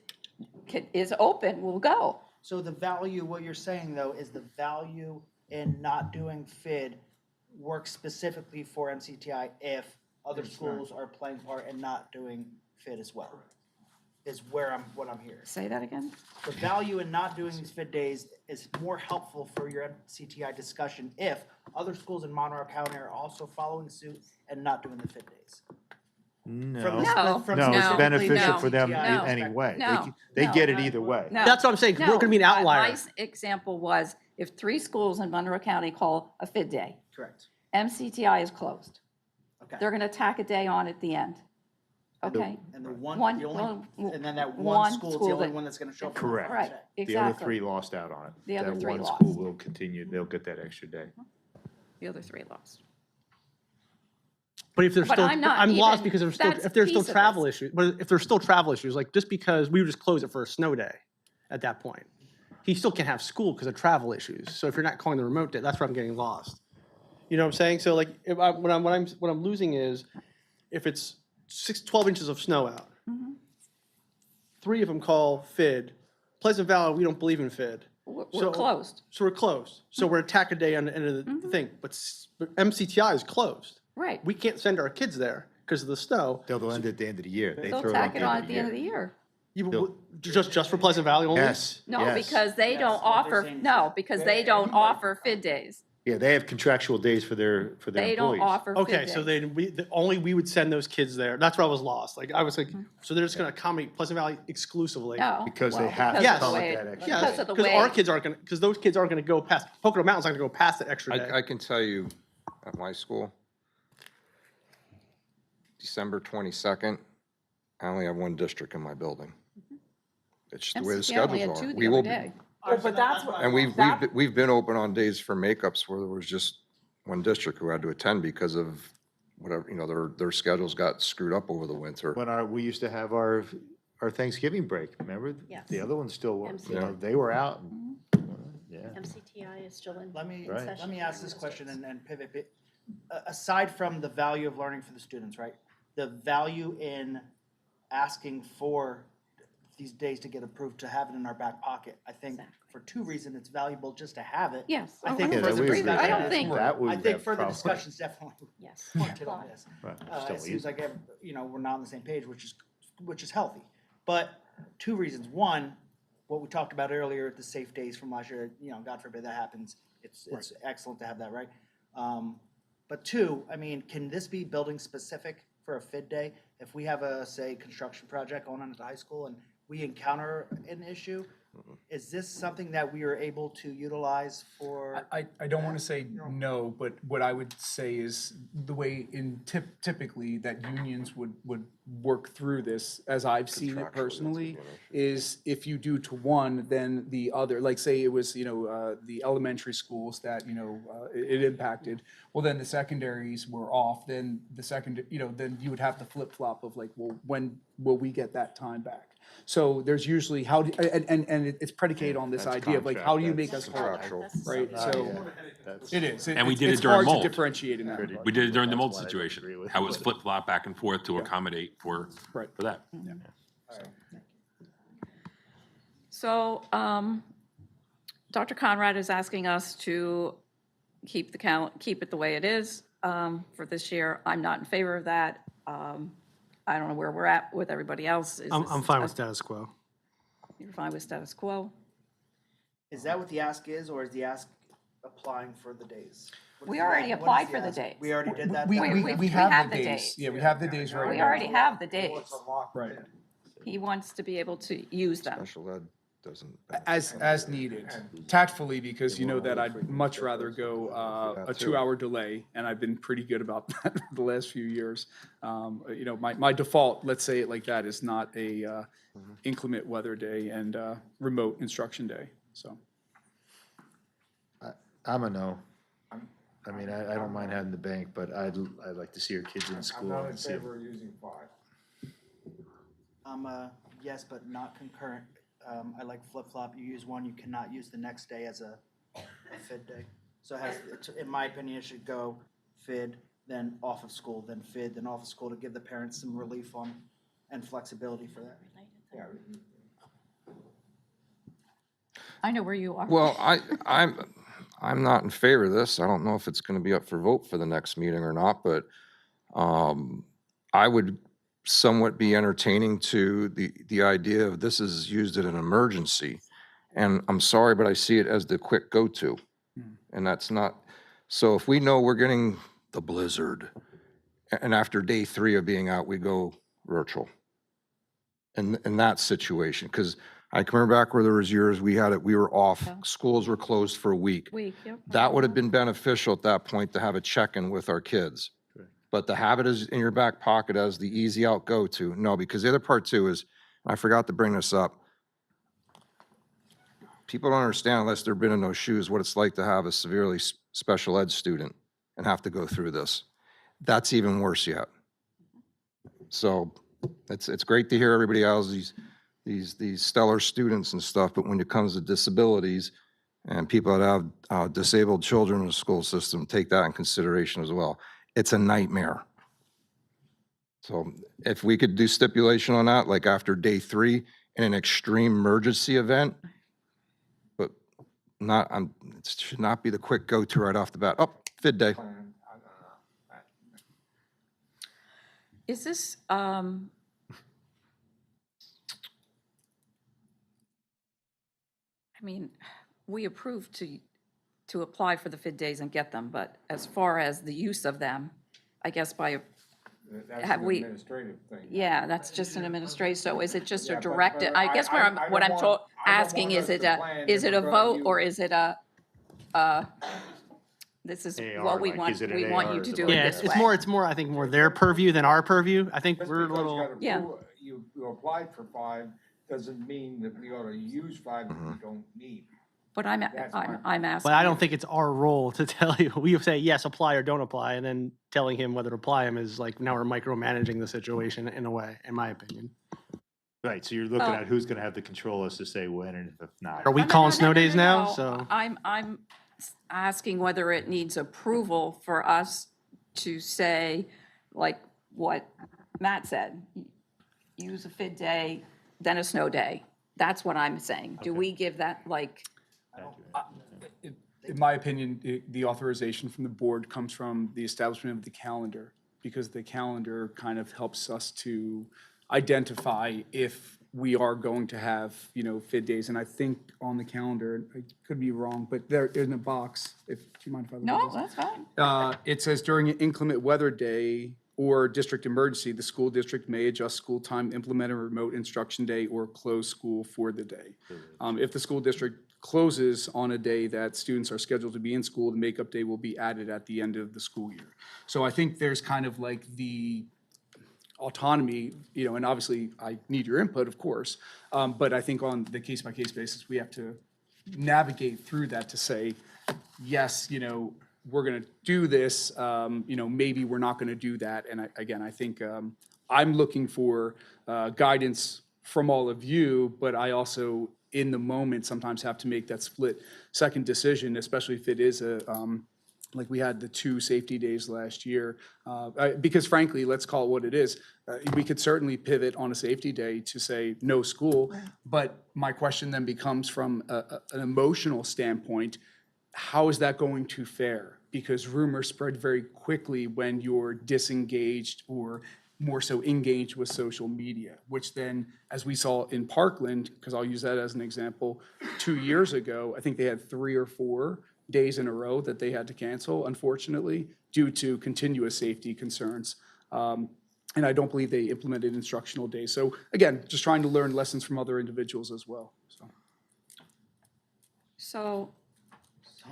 Speaker 18: is open will go.
Speaker 11: So the value, what you're saying though, is the value in not doing FID works specifically for MCTI if other schools are playing part and not doing FID as well, is what I'm hearing.
Speaker 18: Say that again?
Speaker 11: The value in not doing these FID days is more helpful for your MCTI discussion if other schools in Monroe County are also following suit and not doing the FID days.
Speaker 15: No,
Speaker 14: No.
Speaker 15: no, it's
Speaker 14: No.
Speaker 15: beneficial
Speaker 14: No.
Speaker 15: for them
Speaker 14: No.
Speaker 15: anyway.
Speaker 18: No.
Speaker 15: They
Speaker 18: No.
Speaker 15: get it either way.
Speaker 18: No.
Speaker 14: That's what I'm saying, 'cause we're gonna be an
Speaker 18: No,
Speaker 14: outlier.
Speaker 18: My example was if 3 schools in Monroe County call a FID day,
Speaker 11: Correct.
Speaker 18: MCTI is closed.
Speaker 11: Okay.
Speaker 18: They're gonna tack a day on at the end. Okay?
Speaker 11: And the one,
Speaker 18: One-
Speaker 11: the only,
Speaker 18: one-
Speaker 11: and then that
Speaker 18: one
Speaker 11: one school is
Speaker 18: school
Speaker 11: the only
Speaker 18: that-
Speaker 11: one that's gonna show up. on the
Speaker 15: Correct.
Speaker 11: first
Speaker 18: Right,
Speaker 11: day.
Speaker 15: The other
Speaker 18: exactly.
Speaker 15: 3 lost out on it.
Speaker 18: The other 3
Speaker 15: That
Speaker 18: lost.
Speaker 15: one school will continue, they'll get that extra day.
Speaker 18: The other 3 lost.
Speaker 14: But if there's
Speaker 18: But
Speaker 14: still,
Speaker 18: I'm not
Speaker 14: I'm lost
Speaker 18: even-
Speaker 14: because there's still,
Speaker 18: that's
Speaker 14: if there's still
Speaker 18: piece of
Speaker 14: travel
Speaker 18: this.
Speaker 14: issues, but if there's still travel issues, like just because we would just close it for a snow day at that point. He still can't have school because of travel issues. So if you're not calling the remote day, that's where I'm getting lost. You know what I'm saying? So like, if I, what I'm losing is if it's 12 inches of snow out,
Speaker 18: Mm-hmm.
Speaker 14: 3 of them call FID. Pleasant Valley, we don't believe in FID.
Speaker 18: We're
Speaker 14: So-
Speaker 18: closed.
Speaker 14: So we're closed. So we're attack a day on the end of the thing, but MCTI is closed.
Speaker 18: Right.
Speaker 14: We can't send our kids there because of the snow.
Speaker 15: They'll end at the end of the year. They
Speaker 18: They'll
Speaker 15: throw
Speaker 18: tack
Speaker 15: it
Speaker 18: it on at the end of the year.
Speaker 14: Just for Pleasant Valley only?
Speaker 15: Yes,
Speaker 18: No,
Speaker 15: yes.
Speaker 18: because they don't
Speaker 11: what they're
Speaker 18: offer,
Speaker 11: saying is
Speaker 18: no, because they don't offer FID days.
Speaker 15: Yeah, they have contractual days for their
Speaker 18: They don't
Speaker 15: employees.
Speaker 18: offer FID
Speaker 14: Okay,
Speaker 18: days.
Speaker 14: so then only we would send those kids there. That's where I was lost. Like, I was like, so they're just gonna accommodate Pleasant Valley exclusively?
Speaker 18: No.
Speaker 15: Because they
Speaker 18: well,
Speaker 15: have
Speaker 18: because
Speaker 14: to
Speaker 18: of the
Speaker 14: come
Speaker 15: with
Speaker 18: way-
Speaker 15: that extra
Speaker 14: Yes,
Speaker 18: Because of the
Speaker 14: because
Speaker 18: way.
Speaker 14: our kids aren't gonna, because those kids aren't gonna go past, Pocono Mountain's not gonna go past that extra day.
Speaker 2: I can tell you, at my school, December 22nd, I only have 1 district in my building. It's just the way the
Speaker 18: MCTI only
Speaker 2: schedules
Speaker 18: had
Speaker 2: are.
Speaker 18: 2
Speaker 2: We
Speaker 18: the
Speaker 2: will
Speaker 18: other
Speaker 2: be,
Speaker 18: day.
Speaker 4: But that's what.
Speaker 2: and we've been open on days for makeups where there was just 1 district who had to attend because of whatever, their schedules got screwed up over the winter.
Speaker 15: When we used to have our Thanksgiving break, remember?
Speaker 16: Yes.
Speaker 15: The other ones still,
Speaker 16: MCTI.
Speaker 15: they were out. Yeah.
Speaker 16: MCTI is still in
Speaker 11: Let me,
Speaker 15: Right.
Speaker 11: let me ask this question and pivot a bit. Aside from the value of learning for the students, right? The value in asking for these days to get approved, to have it in our back pocket. I think for 2 reasons, it's valuable just to have it.
Speaker 18: Yes.
Speaker 11: I
Speaker 18: Oh,
Speaker 11: think
Speaker 18: I don't
Speaker 11: further
Speaker 18: disagree with that. I don't
Speaker 11: discussion
Speaker 18: think-
Speaker 15: That would
Speaker 11: I think
Speaker 15: have
Speaker 11: further
Speaker 15: problem.
Speaker 11: discussion's definitely
Speaker 16: Yes.
Speaker 11: warranted on this.
Speaker 15: Right,
Speaker 11: It
Speaker 15: still
Speaker 11: seems
Speaker 15: easy.
Speaker 11: like, we're not on the same page, which is healthy. But 2 reasons. One, what we talked about earlier, the safe days from last year, God forbid that happens. It's excellent to have that, right? But 2, I mean, can this be building specific for a FID day? If we have a, say, construction project going on at the high school and we encounter an issue, is this something that we are able to utilize for?
Speaker 10: I don't want to say no, but what I would say is the way typically that unions would work through this, as I've seen it personally, is if you do to one, then the other, like say it was, the elementary schools that, it impacted. Well, then the secondaries were off, then then you would have the flip flop of like, well, when will we get that time back? So there's usually and it's predicated on this
Speaker 2: That's
Speaker 10: idea of like, how do you make us
Speaker 2: contract,
Speaker 10: whole,
Speaker 2: that's
Speaker 10: right? So it is.
Speaker 17: And we did
Speaker 10: It's
Speaker 17: it during
Speaker 10: hard
Speaker 17: mold.
Speaker 10: to differentiate in that regard.
Speaker 17: We did it during the mold
Speaker 15: That's why I
Speaker 17: situation,
Speaker 15: disagree with
Speaker 17: how
Speaker 15: you.
Speaker 17: it was flip-flop back and forth to accommodate for that.
Speaker 5: So, Dr. Conrad is asking us to keep it the way it is for this year. I'm not in favor of that. I don't know where we're at with everybody else. Is
Speaker 14: I'm
Speaker 5: this-
Speaker 14: fine with status quo.
Speaker 5: You're fine with status quo?
Speaker 11: Is that what the ask is, or is the ask applying for the days? What is
Speaker 5: We
Speaker 11: the
Speaker 5: already
Speaker 11: ask? What
Speaker 5: applied
Speaker 11: is
Speaker 5: for the
Speaker 11: ask?
Speaker 5: days.
Speaker 11: We already did that?
Speaker 10: We
Speaker 5: have
Speaker 10: have
Speaker 5: the
Speaker 10: the
Speaker 5: days.
Speaker 10: days. Yeah, we have the days right
Speaker 5: We
Speaker 10: now.
Speaker 5: already have the days.
Speaker 10: Right.
Speaker 5: He wants to be able to use them.
Speaker 2: Special ed doesn't.
Speaker 10: As needed, tactfully, because you know that I'd much rather go a 2-hour delay, and I've been pretty good about that the last few years. My default, let's say it like that, is not a inclement weather day and remote instruction day, so.
Speaker 15: I'm a no. I mean, I don't mind having the bank, but I'd like to see our kids in school. and see 'em.
Speaker 13: of using 5.
Speaker 11: I'm a yes, but not concurrent. I like flip-flop. You use one, you cannot use the next day as a FID day. So in my opinion, it should go FID, then off of school, then FID, then off of school to give the parents some relief on and flexibility for that.
Speaker 5: I know where you are.
Speaker 2: Well, I'm not in favor of this. I don't know if it's going to be up for vote for the next meeting or not, but I would somewhat be entertaining to the idea of this is used in an emergency. And I'm sorry, but I see it as the quick go-to. And that's not, so if we know we're getting the blizzard And after day 3 of being out, we go virtual. In that situation, because I can remember back where there was years we had it, we were off, schools were closed for a week.
Speaker 5: Yep.
Speaker 2: That would have been beneficial at that point to have a check-in with our kids. But to have it as in your back pocket as the easy out go-to, no, because the other part too is, I forgot to bring this up. People don't understand unless they've been in those shoes, what it's like to have a severely special ed student and have to go through this. That's even worse yet. So it's great to hear everybody else, these stellar students and stuff, but when it comes to disabilities and people that have disabled children in the school system, take that in consideration as well. It's a nightmare. So if we could do stipulation on that, like after day 3 in an extreme emergency event, but not, it should not be the quick go-to right off the bat. Oh, FID day.
Speaker 5: Is this, I mean, we approved to apply for the FID days and get them, but as far as the use of them, I guess by,
Speaker 13: That's
Speaker 5: have
Speaker 13: an
Speaker 5: we,
Speaker 13: administrative thing.
Speaker 5: yeah, that's just an administrative, so is it just a
Speaker 13: Yeah, but-
Speaker 5: directive?
Speaker 13: but
Speaker 5: I guess
Speaker 13: I
Speaker 5: what
Speaker 13: don't
Speaker 5: I'm
Speaker 13: want- I don't
Speaker 5: asking,
Speaker 13: want
Speaker 5: is
Speaker 13: us
Speaker 5: it
Speaker 13: to
Speaker 5: a,
Speaker 13: plan
Speaker 5: is
Speaker 13: if
Speaker 5: it a
Speaker 13: we're gonna
Speaker 5: vote or
Speaker 13: use-
Speaker 5: is it this is
Speaker 15: AR,
Speaker 5: what we
Speaker 15: like,
Speaker 5: want,
Speaker 15: is it
Speaker 5: we
Speaker 15: an
Speaker 5: want
Speaker 15: AR
Speaker 5: you
Speaker 15: or
Speaker 5: to
Speaker 15: is it
Speaker 5: do
Speaker 15: like
Speaker 5: it
Speaker 14: Yeah,
Speaker 5: this
Speaker 14: it's
Speaker 5: way?
Speaker 14: more, I think, more their purview than our purview. I think
Speaker 13: Just
Speaker 14: we're a
Speaker 13: because you
Speaker 14: little,
Speaker 13: got
Speaker 5: Yeah.
Speaker 13: you applied for 5 doesn't mean that we ought to use 5 that we don't need.
Speaker 5: But I'm
Speaker 13: That's my
Speaker 5: I'm asking.
Speaker 14: but I don't think it's our role to tell you. We say, yes, apply or don't apply, and then telling him whether to apply him is like, now we're micromanaging the situation in a way, in my opinion.
Speaker 15: Right, so you're looking
Speaker 5: Well-
Speaker 15: at who's gonna have the control as to say when and if not.
Speaker 14: Are we
Speaker 5: No, no,
Speaker 14: calling
Speaker 5: no,
Speaker 14: snow
Speaker 5: no,
Speaker 14: days
Speaker 5: no,
Speaker 14: now?
Speaker 5: no.
Speaker 14: So,
Speaker 5: I'm asking whether it needs approval for us to say, like what Matt said, use a FID day, then a snow day. That's what I'm saying. Do we give that, like,
Speaker 10: In my opinion, the authorization from the board comes from the establishment of the calendar, because the calendar kind of helps us to identify if we are going to have, FID days. And I think on the calendar, I could be wrong, but there in a box, do you mind if I look at
Speaker 5: no,
Speaker 10: this?
Speaker 5: that's fine.
Speaker 10: It says during an inclement weather day or district emergency, the school district may adjust school time, implement a remote instruction day, or close school for the day. If the school district closes on a day that students are scheduled to be in school, the makeup day will be added at the end of the school year. So I think there's kind of like the autonomy, and obviously I need your input, of course, but I think on the case-by-case basis, we have to navigate through that to say, yes, we're going to do this, maybe we're not going to do that. And I think I'm looking for guidance from all of you, but I also, in the moment, sometimes have to make that split-second decision, especially if it is like we had the 2 safety days last year. Because frankly, let's call it what it is. We could certainly pivot on a safety day to say no school, but my question then becomes from an emotional standpoint, how is that going to fare? Because rumors spread very quickly when you're disengaged or more so engaged with social media, which then, as we saw in Parkland, because I'll use that as an example, 2 years ago, I think they had 3 or 4 days in a row that they had to cancel, unfortunately, due to continuous safety concerns. And I don't believe they implemented instructional days. So again, just trying to learn lessons from other individuals as well, so.
Speaker 5: So,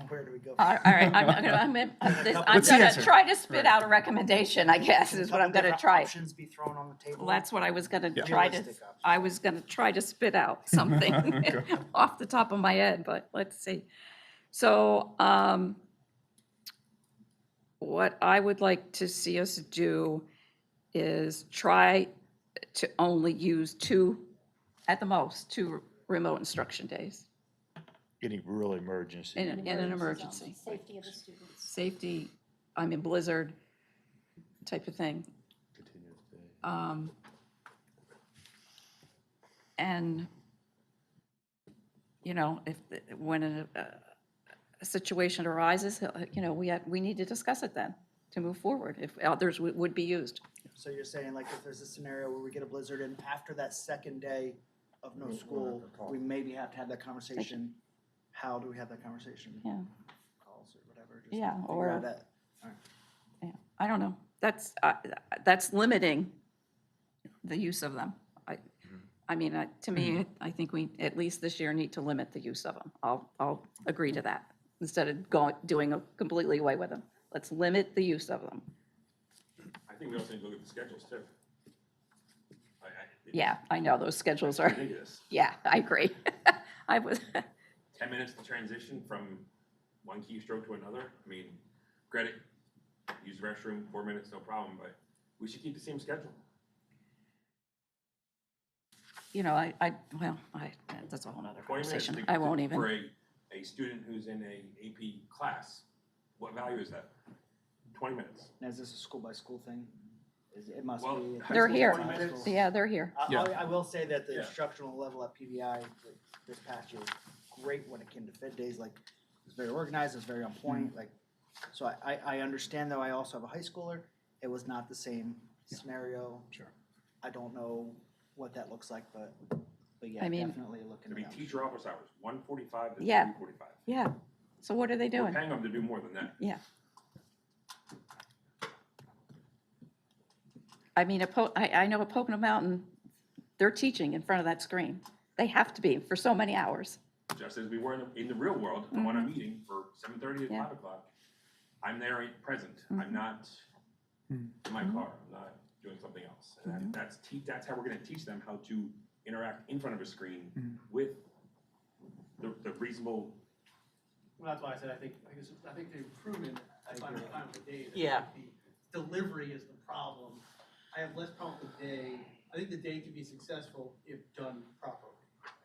Speaker 11: Where do we go?
Speaker 5: all right, I'm
Speaker 10: What's the
Speaker 5: gonna
Speaker 10: answer?
Speaker 5: try to spit out a recommendation, I guess, is what I'm gonna try.
Speaker 11: Options be thrown on the table.
Speaker 5: Well, that's what I was gonna
Speaker 10: Yeah.
Speaker 5: try to,
Speaker 11: Realistic options.
Speaker 5: I was gonna try to spit out something off the top of my head, but let's see. So, what I would like to see us do is try to only use 2, at the most, 2 remote instruction days
Speaker 15: Any real emergency.
Speaker 5: in an emergency.
Speaker 16: Safety of the students.
Speaker 5: Safety, I'm in blizzard type of thing. And, if, when a situation arises, we need to discuss it then, to move forward, if others would be used.
Speaker 11: So you're saying like if there's a scenario where we get a blizzard and after that second day of no school, we maybe have to have that conversation. How do we have that conversation?
Speaker 5: Yeah.
Speaker 11: Calls or whatever. just
Speaker 5: Yeah,
Speaker 11: figure
Speaker 5: or-
Speaker 11: out that-
Speaker 5: Yeah, I don't know. that's limiting the use of them. I mean, to me, I think we, at least this year, need to limit the use of them. I'll agree to that, instead of doing a completely away with them. Let's limit the use of them.
Speaker 17: I think we also need to look at the schedules too.
Speaker 5: Yeah, I know, those schedules are,
Speaker 17: Ridiculous.
Speaker 5: yeah, I agree. I was,
Speaker 17: 10 minutes to transition from one keystroke to another. I mean, granted, use the restroom, 4 minutes, no problem, but we should keep the same schedule.
Speaker 5: you know, that's a whole nother
Speaker 17: 20 minutes
Speaker 5: conversation.
Speaker 17: to-
Speaker 5: I won't
Speaker 17: For
Speaker 5: even.
Speaker 17: a student who's in a AP class, what value is that? 20 minutes.
Speaker 11: Is this a school-by-school thing? It must
Speaker 17: Well,
Speaker 11: be.
Speaker 5: They're
Speaker 11: high
Speaker 5: here.
Speaker 11: school, high school.
Speaker 5: Yeah, they're here.
Speaker 11: I will say that the
Speaker 17: Yeah.
Speaker 11: instructional level at PBI this past year was great when it came to fit days, like, it was very organized, it was very on point, like, so I understand though, I also have a high schooler, it was not the same scenario.
Speaker 10: Sure.
Speaker 11: I don't know what that looks like, but yeah,
Speaker 5: I mean-
Speaker 11: definitely looking
Speaker 17: To be
Speaker 11: at
Speaker 17: teacher office hours, 1:45 to
Speaker 5: Yeah.
Speaker 17: 3:45.
Speaker 5: Yeah. So what are they
Speaker 17: We're
Speaker 5: doing?
Speaker 17: paying them to do more than that.
Speaker 5: Yeah. I mean, I know at Pocono Mountain, they're teaching in front of that screen. They have to be for so many hours.
Speaker 17: Just as we were in the real world, I'm on a meeting for 7:30 to
Speaker 5: Yeah.
Speaker 17: 5 o'clock. I'm there present. I'm not in my car. I'm not doing something else. And that's how we're gonna teach them how to interact in front of a screen with the reasonable.
Speaker 14: Well, that's why I said, I think the improvement, I'm fine with the day.
Speaker 4: Yeah.
Speaker 14: The delivery is the problem. I have less problem with the day. I think the day can be successful if done properly.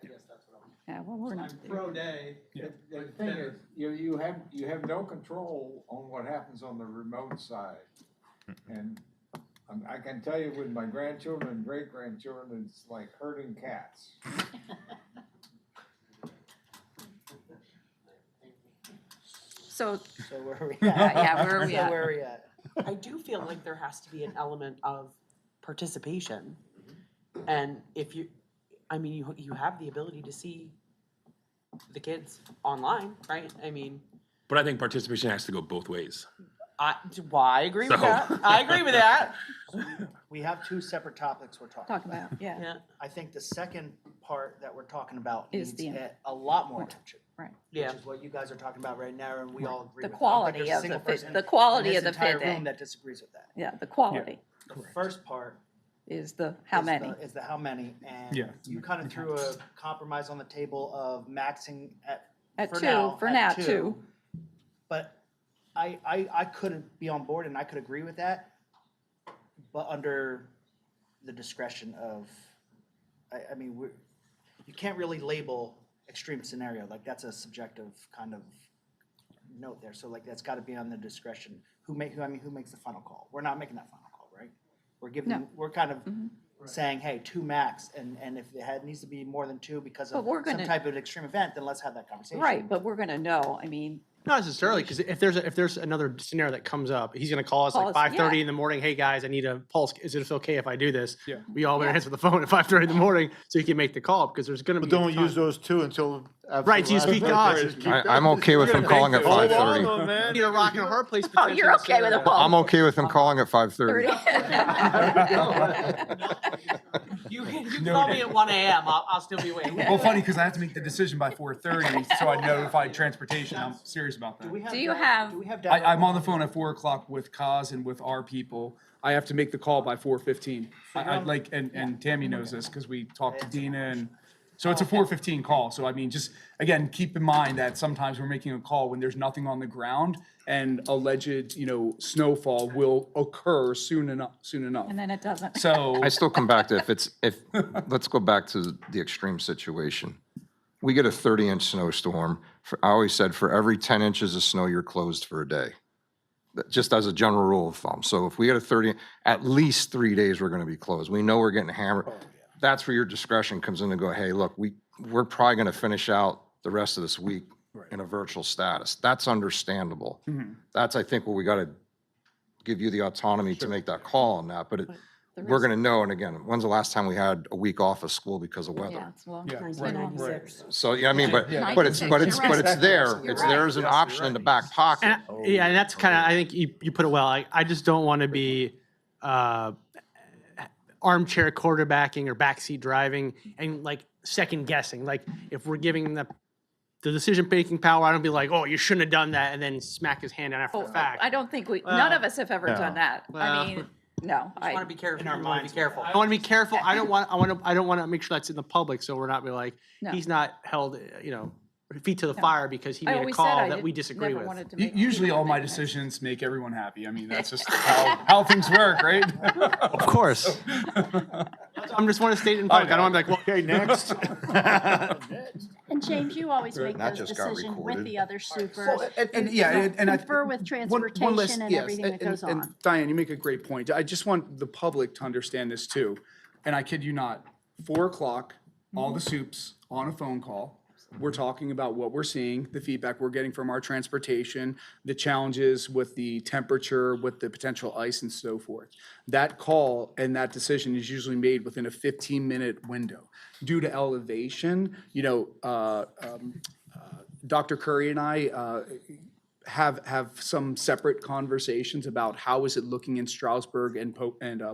Speaker 14: I guess that's what I'm.
Speaker 5: Yeah, well, we're not
Speaker 14: I'm
Speaker 5: there.
Speaker 14: pro day.
Speaker 13: The
Speaker 14: but
Speaker 13: thing
Speaker 14: better.
Speaker 13: is, you have no control on what happens on the remote side. And I can tell you with my grandchildren and great-grandchildren, it's like herding cats.
Speaker 5: So,
Speaker 11: So where are we
Speaker 5: yeah,
Speaker 11: at?
Speaker 5: where are we
Speaker 11: So
Speaker 5: at?
Speaker 11: where are we at?
Speaker 4: I do feel like there has to be an element of participation. And if you, I mean, you have the ability to see the kids online, right? I mean,
Speaker 17: But I think participation has to go both ways.
Speaker 4: I agree with
Speaker 17: So-
Speaker 4: that. I agree with that.
Speaker 11: We have two separate topics we're talking
Speaker 5: Talk about, yeah.
Speaker 4: Yeah,
Speaker 11: I think the second part that we're talking about
Speaker 5: Is
Speaker 11: needs
Speaker 5: the-
Speaker 11: a lot more attention.
Speaker 5: Right.
Speaker 4: yeah.
Speaker 11: Which is what you guys are talking about right now, and we all agree
Speaker 5: The
Speaker 11: with. I don't think
Speaker 5: quality
Speaker 11: there's a
Speaker 5: of the
Speaker 11: single
Speaker 5: fit-
Speaker 11: person
Speaker 5: the
Speaker 11: in
Speaker 5: quality
Speaker 11: this
Speaker 5: of the fit
Speaker 11: entire room
Speaker 5: day.
Speaker 11: that disagrees with that.
Speaker 5: Yeah, the quality
Speaker 11: The first part
Speaker 5: is the how
Speaker 11: is
Speaker 5: many.
Speaker 11: is the how many, and
Speaker 10: Yeah.
Speaker 11: you kind of threw a compromise on the table of maxing
Speaker 5: At
Speaker 11: for
Speaker 5: two,
Speaker 11: now,
Speaker 5: for
Speaker 11: at
Speaker 5: now,
Speaker 11: two.
Speaker 5: two.
Speaker 11: But I couldn't be on board and I could agree with that, but under the discretion of, I mean, you can't really label extreme scenario, like that's a subjective kind of note there, so like that's gotta be on the discretion. Who makes the final call? We're not making that final call, right? We're giving,
Speaker 5: No.
Speaker 11: we're kind of saying, hey, two max, and if it needs to be more than two because
Speaker 5: But
Speaker 11: of
Speaker 5: we're
Speaker 11: some
Speaker 5: gonna-
Speaker 11: type of extreme event, then let's have that conversation.
Speaker 5: Right, but we're gonna know, I mean,
Speaker 14: Not necessarily, because if there's another scenario that comes up, he's gonna call us
Speaker 5: Call
Speaker 14: like
Speaker 5: us,
Speaker 14: 5:30
Speaker 5: yeah.
Speaker 14: in the morning, hey, guys, I need a pulse, is it okay if I do this?
Speaker 10: Yeah.
Speaker 14: We all better
Speaker 5: Yeah.
Speaker 14: answer the phone at 5:30 in the morning, so you can make the call, because there's gonna be.
Speaker 15: But don't
Speaker 14: a time.
Speaker 15: use those two until.
Speaker 14: Right, so you speak to us.
Speaker 2: I'm okay with him calling at 5:30.
Speaker 14: You need a rock and a hard place.
Speaker 5: oh, you're okay with a phone.
Speaker 2: I'm okay with him calling at 5:30.
Speaker 4: You can call me at 1 AM, I'll still be awake.
Speaker 10: Well, funny, because I have to make the decision by 4:30, so I notify transportation. I'm serious about that.
Speaker 5: Do you have,
Speaker 11: Do we have
Speaker 10: I'm on the phone at 4 o'clock with Kaz and with our people. I have to make the call by 4:15. I like, and Tammy knows this because we talked to Dina, and so it's a 4:15 call. So I mean, just again, keep in mind that sometimes we're making a call when there's nothing on the ground and alleged, snowfall will occur soon enough.
Speaker 5: and then it doesn't.
Speaker 10: So
Speaker 2: I still come back to let's go back to the extreme situation. We get a 30-inch snowstorm. I always said for every 10 inches of snow, you're closed for a day. Just as a general rule of thumb. So if we get at least 3 days, we're going to be closed. We know we're getting hammered. That's where your discretion comes in to go, hey, look, we're probably going to finish out the rest of this week in a virtual status. That's understandable. That's, I think, where we got to give you the autonomy to make that call on that. But we're gonna know, and again, when's the last time we had a week off of school because of weather?
Speaker 5: Yeah, it's long.
Speaker 10: Yeah,
Speaker 5: It's
Speaker 10: right,
Speaker 5: been long.
Speaker 10: right.
Speaker 2: So, yeah, I mean, but it's
Speaker 5: 96, you're right.
Speaker 2: there, it's there as an option in the back pocket.
Speaker 14: Yeah, and that's kind of, I think you put it well. I just don't want to be armchair quarterbacking or backseat driving and like second guessing. Like if we're giving them the decision-making power, I don't be like, oh, you shouldn't have done that, and then smack his hand down after the fact.
Speaker 5: I don't think none of us have ever done that.
Speaker 14: Well,
Speaker 5: I mean, no.
Speaker 4: I want to be careful. I want to be careful.
Speaker 14: I want to be careful. I don't want to make sure that's in the public, so we're not be like,
Speaker 5: No.
Speaker 14: he's not held, feet to the fire because he
Speaker 5: I
Speaker 14: made a
Speaker 5: always said
Speaker 14: call
Speaker 5: I
Speaker 14: that we
Speaker 5: didn't-
Speaker 14: disagree
Speaker 5: never
Speaker 14: with.
Speaker 5: wanted to make
Speaker 10: Usually
Speaker 5: people
Speaker 10: all my
Speaker 5: make
Speaker 10: decisions make everyone happy. I mean, that's just how things work, right?
Speaker 14: Of course. I'm just want to state it in public. I don't want to be like, well,
Speaker 15: Okay, next.
Speaker 16: And James, you always make
Speaker 2: That
Speaker 16: those
Speaker 2: just got
Speaker 16: decisions with
Speaker 2: recorded.
Speaker 16: the other supers.
Speaker 10: Well, and yeah, and I.
Speaker 16: Confer with
Speaker 10: one last-
Speaker 16: transportation and
Speaker 10: yes,
Speaker 16: everything that goes
Speaker 10: and
Speaker 16: on.
Speaker 10: Diane, you make a great point. I just want the public to understand this too. And I kid you not, 4 o'clock, all the soups on a phone call. We're talking about what we're seeing, the feedback we're getting from our transportation, the challenges with the temperature, with the potential ice and so forth. That call and that decision is usually made within a 15-minute window. Due to elevation, Dr. Curry and I have some separate conversations about how is it looking in Stroudsburg and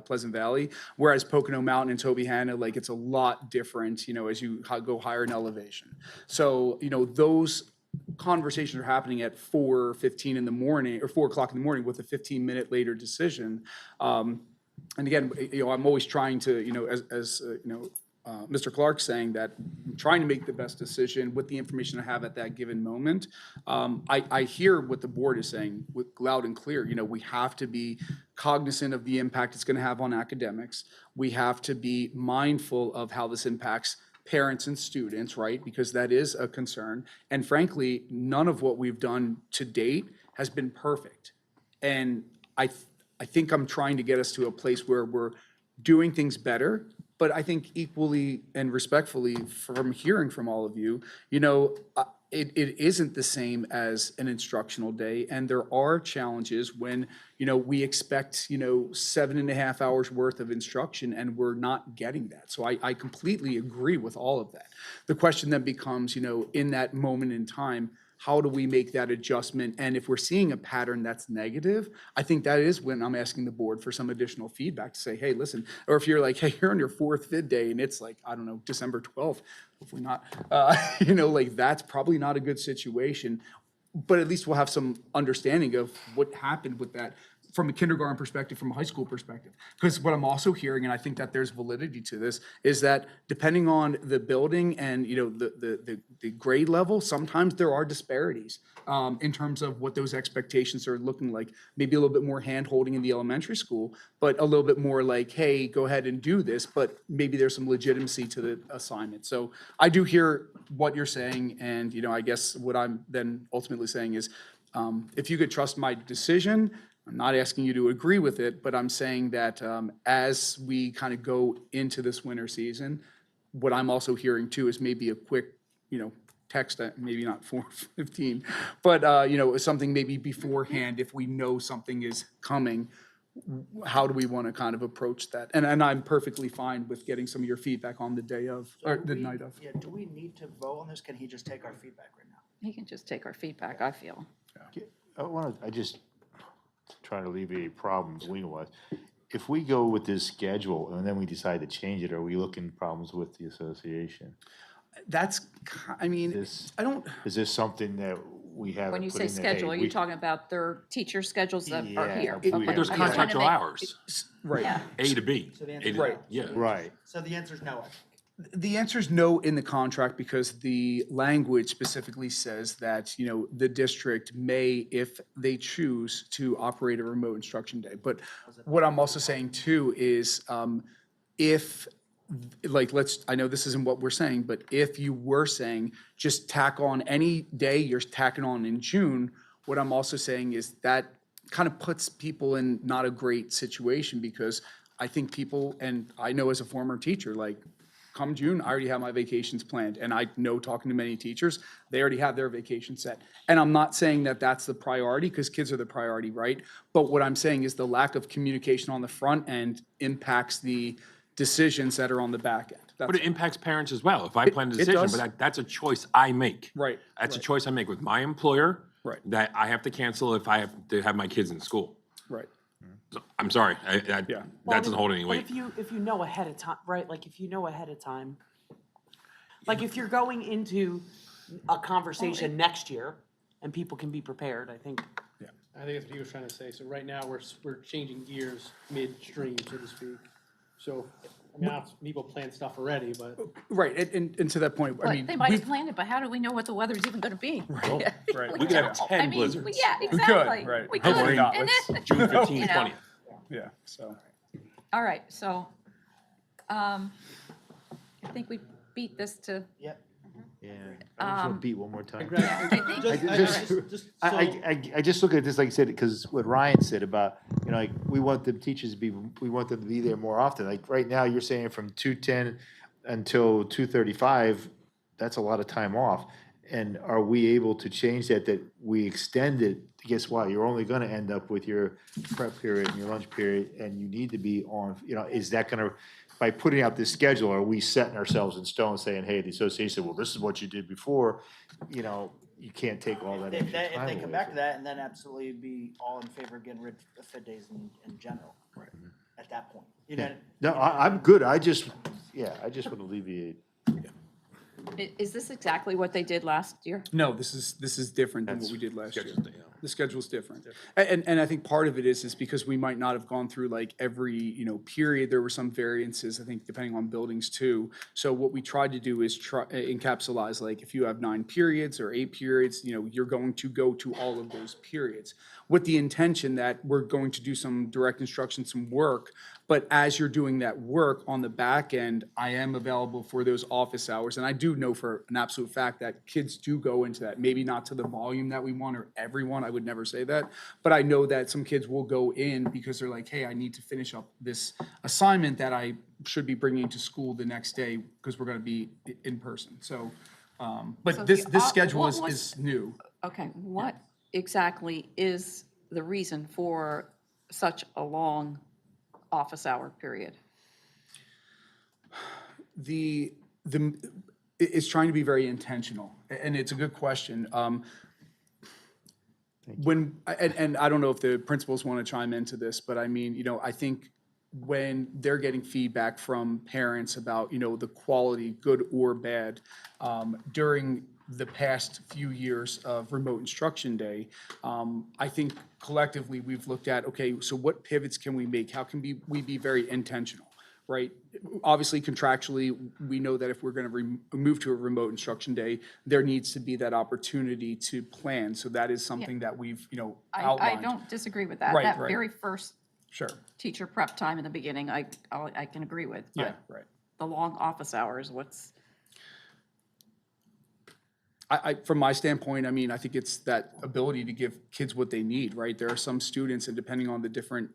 Speaker 10: Pleasant Valley, whereas Pocono Mountain and Tobyhanna, like it's a lot different, as you go higher in elevation. So, those conversations are happening at 4:15 in the morning or 4 o'clock in the morning with a 15-minute later decision. And again, I'm always trying to, Mr. Clark saying that I'm trying to make the best decision with the information I have at that given moment. I hear what the board is saying loud and clear. We have to be cognizant of the impact it's going to have on academics. We have to be mindful of how this impacts parents and students, right? Because that is a concern. And frankly, none of what we've done to date has been perfect. And I think I'm trying to get us to a place where we're doing things better. But I think equally and respectfully from hearing from all of you, it isn't the same as an instructional day. And there are challenges when, we expect, 7.5 hours worth of instruction and we're not getting that. So I completely agree with all of that. The question then becomes, in that moment in time, how do we make that adjustment? And if we're seeing a pattern that's negative, I think that is when I'm asking the board for some additional feedback to say, hey, listen, or if you're like, hey, you're on your 4th vid day and it's like, I don't know, December 12th, hopefully not, that's probably not a good situation. But at least we'll have some understanding of what happened with that from a kindergarten perspective, from a high school perspective. Because what I'm also hearing, and I think that there's validity to this, is that depending on the building and, the grade level, sometimes there are disparities in terms of what those expectations are looking like. Maybe a little bit more hand-holding in the elementary school, but a little bit more like, hey, go ahead and do this, but maybe there's some legitimacy to the assignment. So I do hear what you're saying, and, I guess what I'm then ultimately saying is, if you could trust my decision, I'm not asking you to agree with it, but I'm saying that as we kind of go into this winter season, what I'm also hearing too is maybe a quick, text, maybe not 4:15, but, something maybe beforehand if we know something is coming. How do we want to kind of approach that? And I'm perfectly fine with getting some of your feedback on the day of, or the night of.
Speaker 11: Yeah, do we need to vote on this? Can he just take our feedback right now?
Speaker 5: He can just take our feedback, I feel.
Speaker 15: I just trying to alleviate problems legal-wise. If we go with this schedule and then we decide to change it, are we looking at problems with the association?
Speaker 10: That's, I mean, I don't.
Speaker 15: Is this something that we have?
Speaker 5: When you say schedule, are you talking about their teacher schedules that are here?
Speaker 15: Yeah,
Speaker 5: Okay.
Speaker 9: But there's
Speaker 5: I'm just trying to
Speaker 9: contractual
Speaker 5: make-
Speaker 9: hours,
Speaker 10: Right.
Speaker 5: Yeah.
Speaker 9: A to B.
Speaker 11: So the
Speaker 9: A
Speaker 11: answer
Speaker 9: to-
Speaker 11: is no.
Speaker 9: Yeah.
Speaker 15: Right.
Speaker 11: So the answer is no, I think.
Speaker 10: The answer is no in the contract because the language specifically says that, the district may, if they choose to operate a remote instruction day. But what I'm also saying too is if, I know this isn't what we're saying, but if you were saying just tack on any day you're tacking on in June, what I'm also saying is that kind of puts people in not a great situation because I think people, and I know as a former teacher, come June, I already have my vacations planned. And I know, talking to many teachers, they already have their vacation set. And I'm not saying that that's the priority, because kids are the priority, right? But what I'm saying is the lack of communication on the front end impacts the decisions that are on the back end.
Speaker 9: But it impacts parents as well. If I plan a
Speaker 10: it
Speaker 9: decision,
Speaker 10: does.
Speaker 9: but that's a choice I make.
Speaker 10: Right.
Speaker 9: That's a choice I make with my employer.
Speaker 10: Right.
Speaker 9: That I have to cancel if I have to have my kids in school.
Speaker 10: Right.
Speaker 9: So, I'm sorry, that doesn't hold any weight.
Speaker 4: But if you know ahead of time, right, like if you know ahead of time, like if you're going into a conversation next year and people can be prepared, I think.
Speaker 14: I think that's what he was trying to say. So right now, we're changing gears midstream, so to speak. So, I mean, people plan stuff already, but.
Speaker 10: Right, and to that point, I mean.
Speaker 5: They might
Speaker 10: we've-
Speaker 5: have planned it, but how do we know what the weather's even gonna be?
Speaker 10: Right, right.
Speaker 9: We could have
Speaker 5: I
Speaker 9: 10
Speaker 5: mean,
Speaker 9: blizzards.
Speaker 5: Yeah,
Speaker 10: We could,
Speaker 5: exactly.
Speaker 10: right.
Speaker 5: We could.
Speaker 10: Hopefully not.
Speaker 5: And
Speaker 10: Let's-
Speaker 5: then-
Speaker 9: June 15th,
Speaker 5: you know.
Speaker 9: 20th.
Speaker 10: Yeah, so.
Speaker 5: All right, so, I think we beat this to,
Speaker 15: Yeah, I just want to beat one more time. I
Speaker 11: Just-
Speaker 15: I just look at this, like I said, because what Ryan said about, you know, like, we want the teachers to be, we want them to be there more often. Like, right now, you're saying from 2:10 until 2:35, that's a lot of time off. And are we able to change that we extend it? Guess what? You're only gonna end up with your prep period and your lunch period, and you need to be on, you know, is that gonna, by putting out this schedule, are we setting ourselves in stone saying, hey, the association said, well, this is what you did before, you know, you can't take all that
Speaker 11: If
Speaker 15: extra
Speaker 11: they,
Speaker 15: time
Speaker 11: if they
Speaker 15: away
Speaker 11: come back to
Speaker 15: from-
Speaker 11: that, and then absolutely be all in favor of getting rid of fit days in general. Right. At that point, you know.
Speaker 15: No, I'm good. I just want to alleviate.
Speaker 5: is this exactly what they did last year?
Speaker 10: No, this is different than what we did last year.
Speaker 9: Schedule's different.
Speaker 10: The schedule's different. And I think part of it is because we might not have gone through like every, you know, period. There were some variances, I think, depending on buildings too. So what we tried to do is encapsulize, like, if you have 9 periods or 8 periods, you know, you're going to go to all of those periods with the intention that we're going to do some direct instruction, some work. But as you're doing that work on the back end, I am available for those office hours. And I do know for an absolute fact that kids do go into that, maybe not to the volume that we want or everyone, I would never say that. But I know that some kids will go in because they're like, hey, I need to finish up this assignment that I should be bringing to school the next day because we're going to be in person. So, but
Speaker 5: So
Speaker 10: this
Speaker 5: the-
Speaker 10: schedule
Speaker 5: what was-
Speaker 10: is new.
Speaker 5: Okay, what exactly is the reason for such a long office hour period?
Speaker 10: It's trying to be very intentional, and it's a good question. And I don't know if the principals want to chime into this, but I mean, you know, I think when they're getting feedback from parents about, you know, the quality, good or bad, during the past few years of remote instruction day, I think collectively we've looked at, okay, so what pivots can we make? How can we be very intentional, right? Obviously contractually, we know that if we're going to move to a remote instruction day, there needs to be that opportunity to plan. So that is something that we've, you know,
Speaker 5: I
Speaker 10: outlined.
Speaker 5: don't disagree with that.
Speaker 10: Right,
Speaker 5: That
Speaker 10: right.
Speaker 5: very first
Speaker 10: Sure.
Speaker 5: teacher prep time in the beginning, I can agree with.
Speaker 10: Yeah,
Speaker 5: But
Speaker 10: right.
Speaker 5: the long office hours, what's,
Speaker 10: From my standpoint, I mean, I think it's that ability to give kids what they need, right? There are some students, and depending on the different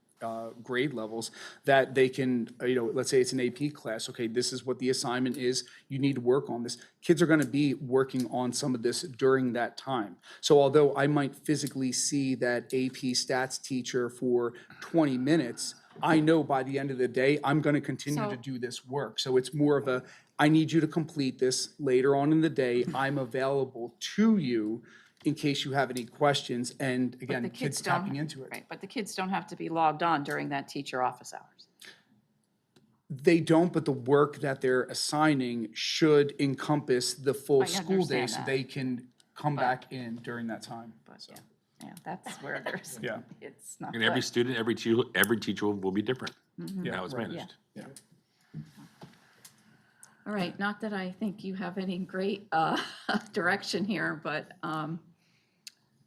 Speaker 10: grade levels, that they can, you know, let's say it's an AP class, okay, this is what the assignment is, you need to work on this. Kids are gonna be working on some of this during that time. So although I might physically see that AP stats teacher for 20 minutes, I know by the end of the day, I'm gonna continue
Speaker 5: So-
Speaker 10: to do this work. So it's more of a, I need you to complete this later on in the day. I'm available to you in case you have any questions. And
Speaker 5: but
Speaker 10: again,
Speaker 5: the
Speaker 10: kids
Speaker 5: kids don't.
Speaker 10: tapping into it.
Speaker 5: Right, but the kids don't have to be logged on during that teacher office hours.
Speaker 10: They don't, but the work that they're assigning should encompass the full
Speaker 5: I
Speaker 10: school day
Speaker 5: understand
Speaker 10: so
Speaker 5: that.
Speaker 10: they can come back in during that time. So,
Speaker 5: Yeah, that's where there's,
Speaker 10: Yeah.
Speaker 5: it's not
Speaker 9: And every
Speaker 5: good.
Speaker 9: student, every teacher will be different in how it's
Speaker 10: right.
Speaker 9: managed.
Speaker 10: Yeah.
Speaker 5: All right, not that I think you have any great direction here, but,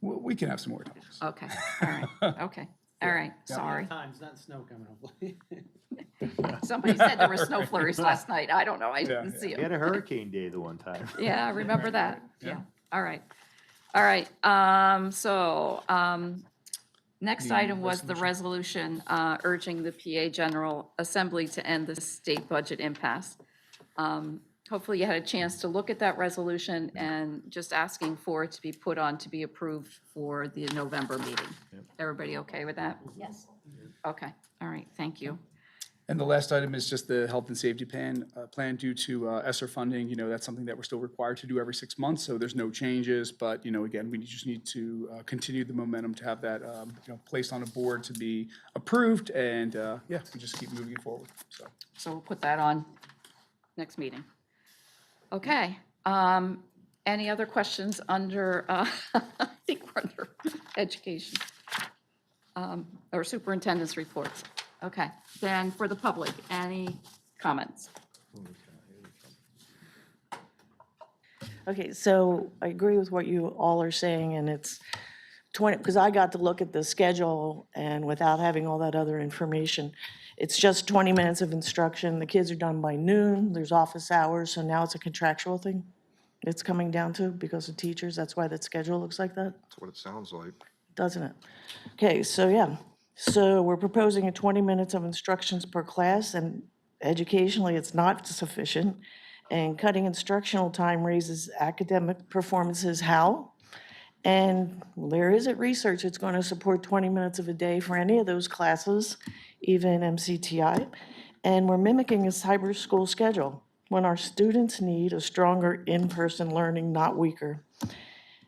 Speaker 10: We can have some more talks.
Speaker 5: okay, all right, okay, all right, sorry.
Speaker 14: Time's not snow coming, hopefully.
Speaker 5: Somebody said there were snow flurries last night, I don't know, I
Speaker 10: Yeah.
Speaker 5: didn't see
Speaker 15: We
Speaker 5: them.
Speaker 15: had a hurricane day the one time.
Speaker 5: Yeah, I remember that, yeah, all right. All right, next
Speaker 10: The
Speaker 5: item was the resolution urging the PA General Assembly to end the state budget impasse. Hopefully you had a chance to look at that resolution and just asking for it to be put on to be approved for the November meeting. Everybody okay with that?
Speaker 16: Yes.
Speaker 5: Okay, all right, thank you.
Speaker 10: And the last item is just the health and safety plan due to ESSER funding. You know, that's something that we're still required to do every 6 months, so there's no changes. But, you know, again, we just need to continue the momentum to have that, you know, placed on a board to be approved. And, yeah, we just keep moving it forward, so.
Speaker 5: So we'll put that on next meeting. Okay, any other questions under, I think we're under education, or superintendent's reports. Okay, then for the public, any comments?
Speaker 12: Okay, so I agree with what you all are saying, and it's 20, because I got to look at the schedule, and without having all that other information, it's just 20 minutes of instruction. The kids are done by noon, there's office hours, so now it's a contractual thing it's coming down to because of teachers. That's why that schedule looks like that,
Speaker 2: That's what it sounds like.
Speaker 12: doesn't it? Okay, so yeah. So we're proposing a 20 minutes of instructions per class, and educationally, it's not sufficient. And cutting instructional time raises academic performances. How? And there isn't research that's going to support 20 minutes of a day for any of those classes, even MCTI. And we're mimicking a cyber school schedule when our students need a stronger in-person learning, not weaker.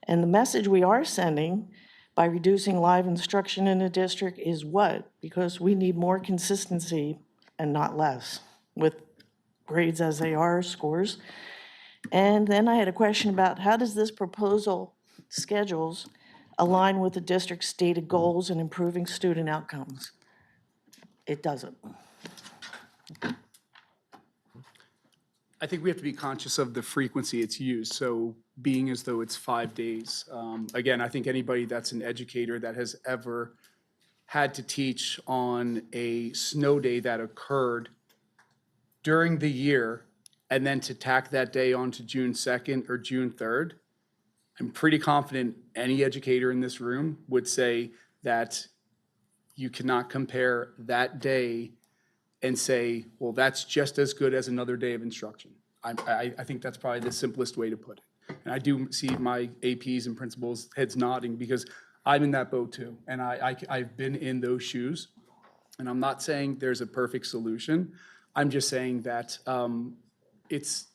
Speaker 12: And the message we are sending by reducing live instruction in the district is what? Because we need more consistency and not less with grades as they are, scores. And then I had a question about how does this proposal schedules align with the district's stated goals in improving student outcomes? It doesn't.
Speaker 10: I think we have to be conscious of the frequency it's used. So being as though it's 5 days. Again, I think anybody that's an educator that has ever had to teach on a snow day that occurred during the year and then to tack that day onto June 2nd or June 3rd, I'm pretty confident any educator in this room would say that you cannot compare that day and say, well, that's just as good as another day of instruction. I think that's probably the simplest way to put it. And I do see my APs and principals heads nodding because I'm in that boat too. And I've been in those shoes. And I'm not saying there's a perfect solution. I'm just saying that it's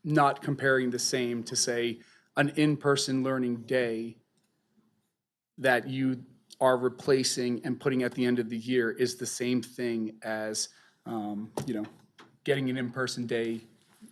Speaker 10: not comparing the same to say an in-person learning day that you are replacing and putting at the end of the year is the same thing as, you know, getting an in-person day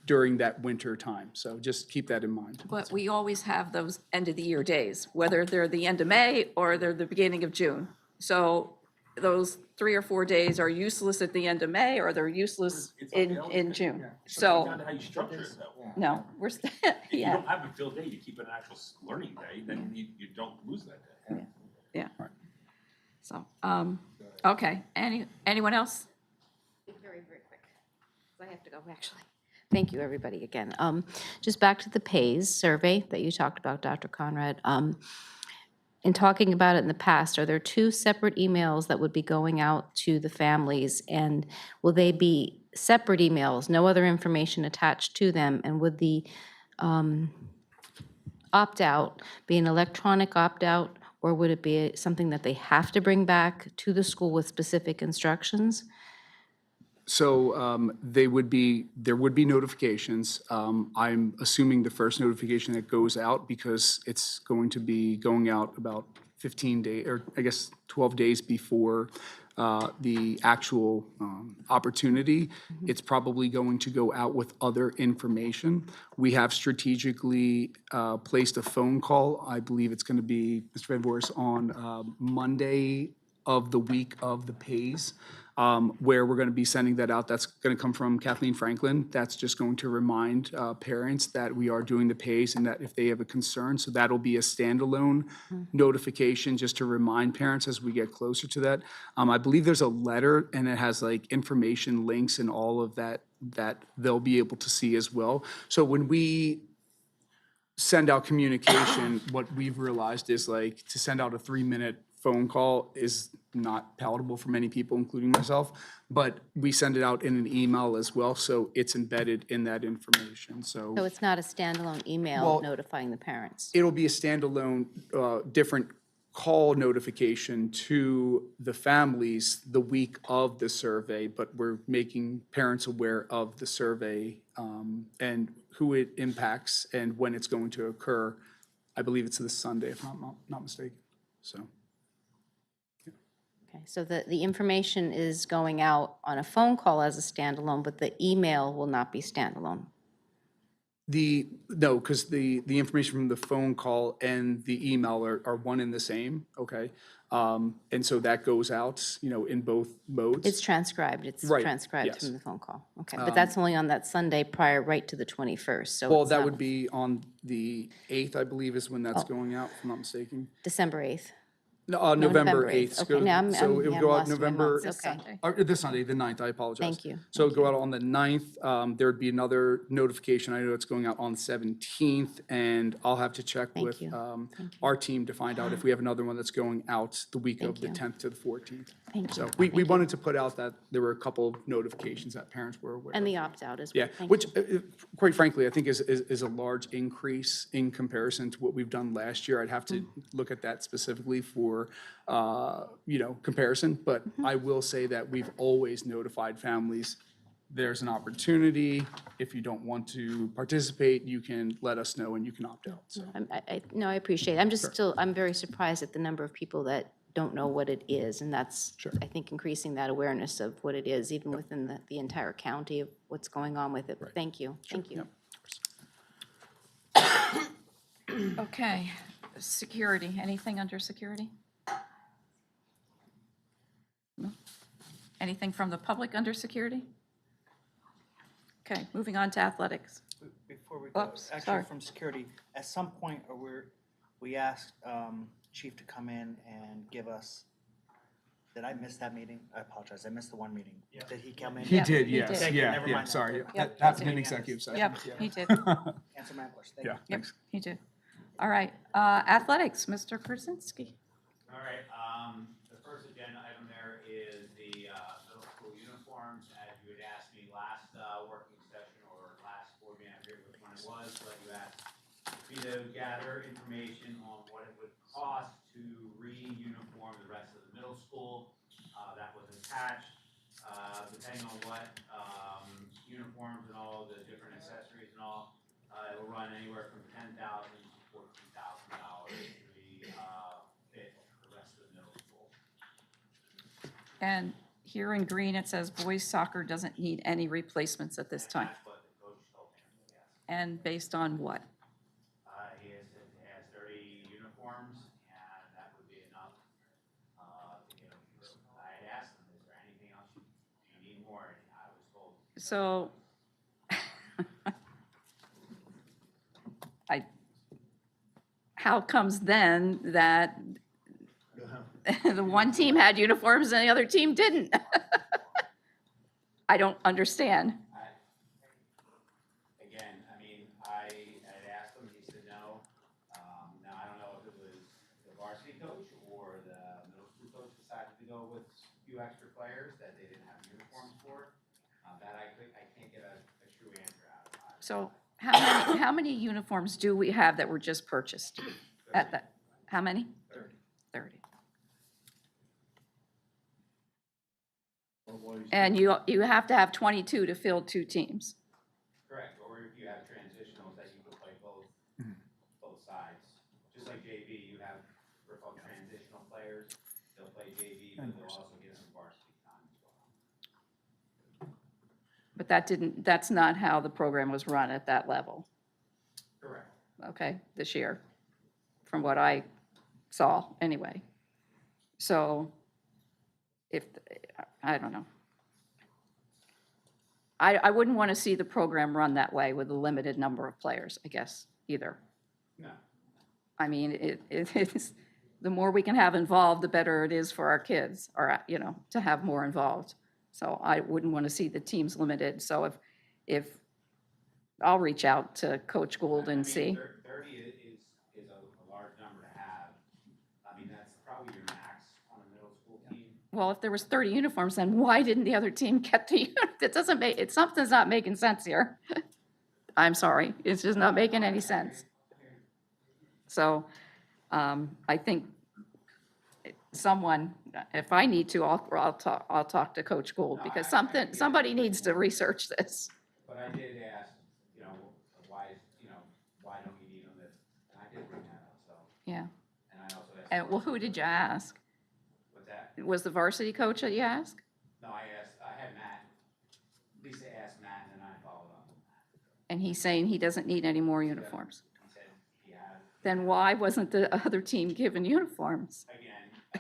Speaker 10: during that winter time. So just keep that in mind.
Speaker 5: But we always have those end of the year days, whether they're the end of May or they're the beginning of June. So those 3 or 4 days are useless at the end of May or they're useless in June. So,
Speaker 17: Down to how you structure it though.
Speaker 5: no, we're,
Speaker 17: If you
Speaker 5: yeah,
Speaker 17: don't have a field day, you keep it an actual learning day, then you don't lose that day.
Speaker 5: yeah. So, okay, anyone else?
Speaker 16: Very, very quick, 'cause I have to go, actually. Thank you, everybody, again. Just back to the PAYS survey that you talked about, Dr. Conrad. In talking about it in the past, are there 2 separate emails that would be going out to the families? And will they be separate emails, no other information attached to them? And would the opt-out be an electronic opt-out, or would it be something that they have to bring back to the school with specific instructions?
Speaker 10: So there would be notifications. I'm assuming the first notification that goes out, because it's going to be going out about 15 days, or I guess 12 days before the actual opportunity. It's probably going to go out with other information. We have strategically placed a phone call. I believe it's going to be, Mr. Van Voorhis, on Monday of the week of the PAYS, where we're going to be sending that out. That's going to come from Kathleen Franklin. That's just going to remind parents that we are doing the PAYS and that if they have a concern, so that'll be a standalone notification just to remind parents as we get closer to that. I believe there's a letter and it has like information links and all of that that they'll be able to see as well. So when we send out communication, what we've realized is like to send out a 3-minute phone call is not palatable for many people, including myself, but we send it out in an email as well, so it's embedded in that information, so.
Speaker 16: So it's not a standalone email
Speaker 10: Well,
Speaker 16: notifying the parents?
Speaker 10: It'll be a standalone, different call notification to the families the week of the survey, but we're making parents aware of the survey and who it impacts and when it's going to occur. I believe it's this Sunday, if I'm not mistaken, so.
Speaker 16: Okay, so the information is going out on a phone call as a standalone, but the email will not be standalone?
Speaker 10: No, because the information from the phone call and the email are one and the same, okay? And so that goes out, in both modes.
Speaker 16: It's transcribed, it's
Speaker 10: Right,
Speaker 16: transcribed
Speaker 10: yes.
Speaker 16: from the phone call. Okay, but that's only on that Sunday prior, right to the 21st, so
Speaker 10: Well,
Speaker 16: it's
Speaker 10: that
Speaker 16: not
Speaker 10: would be on the 8th, I believe, is when that's
Speaker 16: Oh.
Speaker 10: going out, if I'm not mistaken.
Speaker 16: December 8th.
Speaker 10: No, November 8th.
Speaker 16: Okay, now I'm,
Speaker 10: So it would
Speaker 16: I'm
Speaker 10: go out
Speaker 16: lost in my
Speaker 10: November.
Speaker 16: months, okay.
Speaker 10: This Sunday, the 9th, I apologize.
Speaker 16: Thank you,
Speaker 10: So it'd go out on the 9th. There'd be another notification. I know it's going out on the 17th, and I'll have to check
Speaker 16: Thank
Speaker 10: with
Speaker 16: you.
Speaker 10: our team to find out if we have another one that's going out the week of
Speaker 16: Thank
Speaker 10: the
Speaker 16: you.
Speaker 10: 10th to the 14th.
Speaker 16: Thank
Speaker 10: So
Speaker 16: you.
Speaker 10: we wanted to put out that there were a couple of notifications that parents were aware of.
Speaker 16: And the opt-out as well.
Speaker 10: Yeah,
Speaker 16: Thank
Speaker 10: which,
Speaker 16: you.
Speaker 10: quite frankly, I think is a large increase in comparison to what we've done last year. I'd have to look at that specifically for, comparison, but I will say that we've always notified families, there's an opportunity. If you don't want to participate, you can let us know and you can opt out, so.
Speaker 16: No, I appreciate it. I'm just still, I'm very surprised at the number of people that don't know what it is, and that's, I think, increasing that awareness of what it is, even within the entire county of what's going on with it. But thank you, thank you.
Speaker 5: Okay, security, anything under security? No? Anything from the public under security? Okay, moving on to athletics.
Speaker 11: Before we go,
Speaker 5: Oops,
Speaker 11: actually
Speaker 5: sorry.
Speaker 11: from security, at some point, we asked Chief to come in and give us, did I miss that meeting? I apologize, I missed the one meeting. Did he come in?
Speaker 10: He
Speaker 5: Yeah,
Speaker 10: did,
Speaker 5: he
Speaker 10: yes,
Speaker 5: did.
Speaker 11: Thank you,
Speaker 10: yeah,
Speaker 11: never
Speaker 10: yeah,
Speaker 11: mind that.
Speaker 10: sorry.
Speaker 11: Yep,
Speaker 10: That
Speaker 11: that's
Speaker 10: happened in
Speaker 11: unanimous.
Speaker 10: executive session.
Speaker 5: Yep,
Speaker 10: yeah.
Speaker 5: he did.
Speaker 11: Answer my question, thank
Speaker 10: Yeah,
Speaker 11: you.
Speaker 5: Yep,
Speaker 10: thanks.
Speaker 5: he did. All right, athletics, Mr. Krasinski.
Speaker 7: All right, the first agenda item there is the middle school uniforms. As you had asked me last working session or last board meeting, I forget which one it was, but you asked me to gather information on what it would cost to re-uniform the rest of the middle school. That was attached, depending on what uniforms and all the different accessories and all, it will run anywhere from $10,000 to $14,000 to fit the rest of the middle school.
Speaker 5: And here in green, it says boys soccer doesn't need any replacements at this time.
Speaker 7: That's what the coach told me, yes.
Speaker 5: And based on what?
Speaker 7: He has 30 uniforms, and that would be enough to get him through. I had asked him, is there anything else you need more? And I was told,
Speaker 5: So how comes then that the one team had uniforms and the other team didn't? I don't understand.
Speaker 7: again, I had asked him, he said no. Now, I don't know if it was the varsity coach or the middle school coach decided to go with a few extra players that they didn't have uniforms for. That I can't get a true answer out of.
Speaker 5: So how many uniforms do we have that were just purchased at that? How many? 30. And you have to have 22 to fill two teams.
Speaker 7: Correct, or if you have transitionals that you could play both sides. Just like JV, you have for transitional players, they'll play JV, but they'll also get some varsity time as well.
Speaker 5: But that's not how the program was run at that level,
Speaker 7: Correct.
Speaker 5: okay, this year, from what I saw, anyway. So, I don't know. I wouldn't want to see the program run that way with a limited number of players, I guess, either.
Speaker 7: No.
Speaker 5: I mean, it's, the more we can have involved, the better it is for our kids, or, to have more involved. So I wouldn't want to see the teams limited. So if, I'll reach out to Coach Gould and see.
Speaker 7: 30 is a large number to have. That's probably your max
Speaker 5: well, if there was 30 uniforms, then why didn't the other team get the, it doesn't make, something's not making sense here. I'm sorry, it's just not making any sense. So, I think someone, if I need to, I'll talk to Coach Gould, because somebody needs to research this.
Speaker 7: But I did ask, you know, why, why don't you need them? And I did bring that up, so.
Speaker 5: Yeah.
Speaker 7: And I also asked.
Speaker 5: And, well, who did you ask?
Speaker 7: What's that?
Speaker 5: Was the varsity coach that you asked?
Speaker 7: No, I had Matt, Lisa asked Matt, and then I followed up.
Speaker 5: And he's saying he doesn't need any more uniforms.
Speaker 7: He said he had,
Speaker 5: Then why wasn't the other team given uniforms?
Speaker 7: again,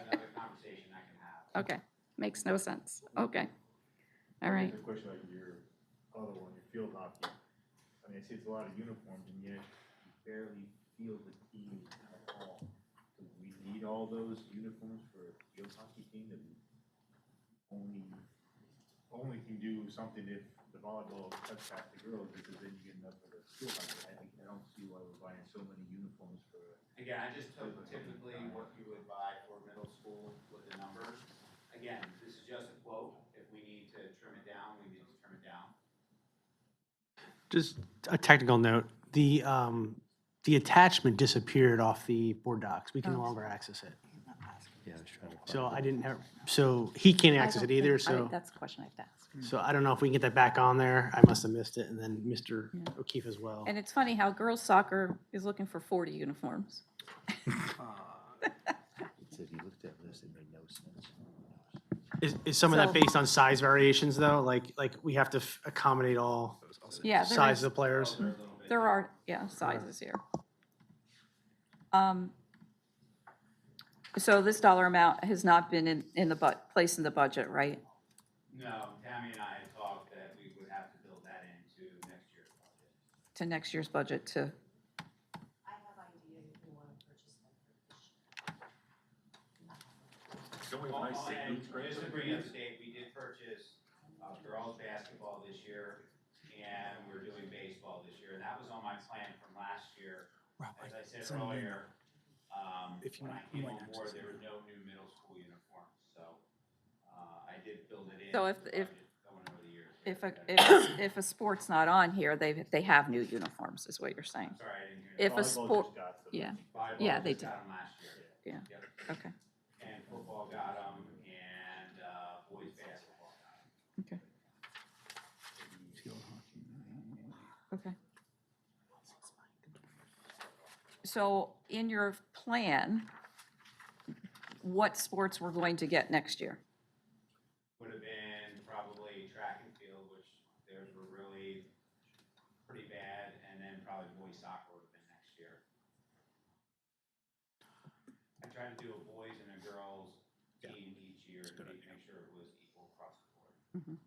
Speaker 7: another conversation I can have.
Speaker 5: Okay, makes no sense. Okay. All right.
Speaker 15: A question like your other one, your field hockey. I mean, I see it's a lot of uniforms and yet you barely field the team at all. Do we need all those uniforms for a field hockey team that we only can do something if the volleyball cuts past the girls because then you get enough for the field hockey. I don't see why we're buying so many uniforms for.
Speaker 7: Again, I just took typically what you would buy for middle school with the numbers. Again, this is just a quote. If we need to trim it down, we need to trim it down.
Speaker 14: Just a technical note, the attachment disappeared off the board docs. We can no longer access it.
Speaker 15: Yeah, I was trying to.
Speaker 14: So I didn't have, so he can't access it either, so.
Speaker 5: That's a question I have to ask.
Speaker 14: So I don't know if we can get that back on there. I must have missed it, and then Mr. O'Keefe as well.
Speaker 5: And it's funny how girls soccer is looking for 40 uniforms.
Speaker 15: If you looked at this, it made no sense.
Speaker 14: Is some of that
Speaker 5: So-
Speaker 14: based on size variations, though? Like we have to accommodate all
Speaker 5: Yeah, there
Speaker 14: sizes
Speaker 5: is-
Speaker 14: of players?
Speaker 5: There are, yeah, sizes here. So this dollar amount has not been in the placed in the budget, right?
Speaker 7: No, Tammy and I had talked that we would have to build that into next year's budget.
Speaker 5: To next year's budget to,
Speaker 17: Don't we have nice St. Luke's grants?
Speaker 7: Just to bring up to date, we did purchase girls' basketball this year, and we're doing baseball this year, and that was on my plan from last year. As I said earlier, when I came on board, there were no new middle school uniforms, so I did build it in.
Speaker 5: So
Speaker 7: to
Speaker 5: if-
Speaker 7: the budget going over the years.
Speaker 5: if a sport's not on here, they have new uniforms, is what you're saying.
Speaker 7: Sorry, I didn't hear.
Speaker 5: If a
Speaker 15: Volleyball
Speaker 5: sport,
Speaker 15: just got them.
Speaker 5: yeah,
Speaker 7: Volleyball
Speaker 5: yeah, they
Speaker 7: just
Speaker 5: do.
Speaker 7: got 'em last year.
Speaker 5: Yeah.
Speaker 7: Yep.
Speaker 5: Okay,
Speaker 7: And football got them, and boys basketball got 'em.
Speaker 5: okay. Okay. So in your plan, what sports we're going to get next year?
Speaker 7: Would have been probably track and field, which theirs were really pretty bad, and then probably boys soccer would have been next year. I tried to do a boys and a girls team each year to make sure it was equal across the board.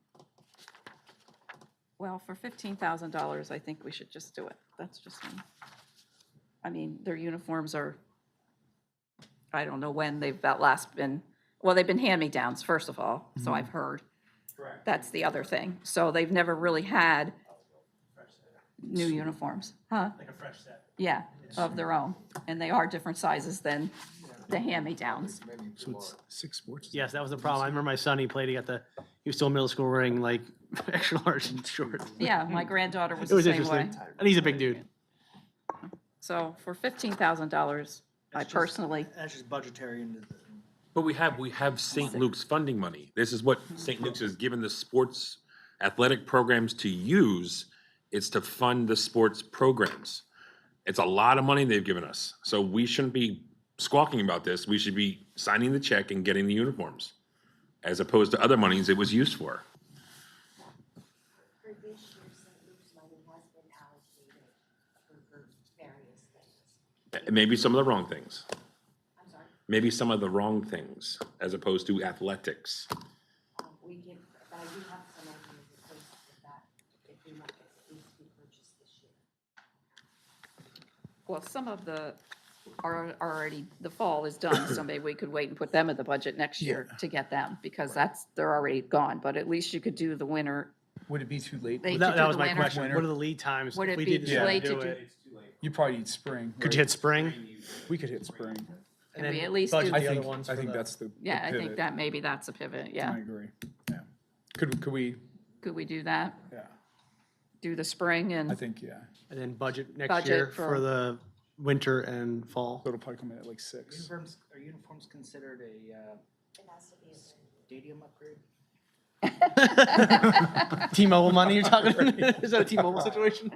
Speaker 5: Well, for $15,000, I think we should just do it. That's just me. I mean, their uniforms are, I don't know when they've that last been, well, they've been hand-me-downs, first of all, so I've heard.
Speaker 7: Correct.
Speaker 5: That's the other thing. So they've never really had new uniforms, huh?
Speaker 14: Like a fresh set.
Speaker 5: Yeah, of their own. And they are different sizes than the hand-me-downs.
Speaker 10: So it's 6 sports?
Speaker 14: Yes, that was the problem. I remember my son, he was still in middle school wearing like extra large shorts.
Speaker 5: Yeah, my granddaughter was
Speaker 14: It
Speaker 5: the
Speaker 14: was
Speaker 5: same
Speaker 14: interesting.
Speaker 5: way.
Speaker 14: And he's a big dude.
Speaker 5: So for $15,000, I personally,
Speaker 11: That's just budgetary into the.
Speaker 17: But we have St. Luke's funding money. This is what St. Luke's has given the sports athletic programs to use. It's to fund the sports programs. It's a lot of money they've given us. So we shouldn't be squawking about this. We should be signing the check and getting the uniforms, as opposed to other monies it was used for.
Speaker 6: For this year, St. Luke's money has been allocated for various things.
Speaker 17: Maybe some of the wrong things.
Speaker 6: I'm sorry,
Speaker 17: Maybe some of the wrong things, as opposed to athletics.
Speaker 6: we give, but I do have some ideas of places that if we want, it needs to be purchased this year.
Speaker 5: well, some of the are already, the fall is done, so maybe we could wait and put them in the budget next year to get them, because they're already gone, but at least you could do the winter.
Speaker 10: Would it be too late?
Speaker 5: They
Speaker 14: That
Speaker 5: could do
Speaker 14: that was
Speaker 5: the
Speaker 14: my
Speaker 5: winter.
Speaker 14: question.
Speaker 10: Winter.
Speaker 14: What are the lead times?
Speaker 5: Would
Speaker 14: If
Speaker 5: it
Speaker 14: we
Speaker 5: be
Speaker 14: did
Speaker 5: too late to do?
Speaker 14: it,
Speaker 10: You probably need spring.
Speaker 14: Could you
Speaker 10: right?
Speaker 14: hit spring?
Speaker 10: We could hit spring.
Speaker 14: And
Speaker 5: Can we
Speaker 14: then
Speaker 5: at least
Speaker 14: budget
Speaker 5: do-
Speaker 14: the
Speaker 10: I
Speaker 14: other
Speaker 10: think,
Speaker 14: ones
Speaker 10: I
Speaker 14: for
Speaker 10: think
Speaker 14: the-
Speaker 10: that's the
Speaker 5: Yeah, I think
Speaker 10: pivot.
Speaker 5: that maybe that's a pivot,
Speaker 10: I
Speaker 5: yeah.
Speaker 10: agree, yeah. Could we,
Speaker 5: Could we do that?
Speaker 10: yeah,
Speaker 5: Do the spring
Speaker 10: I
Speaker 5: and,
Speaker 10: think, yeah.
Speaker 14: And then budget next
Speaker 5: Budget
Speaker 14: year
Speaker 5: for-
Speaker 14: for the winter and fall.
Speaker 10: So it'll probably come in at like 6.
Speaker 11: Are uniforms considered a stadium upgrade?
Speaker 14: T-Mobile money you're talking? Is that a T-Mobile situation?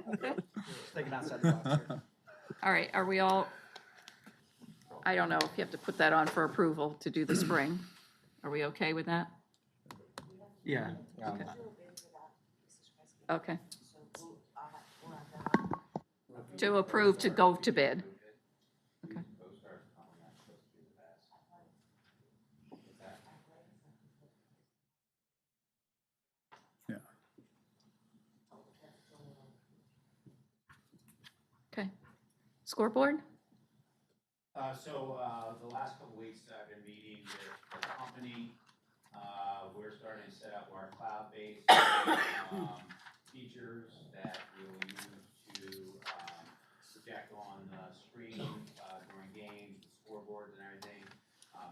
Speaker 11: Thinking outside the box here.
Speaker 5: all right, are we all, I don't know if you have to put that on for approval to do the spring. Are we okay with that?
Speaker 14: Yeah.
Speaker 5: Okay. Okay. To approve to go to bid. Okay.
Speaker 10: Yeah.
Speaker 5: Okay. Scoreboard?
Speaker 7: The last couple weeks, I've been meeting with the company. We're starting to set up our cloud-based, features that we'll use to, project on the screen, during games, the scoreboards and everything.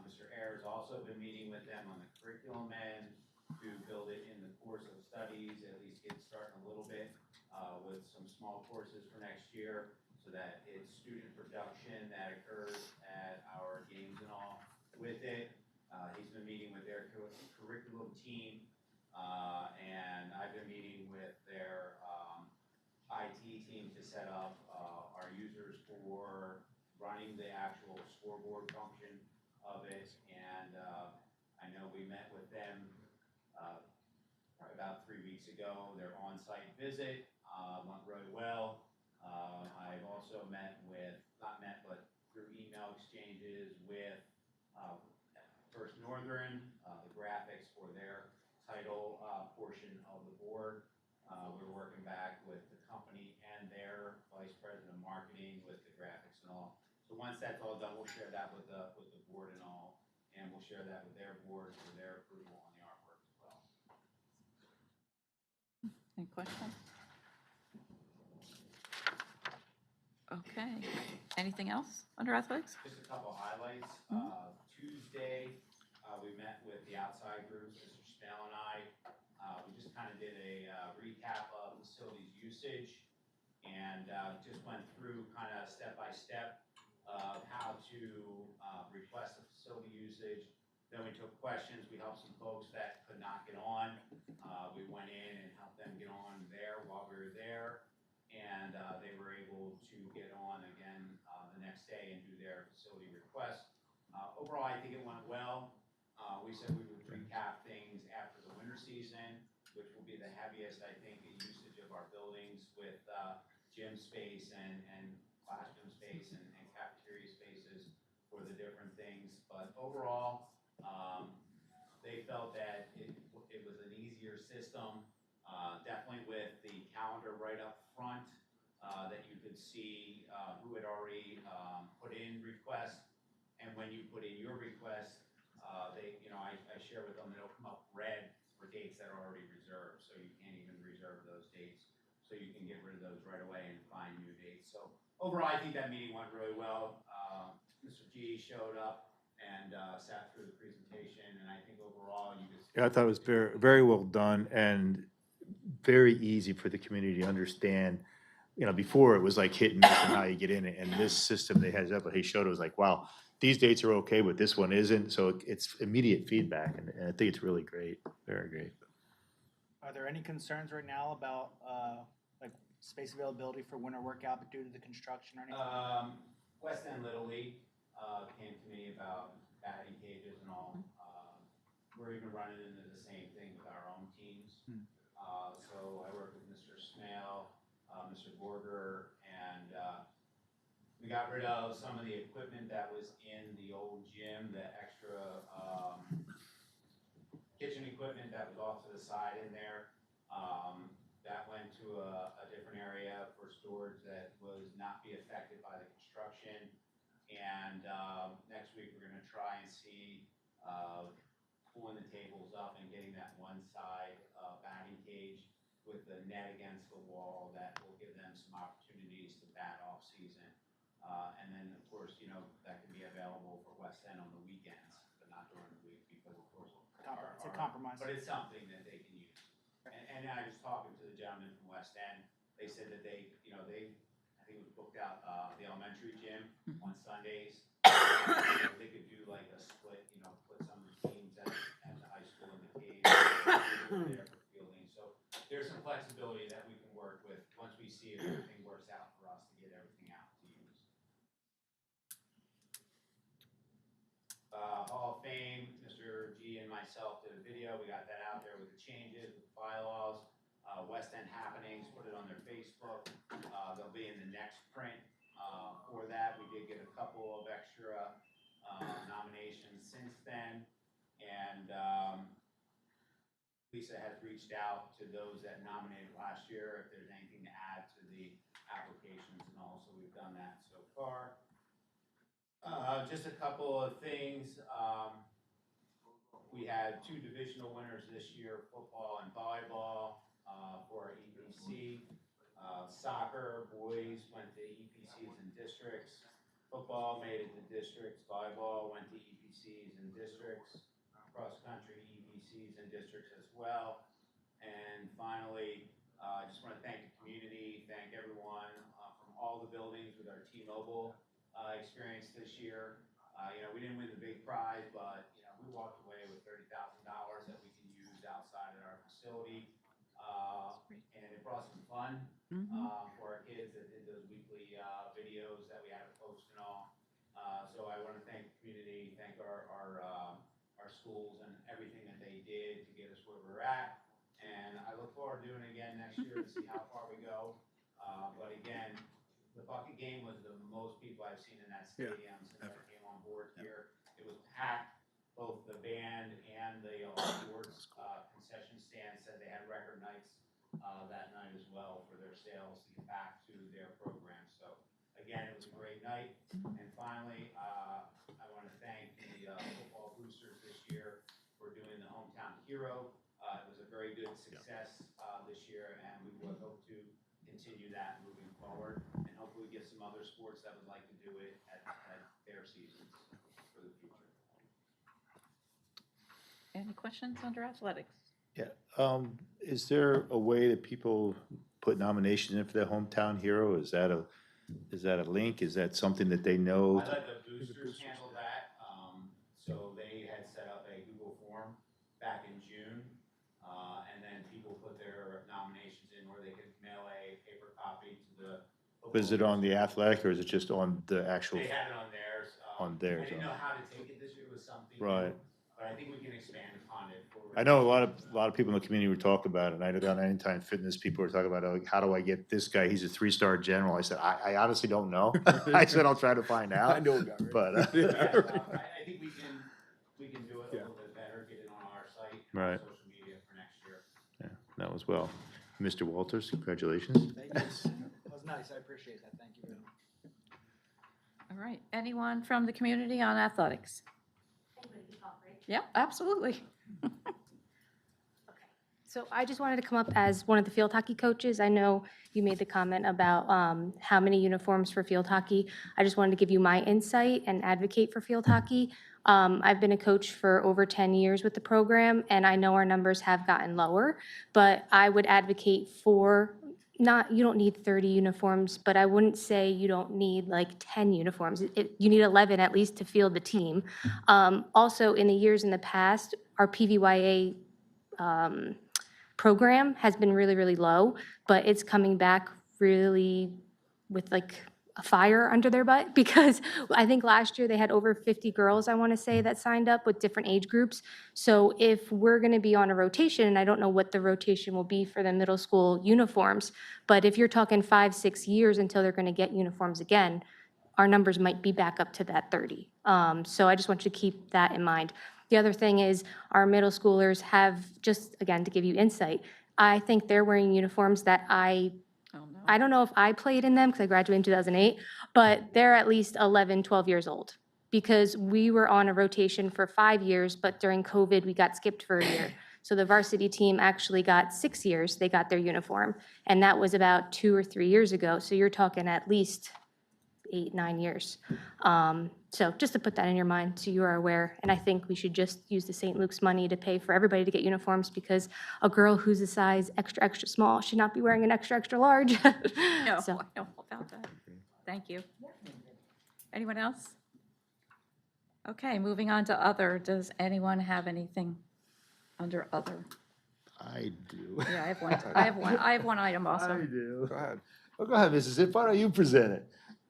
Speaker 7: Mr. Ayers also been meeting with them on the curriculum end to build it in the course of studies, at least get started a little bit, with some small courses for next year, so that it's student production that occurs at our games and all with it. He's been meeting with their curriculum team, and I've been meeting with their IT team to set up our users for running the actual scoreboard function of it. And I know we met with them probably about 3 weeks ago. Their on-site visit went really well. I've also met with, not met, but through email exchanges with First Northern, the graphics for their title portion of the board. We're working back with the company and their vice president of marketing with the graphics and all. So once that's all done, we'll share that with the board and all, and we'll share that with their board for their approval on the artwork as well.
Speaker 5: Any questions? Okay. Anything else under athletics?
Speaker 7: Just a couple highlights. Tuesday, we met with the outside groups, Mr. Snell and I. We just kind of did a recap of facilities usage and just went through kind of step by step of how to request the facility usage. Then we took questions. We helped some folks that could not get on. We went in and helped them get on there while we were there. And they were able to get on again the next day and do their facility request. Overall, I think it went well. We said we would recap things after the winter season, which will be the heaviest, I think, in usage of our buildings with gym space and classroom space and cafeteria spaces for the different things. But overall, they felt that it was an easier system, definitely with the calendar right up front, that you could see who had already put in requests. And when you put in your request, I share with them, it'll come up red for dates that are already reserved, so you can't even reserve those dates. So you can get rid of those right away and find new dates. So overall, I think that meeting went really well. Mr. G showed up and sat through the presentation, and I think overall, you just.
Speaker 15: Yeah, I thought it was very, very well done and very easy for the community to understand. Before it was like hit and miss on how you get in it, and this system they had up, he showed it was like, wow, these dates are okay, but this one isn't. So it's immediate feedback, and I think it's really great, very great.
Speaker 11: Are there any concerns right now about, like, space availability for winter workout due to the construction or anything?
Speaker 7: West End Little League came to me about batting cages and all. We're even running into the same thing with our own teams. So I work with Mr. Smale, Mr. Borger, and we got rid of some of the equipment that was in the old gym, the extra kitchen equipment that was off to the side in there. That went to a different area for storage that was not be affected by the construction. And next week, we're gonna try and see pulling the tables up and getting that one side batting cage with the net against the wall that will give them some opportunities to bat off season. And then, of course, you know, that can be available for West End on the weekends, but not during the week because, of course,
Speaker 11: It's a compromise.
Speaker 7: but it's something that they can use. And I was talking to the gentleman from West End, they said that they, you know, I think it was booked out, the elementary gym on Sundays. They could do like a split, you know, put some of the teams at the high school in the cave. There for fielding. So there's some flexibility that we can work with once we see if everything works out for us to get everything out to use. Hall of Fame, Mr. G and myself did a video. We got that out there with the changes, with the bylaws. West End Happenings put it on their Facebook. They'll be in the next print for that. We did get a couple of extra nominations since then. And Lisa has reached out to those that nominated last year if there's anything to add to the applications and all. So we've done that so far. Just a couple of things. We had 2 divisional winners this year, football and volleyball for our EPC. Soccer, boys went to EPCs and districts. Football made it to districts. Volleyball went to EPCs and districts. Cross country, EPCs and districts as well. And finally, I just want to thank the community, thank everyone from all the buildings with our T-Mobile experience this year. You know, we didn't win the big prize, but you know, we walked away with $30,000 that we can use outside of our facility. And it brought some fun for our kids that did those weekly videos that we had to post and all. So I want to thank the community, thank our schools and everything that they did to get us where we're at. And I look forward to doing it again next year to see how far we go. But again, the bucket game was the most people I've seen in that stadium since I came on board here. It was packed. Both the band and the sports concession stand said they had record nights that night as well for their sales to get back to their program. So again, it was a great night. And finally, I want to thank the football boosters this year for doing the Hometown Hero. It was a very good success this year, and we would hope to continue that moving forward, and hopefully get some other sports that would like to do it at their seasons for the future.
Speaker 5: Any questions under athletics?
Speaker 15: Yeah, is there a way that people put nominations in for their hometown hero? Is that a link? Is that something that they know?
Speaker 7: I let the boosters handle that. So they had set up a Google form back in June. And then people put their nominations in, or they could mail a paper copy to the.
Speaker 15: Is it on the athletic or is it just on the actual?
Speaker 7: They had it on theirs.
Speaker 15: On theirs,
Speaker 7: I didn't know how to take it this year. It was something.
Speaker 15: Right.
Speaker 7: But I think we can expand upon it.
Speaker 15: I know a lot of people in the community were talking about it, and I know down at Anytime Fitness, people were talking about, like, how do I get this guy? He's a 3-star general. I said, I honestly don't know. I said, I'll try to find out.
Speaker 10: I know about it.
Speaker 15: But,
Speaker 7: I think we can do it a little bit better, get it on our site, and
Speaker 15: Right.
Speaker 7: social media for next year.
Speaker 15: yeah, that was well. Mr. Walters, congratulations.
Speaker 11: Thank you. That was nice. I appreciate that. Thank you very much.
Speaker 5: All right, anyone from the community on athletics? Yeah, absolutely.
Speaker 16: So I just wanted to come up as one of the field hockey coaches. I know you made the comment about how many uniforms for field hockey. I just wanted to give you my insight and advocate for field hockey. I've been a coach for over 10 years with the program, and I know our numbers have gotten lower, but I would advocate for you don't need 30 uniforms, but I wouldn't say you don't need like 10 uniforms. You need 11 at least to field the team. Also, in the years in the past, our PVYA program has been really, really low, but it's coming back really with like a fire under their butt, because I think last year they had over 50 girls, I want to say, that signed up with different age groups. So if we're going to be on a rotation, and I don't know what the rotation will be for the middle school uniforms, but if you're talking 5-6 years until they're going to get uniforms again, our numbers might be back up to that 30. So I just want you to keep that in mind. The other thing is our middle schoolers have, just again to give you insight, I think they're wearing uniforms that I don't know if I played in them because I graduated in 2008, but they're at least 11, 12 years old, because we were on a rotation for 5 years, but during COVID, we got skipped for a year. So the varsity team actually got 6 years, they got their uniform, and that was about 2 or 3 years ago. So you're talking at least 8, 9 years. So just to put that in your mind, so you are aware. And I think we should just use the St. Luke's money to pay for everybody to get uniforms, because a girl who's a size extra, extra small should not be wearing an extra, extra large.
Speaker 5: No,
Speaker 16: So-
Speaker 5: I know about that. Thank you. Anyone else? Okay, moving on to other. Does anyone have anything under other?
Speaker 15: I do.
Speaker 5: Yeah, I have one item also.
Speaker 15: do. Go ahead. Oh, go ahead, Mrs. Zip. Why don't you present it?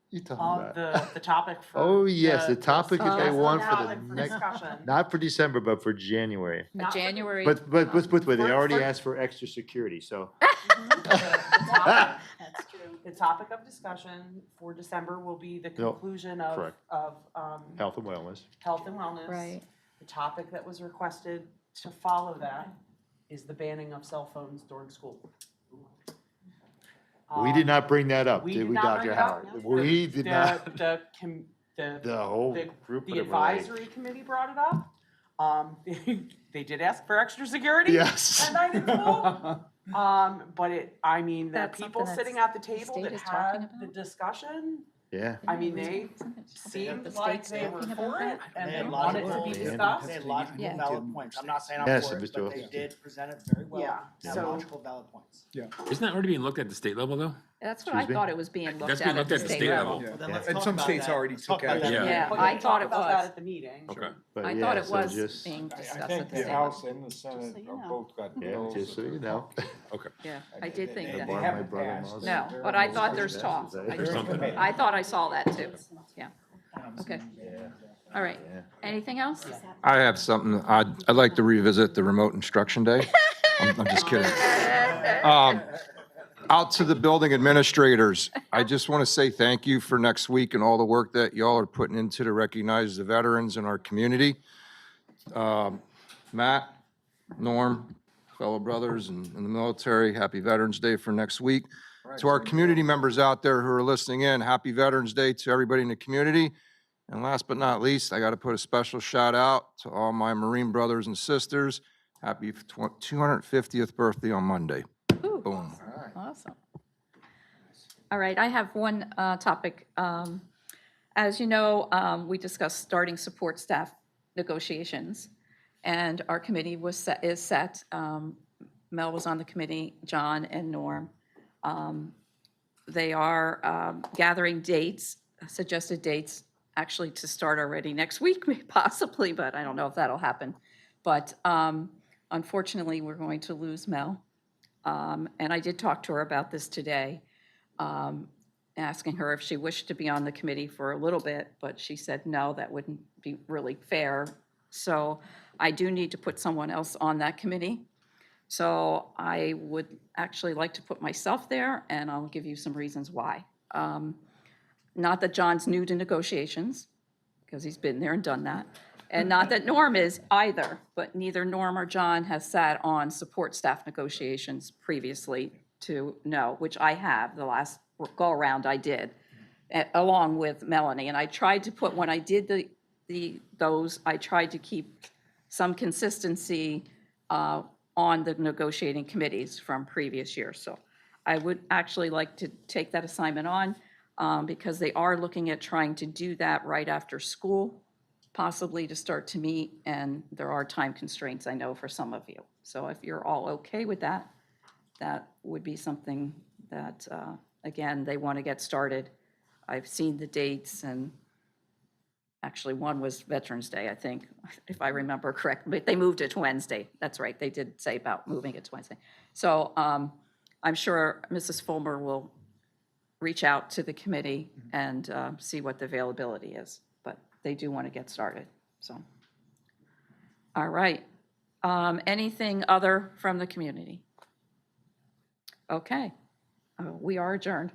Speaker 15: You talk about it.
Speaker 4: The topic for.
Speaker 15: Oh, yes, the topic that they
Speaker 5: yes,
Speaker 15: want
Speaker 4: the
Speaker 15: for the
Speaker 4: topic for
Speaker 15: next,
Speaker 4: discussion.
Speaker 15: not for December, but for January.
Speaker 4: Not for-
Speaker 5: January.
Speaker 15: But let's put it this way, they
Speaker 4: For-
Speaker 15: already
Speaker 4: for-
Speaker 15: asked for extra security, so.
Speaker 4: That's true. The topic of discussion for December will be the
Speaker 15: No,
Speaker 4: conclusion of,
Speaker 15: correct. Health and wellness.
Speaker 4: health and wellness.
Speaker 5: Right.
Speaker 4: The topic that was requested to follow that is the banning of cell phones during school.
Speaker 15: We did not bring that up,
Speaker 4: We
Speaker 15: did
Speaker 4: did
Speaker 15: we,
Speaker 4: not bring
Speaker 15: Dr.
Speaker 4: it up.
Speaker 15: Howard? We did not. The whole group
Speaker 4: The
Speaker 15: of them were like-
Speaker 4: advisory committee brought it up. They did ask for extra security.
Speaker 15: Yes.
Speaker 4: At night at school. But I mean, the
Speaker 5: That's
Speaker 4: people
Speaker 5: something
Speaker 4: sitting
Speaker 5: that's-
Speaker 4: at the table
Speaker 5: state
Speaker 4: that
Speaker 5: is talking
Speaker 4: had the discussion,
Speaker 15: Yeah.
Speaker 4: I mean, they seemed
Speaker 5: The
Speaker 4: like
Speaker 5: state's
Speaker 4: they were
Speaker 5: talking
Speaker 4: for
Speaker 5: about
Speaker 4: it
Speaker 5: that?
Speaker 4: and
Speaker 11: They
Speaker 4: they
Speaker 11: had
Speaker 4: wanted
Speaker 11: logical-
Speaker 4: to be
Speaker 15: Yeah.
Speaker 4: discussed.
Speaker 11: They had logical
Speaker 5: Yeah.
Speaker 11: valid points. I'm not saying I'm
Speaker 15: Yes,
Speaker 11: for it,
Speaker 15: Mr.
Speaker 11: but they
Speaker 15: Wilson.
Speaker 11: did present it very well.
Speaker 4: Yeah,
Speaker 11: They had
Speaker 4: so-
Speaker 11: logical valid points.
Speaker 9: Isn't that already being looked at the state level, though?
Speaker 5: That's what I
Speaker 15: Excuse me?
Speaker 5: thought it was being looked
Speaker 9: That's
Speaker 5: at
Speaker 9: being
Speaker 5: at
Speaker 9: looked
Speaker 5: the
Speaker 9: at the
Speaker 5: state
Speaker 9: state
Speaker 5: level.
Speaker 9: level.
Speaker 11: Well, then let's
Speaker 10: And
Speaker 11: talk
Speaker 10: some
Speaker 11: about
Speaker 10: states
Speaker 11: that.
Speaker 10: already
Speaker 11: Let's talk
Speaker 10: took
Speaker 11: about
Speaker 10: action.
Speaker 11: that.
Speaker 5: Yeah,
Speaker 4: We
Speaker 5: I
Speaker 4: can
Speaker 5: thought
Speaker 4: talk
Speaker 5: it
Speaker 4: about that
Speaker 5: was.
Speaker 4: at the meeting.
Speaker 9: Okay.
Speaker 15: But
Speaker 5: I
Speaker 15: yeah,
Speaker 5: thought it
Speaker 15: so
Speaker 5: was
Speaker 15: just-
Speaker 5: being
Speaker 13: I
Speaker 5: discussed
Speaker 13: think
Speaker 5: at the
Speaker 13: the
Speaker 5: state
Speaker 13: House
Speaker 5: level.
Speaker 13: and the Senate
Speaker 5: you
Speaker 13: are
Speaker 5: know.
Speaker 13: both got
Speaker 15: Yeah,
Speaker 13: bills.
Speaker 15: just so you know.
Speaker 9: Okay.
Speaker 5: Yeah, I did think
Speaker 11: They
Speaker 5: that.
Speaker 15: Borrow my
Speaker 11: haven't
Speaker 15: brother-in-law's-
Speaker 11: passed.
Speaker 5: No, but I thought there's talk.
Speaker 9: There's something.
Speaker 5: I thought I saw that too. Yeah. Okay. All right.
Speaker 15: Yeah.
Speaker 5: Anything else?
Speaker 2: I have something, I'd like to revisit the remote instruction day. I'm just kidding. Out to the building administrators, I just want to say thank you for next week and all the work that y'all are putting into to recognize the veterans in our community. Matt, Norm, fellow brothers in the military, happy Veterans Day for next week. To our community members out there who are listening in, happy Veterans Day to everybody in the community. And last but not least, I got to put a special shout out to all my Marine brothers and sisters. Happy 250th birthday on Monday.
Speaker 5: Ooh,
Speaker 2: Boom.
Speaker 5: awesome. All right, I have one topic. As you know, we discussed starting support staff negotiations, and our committee is set. Mel was on the committee, John and Norm. They are gathering dates, suggested dates, actually to start already next week, possibly, but I don't know if that'll happen. But unfortunately, we're going to lose Mel. And I did talk to her about this today, asking her if she wished to be on the committee for a little bit, but she said, no, that wouldn't be really fair. So I do need to put someone else on that committee. So I would actually like to put myself there, and I'll give you some reasons why. Not that John's new to negotiations, because he's been there and done that. And not that Norm is either, but neither Norm or John has sat on support staff negotiations previously to know, which I have, the last go-around I did, along with Melanie. And I tried to put, when I did those, I tried to keep some consistency on the negotiating committees from previous years. So I would actually like to take that assignment on because they are looking at trying to do that right after school, possibly to start to meet, and there are time constraints, I know, for some of you. So if you're all okay with that, that would be something that, again, they want to get started. I've seen the dates, and actually one was Veterans Day, I think, if I remember correctly, but they moved it to Wednesday. That's right, they did say about moving it to Wednesday. So I'm sure Mrs. Fulmer will reach out to the committee and see what the availability is. But they do want to get started, so. All right. Anything other from the community? Okay, we are adjourned.